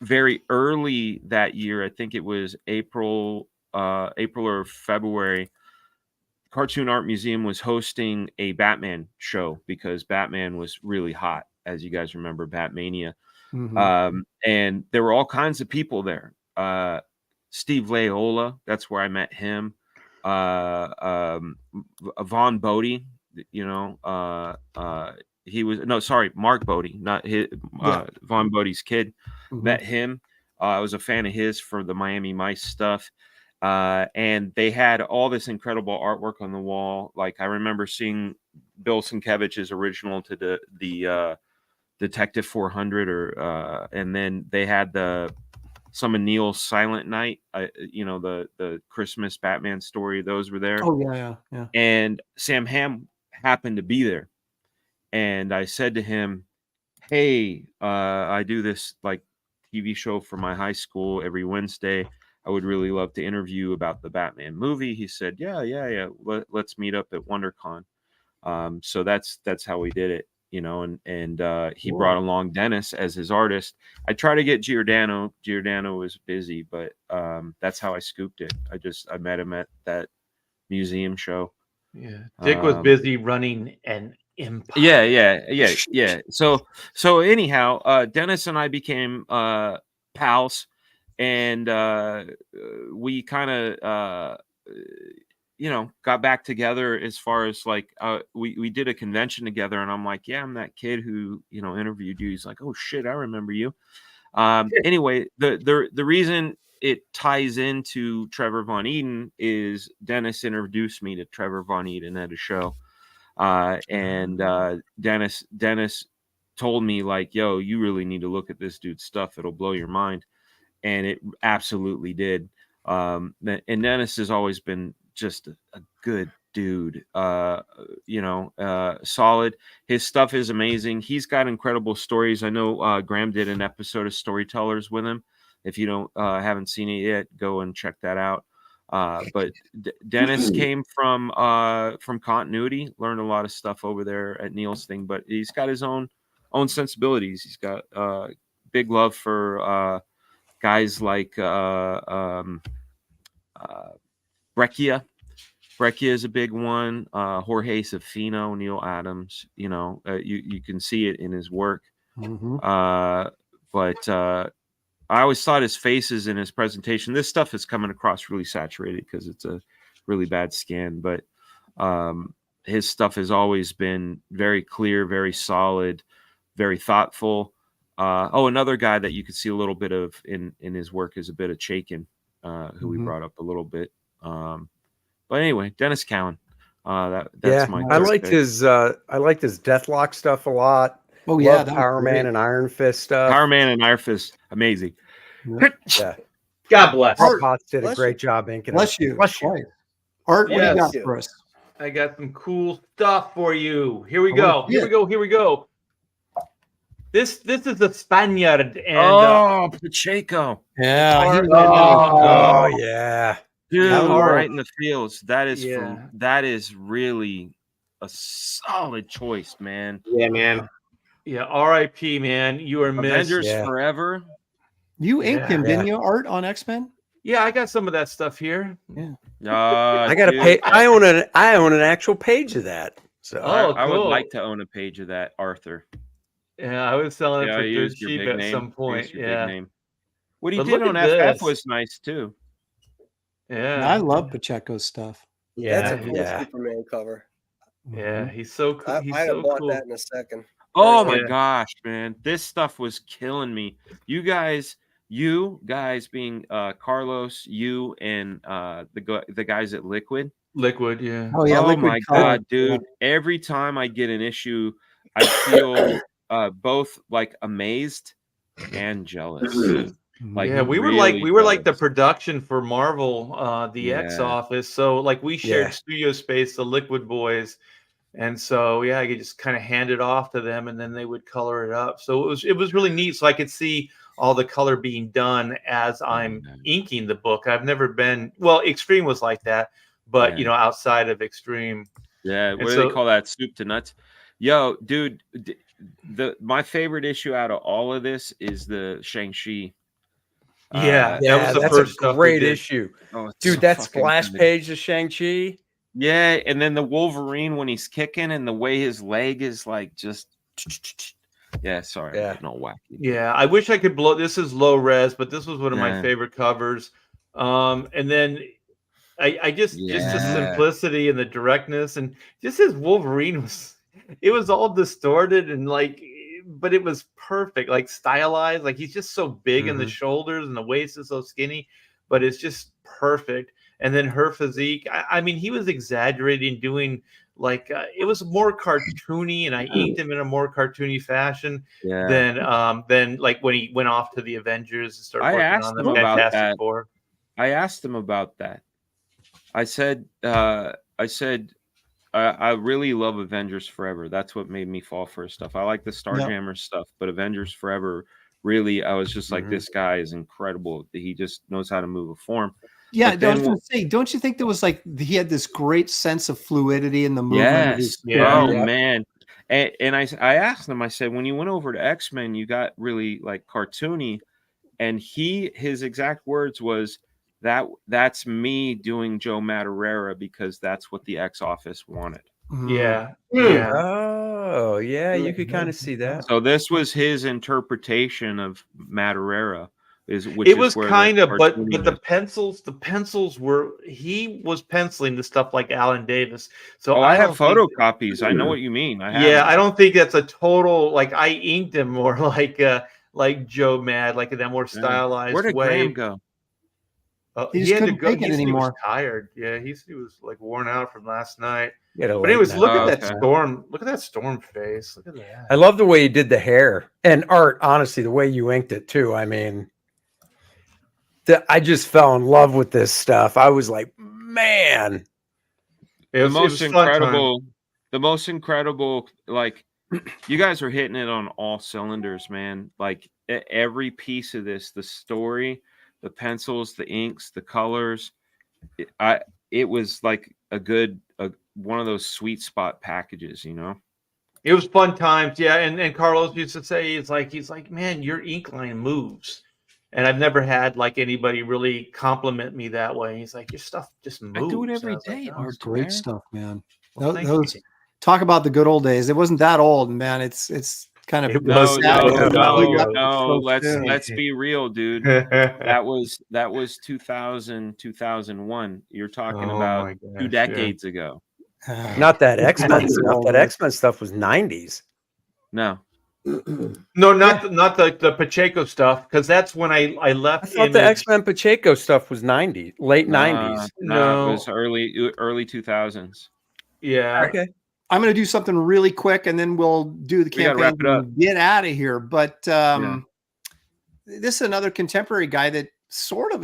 very early that year, I think it was April or February, Cartoon Art Museum was hosting a Batman show because Batman was really hot, as you guys remember, Batmania. And there were all kinds of people there. Steve Laiola, that's where I met him. Vaughn Bodie, Mark Bodie, not his, Vaughn Bodie's kid. Met him. I was a fan of his for the Miami Mice stuff. And they had all this incredible artwork on the wall. Like I remember seeing Bill Sienkiewicz's original to the Detective 400, and then they had some of Neil's Silent Night, the Christmas Batman story. Those were there. Oh yeah. And Sam Hamm happened to be there, and I said to him, "Hey, I do this like TV show for my high school every Wednesday. I would really love to interview about the Batman movie." He said, yeah. Let's meet up at WonderCon. So that's how we did it, and he brought along Dennis as his artist. I tried to get Giordano. Giordano was busy, but that's how I scooped it. I met him at that museum show. Yeah. Dick was busy running an empire. Yeah. So anyhow, Dennis and I became pals. And we kind of, got back together as far as like we did a convention together, and I'm like, yeah, I'm that kid who interviewed you. He's like, oh shit, I remember you. Anyway, the reason it ties into Trevor Von Eeden is Dennis introduced me to Trevor Von Eeden at a show, and Dennis told me like, yo, you really need to look at this dude's stuff. It'll blow your mind. And it absolutely did. And Dennis has always been just a good dude, solid. His stuff is amazing. He's got incredible stories. I know Graham did an episode of Storytellers with him. If you haven't seen it yet, go and check that out. But Dennis came from Continuity, learned a lot of stuff over there at Neil's thing, but he's got his own sensibilities. He's got big love for guys like Breccia. Breccia is a big one. Jorge Safino, Neil Adams. You can see it in his work. But I always thought his faces in his presentation. This stuff is coming across really saturated because it's a really bad scan. But his stuff has always been very clear, very solid, very thoughtful. Another guy that you could see a little bit of in his work is a bit of Chaikin, who we brought up a little bit. But anyway, Dennis Cowan. That's my. I liked his Deathlock stuff a lot. Oh yeah, Love Power Man and Iron Fist stuff. Power Man and Iron Fist, amazing. Yeah. God bless. Art Potts did a great job inking. Bless you. Bless you. Right. Art, what do you got for us? I got some cool stuff for you. Here we go. Here we go. This is the Spaniard and Pacheco. Yeah. Yeah. Dude, right in the fields. That is really a solid choice, man. Yeah, man. Yeah, R.I.P. man. You are missed. Avengers Forever. You inked him, didn't you, Art, on X-Men? Yeah, I got some of that stuff here. Yeah. I got a page. I own an actual page of that. So I would like to own a page of that, Arthur. Yeah, I was selling it for good cheap at some point. Yeah. What he did on FF was nice too. Yeah. I love Pacheco's stuff. Yeah. That's a cool Superman cover. Yeah, he's so cool. I have bought that in a second. Oh my gosh, man. This stuff was killing me. You guys being Carlos, you and the guys at Liquid. Liquid, yeah. Oh yeah. Oh Liquid my color. God, dude. Every time I get an issue, I feel both like amazed and jealous. Like we were like the production for Marvel, the X office. So like we shared studio space, the Liquid boys. And so I could just kind of hand it off to them and then they would color it up. So it was really neat. So I could see all the color being done as I'm inking the book. I've never been Extreme was like that, but outside of Extreme. Yeah, what do they call that? Soup to nuts. Yo, dude, my favorite issue out of all of this is the Shang-Chi Yeah, that was the that's first a stuff we great did. issue. Oh, it's Dude, so that fucking splash good. page of Shang-Chi. Yeah, and then the Wolverine when he's kicking and the way his leg is like just. Yeah, sorry, I'm Yeah. getting all wacky. Yeah, I wish I could blow. This is low res, but this was one of my Yeah. favorite covers. And then I just the Yeah. simplicity and the directness, and just his Wolverine was, it was all distorted and like, but it was perfect, like stylized. Like he's just so big in the shoulders and the waist is so skinny, but it's just perfect. And then her physique, I mean, he was exaggerating, doing like it was more cartoony, and I inked him in a more cartoony fashion than like when he went off to the Avengers and started working on the Fantastic Four. I asked him about that. I said, I really love Avengers Forever. That's what made me fall for his stuff. I like the Starjammer stuff, but Avengers Forever, really, I was just like, this guy is incredible. He just knows how to move a form. Yeah, I was going to say, don't you think there was like he had this great sense of fluidity in the movement? Yes. Man. And I asked him, I said, when you went over to X-Men, you got really like cartoony. And his exact words was, that's me doing Joe Madureira because that's what the X Office wanted. Yeah. Oh, yeah, you could kind of see that. So this was his interpretation of Madureira. It was kind of, but the pencils were, he was penciling the stuff like Alan Davis. So I have photocopies. I know what you mean. I don't think that's a total, like I inked him more like Joe Mad, like in that more stylized way. Where did Graham go? He had to go. He was tired. Yeah, he was like worn out from last night. But anyways, look at that storm. Look at that storm face. Look at that. I love the way you did the hair and Art. Honestly, the way you inked it too. I mean, I just fell in love with this stuff. I was like, man, the most incredible. Like, you guys are hitting it on all cylinders, man. Like every piece of this, the story, the pencils, the inks, the colors. It was like one of those sweet spot packages, you know. It was fun times, yeah. And Carlos used to say, he's like, man, your ink line moves. And I've never had like anybody really compliment me that way. He's like, your stuff just moves. I do it every day. Like, great stuff, man. Well, those talk about the good old days. It wasn't that old, man. It's kind of no. Let's be real, dude. That was 2000, 2001. You're talking about 2 decades ago. Not that X-Men stuff. That X-Men stuff was 90s. No, not the Pacheco stuff, because that's when I left. I thought the X-Men Pacheco stuff was late 90s. No, it was early 2000s. Yeah. Okay. I'm going to do something really quick, and then we'll do the campaign and get out of here. But this is another contemporary guy that sort of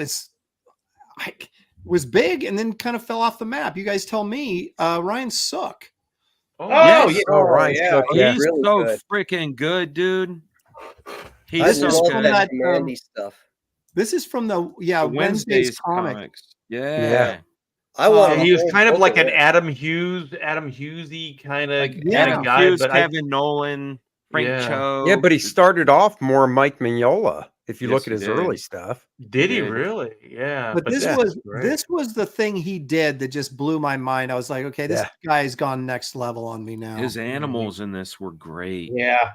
was big and then kind of fell off the map. You guys tell me, Ryan Sook. Ryan Sook. He's really so good. Freaking good, dude. He's so so good. that Mandy stuff. This is from the Wednesday's comic. Yeah. I want. He was kind of like an Adam Hughesy kind of guy, Hughes, but Kevin Nolan, Frank Cho. Yeah, but he started off more Mike Mignola. If you look at his early stuff, did he really? Yeah. But this was the thing he did that just blew my mind. I was like, okay, this guy's gone next level on me now. His animals in this were great. Yeah.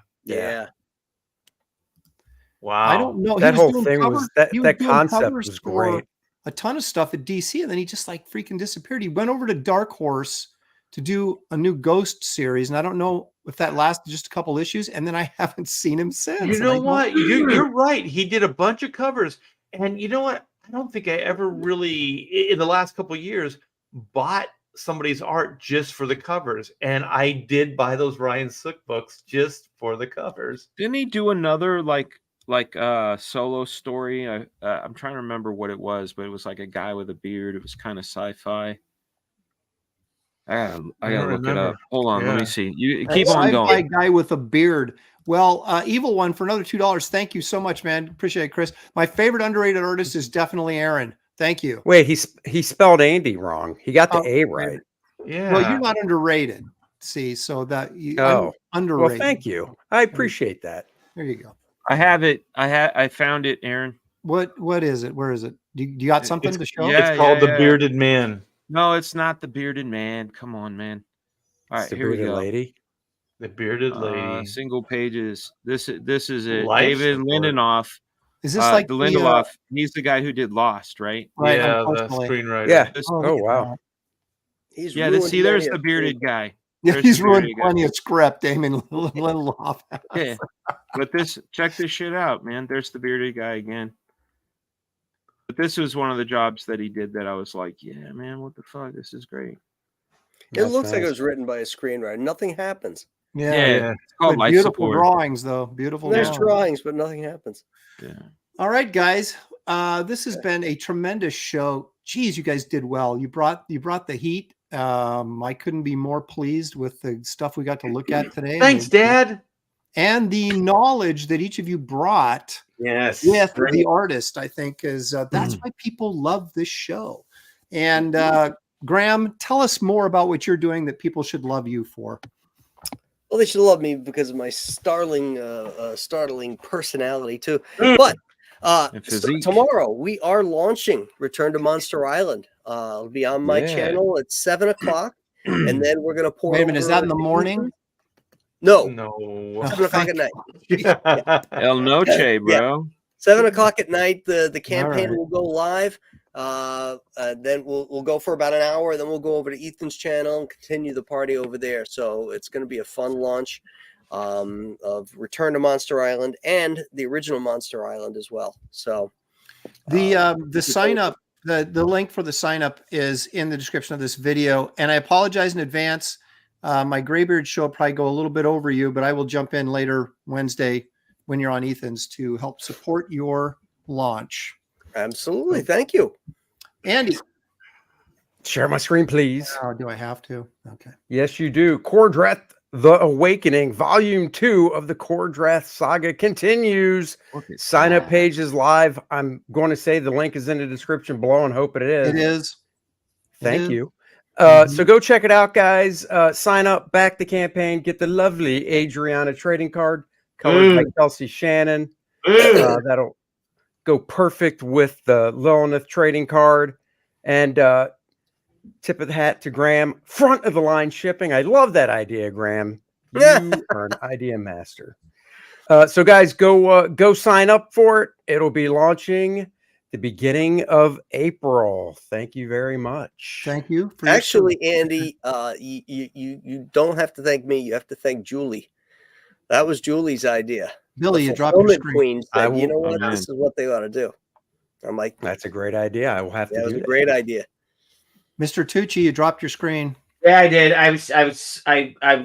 Wow. I don't know. That whole thing was that concept was great. A ton of stuff at DC, and then he just like freaking disappeared. He went over to Dark Horse to do a new Ghost series, and I don't know if that lasted just a couple issues, and then I haven't seen him since. You know what? You're right. He did a bunch of covers, and you know what? I don't think I ever really, in the last couple of years, bought somebody's art just for the covers, and I did buy those Ryan Sook books just for the covers. Didn't he do another like solo story? I'm trying to remember what it was, but it was like a guy with a beard. It was kind of sci-fi. I gotta look it up. Hold on, let me see. You keep on going. Guy with a beard. Well, Evil One for another $2. Thank you so much, man. Appreciate it, Chris. My favorite underrated artist is definitely Aaron. Thank you. Wait, he spelled Andy wrong. He got the A right. Yeah. Well, you're not underrated. See, so that I'm underrated. Well, thank you. I appreciate that. There you go. I have it. I found it, Aaron. What is it? Where is it? You got something to show? Yeah, It's called The Bearded Man. No, it's not the bearded man. Come on, man. All right, It's the here we bearded go. lady. The Bearded Lady. Single pages. This is it. Life David support. Lindelof. Is this like the Lindelof? He's the guy who did Lost, right? Right, Yeah, the unfortunately. screenwriter. Yeah. This, Oh, Oh, look at wow. that. He's yeah. ruined See, there's many the of bearded guy. Yeah, There's he's the ruined bearded guy. plenty of script, Damon Lindelof. Yeah, but check this shit out, man. There's the bearded guy again. But this was one of the jobs that he did that I was like, yeah, man, what the fuck? This is great. It looks like it was written by a screenwriter. Nothing happens. Yeah. It's called But life beautiful support. drawings, though. Beautiful There's drawings. drawings, but nothing happens. Yeah. All right, guys. This has been a tremendous show. Geez, you guys did well. You brought the heat. I couldn't be more pleased with the stuff we got to look at today. Thanks, Dad. And the knowledge that each of you brought Yes. with Great. the artist, I think, is that's why people love this show. And Graham, tell us more about what you're doing that people should love you for. Well, they should love me because of my startling personality too. But And physique. tomorrow we are launching Return to Monster Island. It'll be on my channel at 7:00, and then we're gonna pour. Wait a minute, is over that in the to morning? Eeden. No, No. 7:00 at night. El Noche, bro. 7:00 at night. The campaign right. will go live. Then we'll go for about an hour. Then we'll go over to Ethan's channel and continue the party over there. So it's going to be a fun launch of Return to Monster Island and the original Monster Island as well. So The sign up, the link for the sign up is in the description of this video. And I apologize in advance. My Graybeard show will probably go a little bit over you, but I will jump in later Wednesday when you're on Ethan's to help support your launch. absolutely, thank you. Andy, Share my screen, please. oh, do I have to? Okay. Yes, you do. Cordreth The Awakening, Volume 2 of the Cordreth Saga continues. Sign up page is live. I'm going to say the link is in the description below and hope it is. It is. Thank is. you. So go check it out, guys. Sign up, back the campaign, get the lovely Adriana trading card colored by Kelsey Shannon. That'll go perfect with the Lilith trading card. And tip of the hat to Graham, front of the line shipping. I love that idea, Graham. You are an idea master. So guys, go sign up for it. It'll be launching the beginning of April. Thank you very much. Thank you. For your Actually, service. Andy, you don't have to thank me. You have to thank Julie. That was Julie's idea. Billy, The you dropped your fulfillment screen. queen I said, "You know will- what? This is what they ought to do." I'm like, That's a great idea. I will have to that was do a that. great idea. Mr. Tucci, you dropped your screen. Yeah, I did. I'm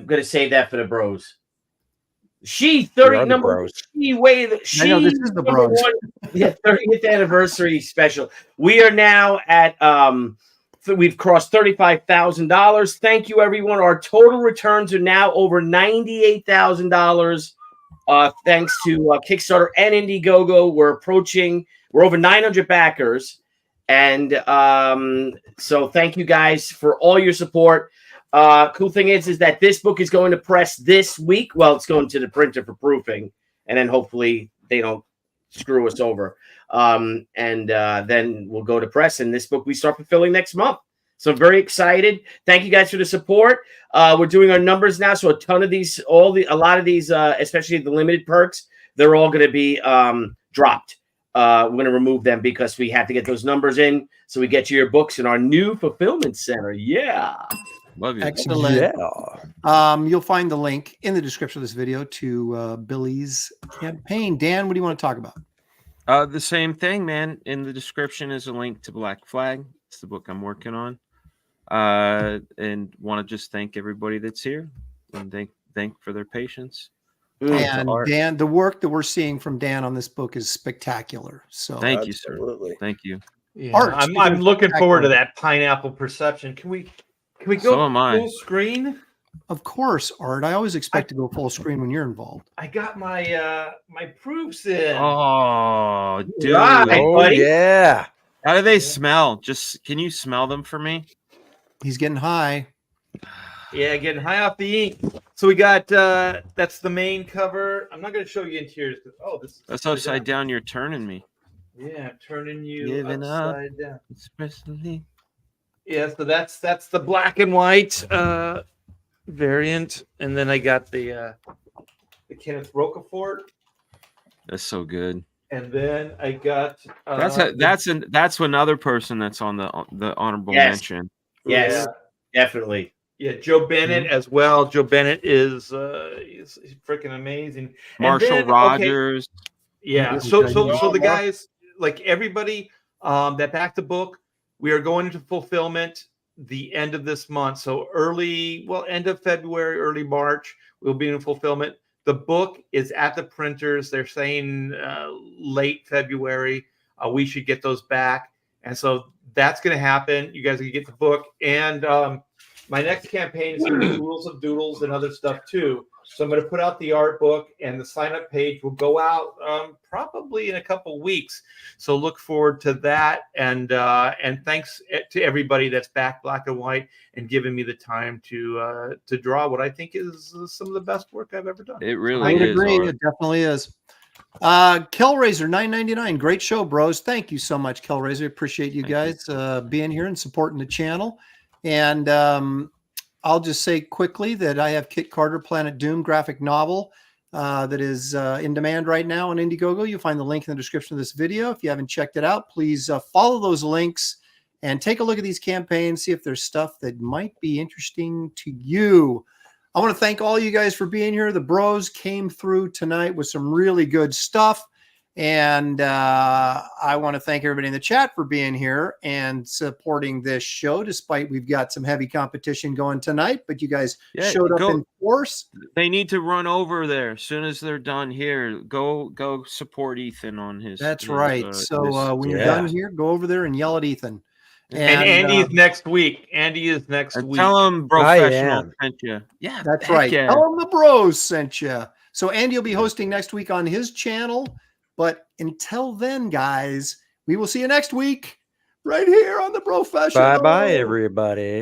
gonna save that for the bros. She We 30 are the number. bros. She waited. She know, this is the number bros. one, yeah, 30th anniversary special. We are now at we've crossed $35,000. Thank you, everyone. Our total returns are now over $98,000. Thanks to Kickstarter and Indiegogo. We're over 900 backers. And so thank you guys for all your support. Cool thing is that this book is going to press this week. Well, it's going to the printer for proofing, and then hopefully they don't screw us over. And then we'll go to press, and this book we start fulfilling next month. So I'm very excited. Thank you guys for the support. We're doing our numbers now, so a lot of these, especially the limited perks, they're all going to be dropped. We're going to remove them because we have to get those numbers in, so we get you your books in our new fulfillment center. Yeah. Love you. Excellent. Yeah. You'll find the link in the description of this video to Billy's campaign. Dan, what do you want to talk about? The same thing, man. In the description is a link to Black Flag. It's the book I'm working on. And want to just thank everybody that's here and thank for their patience. And Dan, the work that we're seeing from Dan on this book is spectacular. So Thank you, sir. Absolutely. Thank you. Yeah, Art, I'm looking forward to that pineapple perception. Can we go So am I. full screen? of course, Art, I always expect to go full screen when you're involved. I got my my proofs in. Oh, dude. Right. Hey, Oh, buddy. yeah. How do they smell? Can you smell them for me? He's getting high. Yeah, getting high off the ink. So we got that's the main cover. I'm not going to show you interiors. Oh, this That's upside down. You're turning me. Yeah, turning you Giving up. upside down. Especially. Yeah, so that's the black and white variant, and then I got the Kenneth Roquefort, That's so good. and then I got That's another person that's on the honorable Yes. mention. Yes, definitely. Yeah, Joe Bennett as well. Joe Bennett is he's freaking amazing. Marshall Rogers. Yeah. So the guys, like everybody that backed the book, we are going into fulfillment the end of this month. So end of February, early March, we'll be in fulfillment. The book is at the printers. They're saying late February. We should get those back. And so that's going to happen. You guys can get the book. And my next campaign is going to be Rules of Doodles and other stuff too. So I'm going to put out the art book, and the sign-up page will go out probably in a couple weeks. So look forward to that. And thanks to everybody that's backed Black and White and giving me the time to draw what I think is some of the best work I've ever done. It really I would is. agree. Art. It definitely is. Kellraiser $9.99. Great show, bros. Thank you so much, Kellraiser. Appreciate you guys being here and supporting the channel. And I'll just say quickly that I have Kit Carter Planet Doom graphic novel that is in demand right now on Indiegogo. You'll find the link in the description of this video. If you haven't checked it out, please follow those links and take a look at these campaigns, see if there's stuff that might be interesting to you. I want to thank all you guys for being here. The bros came through tonight with some really good stuff. And I want to thank everybody in the chat for being here and supporting this show, despite we've got some heavy competition going tonight. But you guys showed up in force. They need to run over there as soon as they're done here. Go support Ethan on his. That's right. So when you're done here, go over there and yell at Ethan. And Andy is next week. Andy is next week. Tell him Brofessionals sent you. Yeah, that's right. Yeah. Tell him the bros sent you. So Andy will be hosting next week on his channel. But until then, guys, we will see you next week right here on the Brofessionals. Bye-bye, everybody.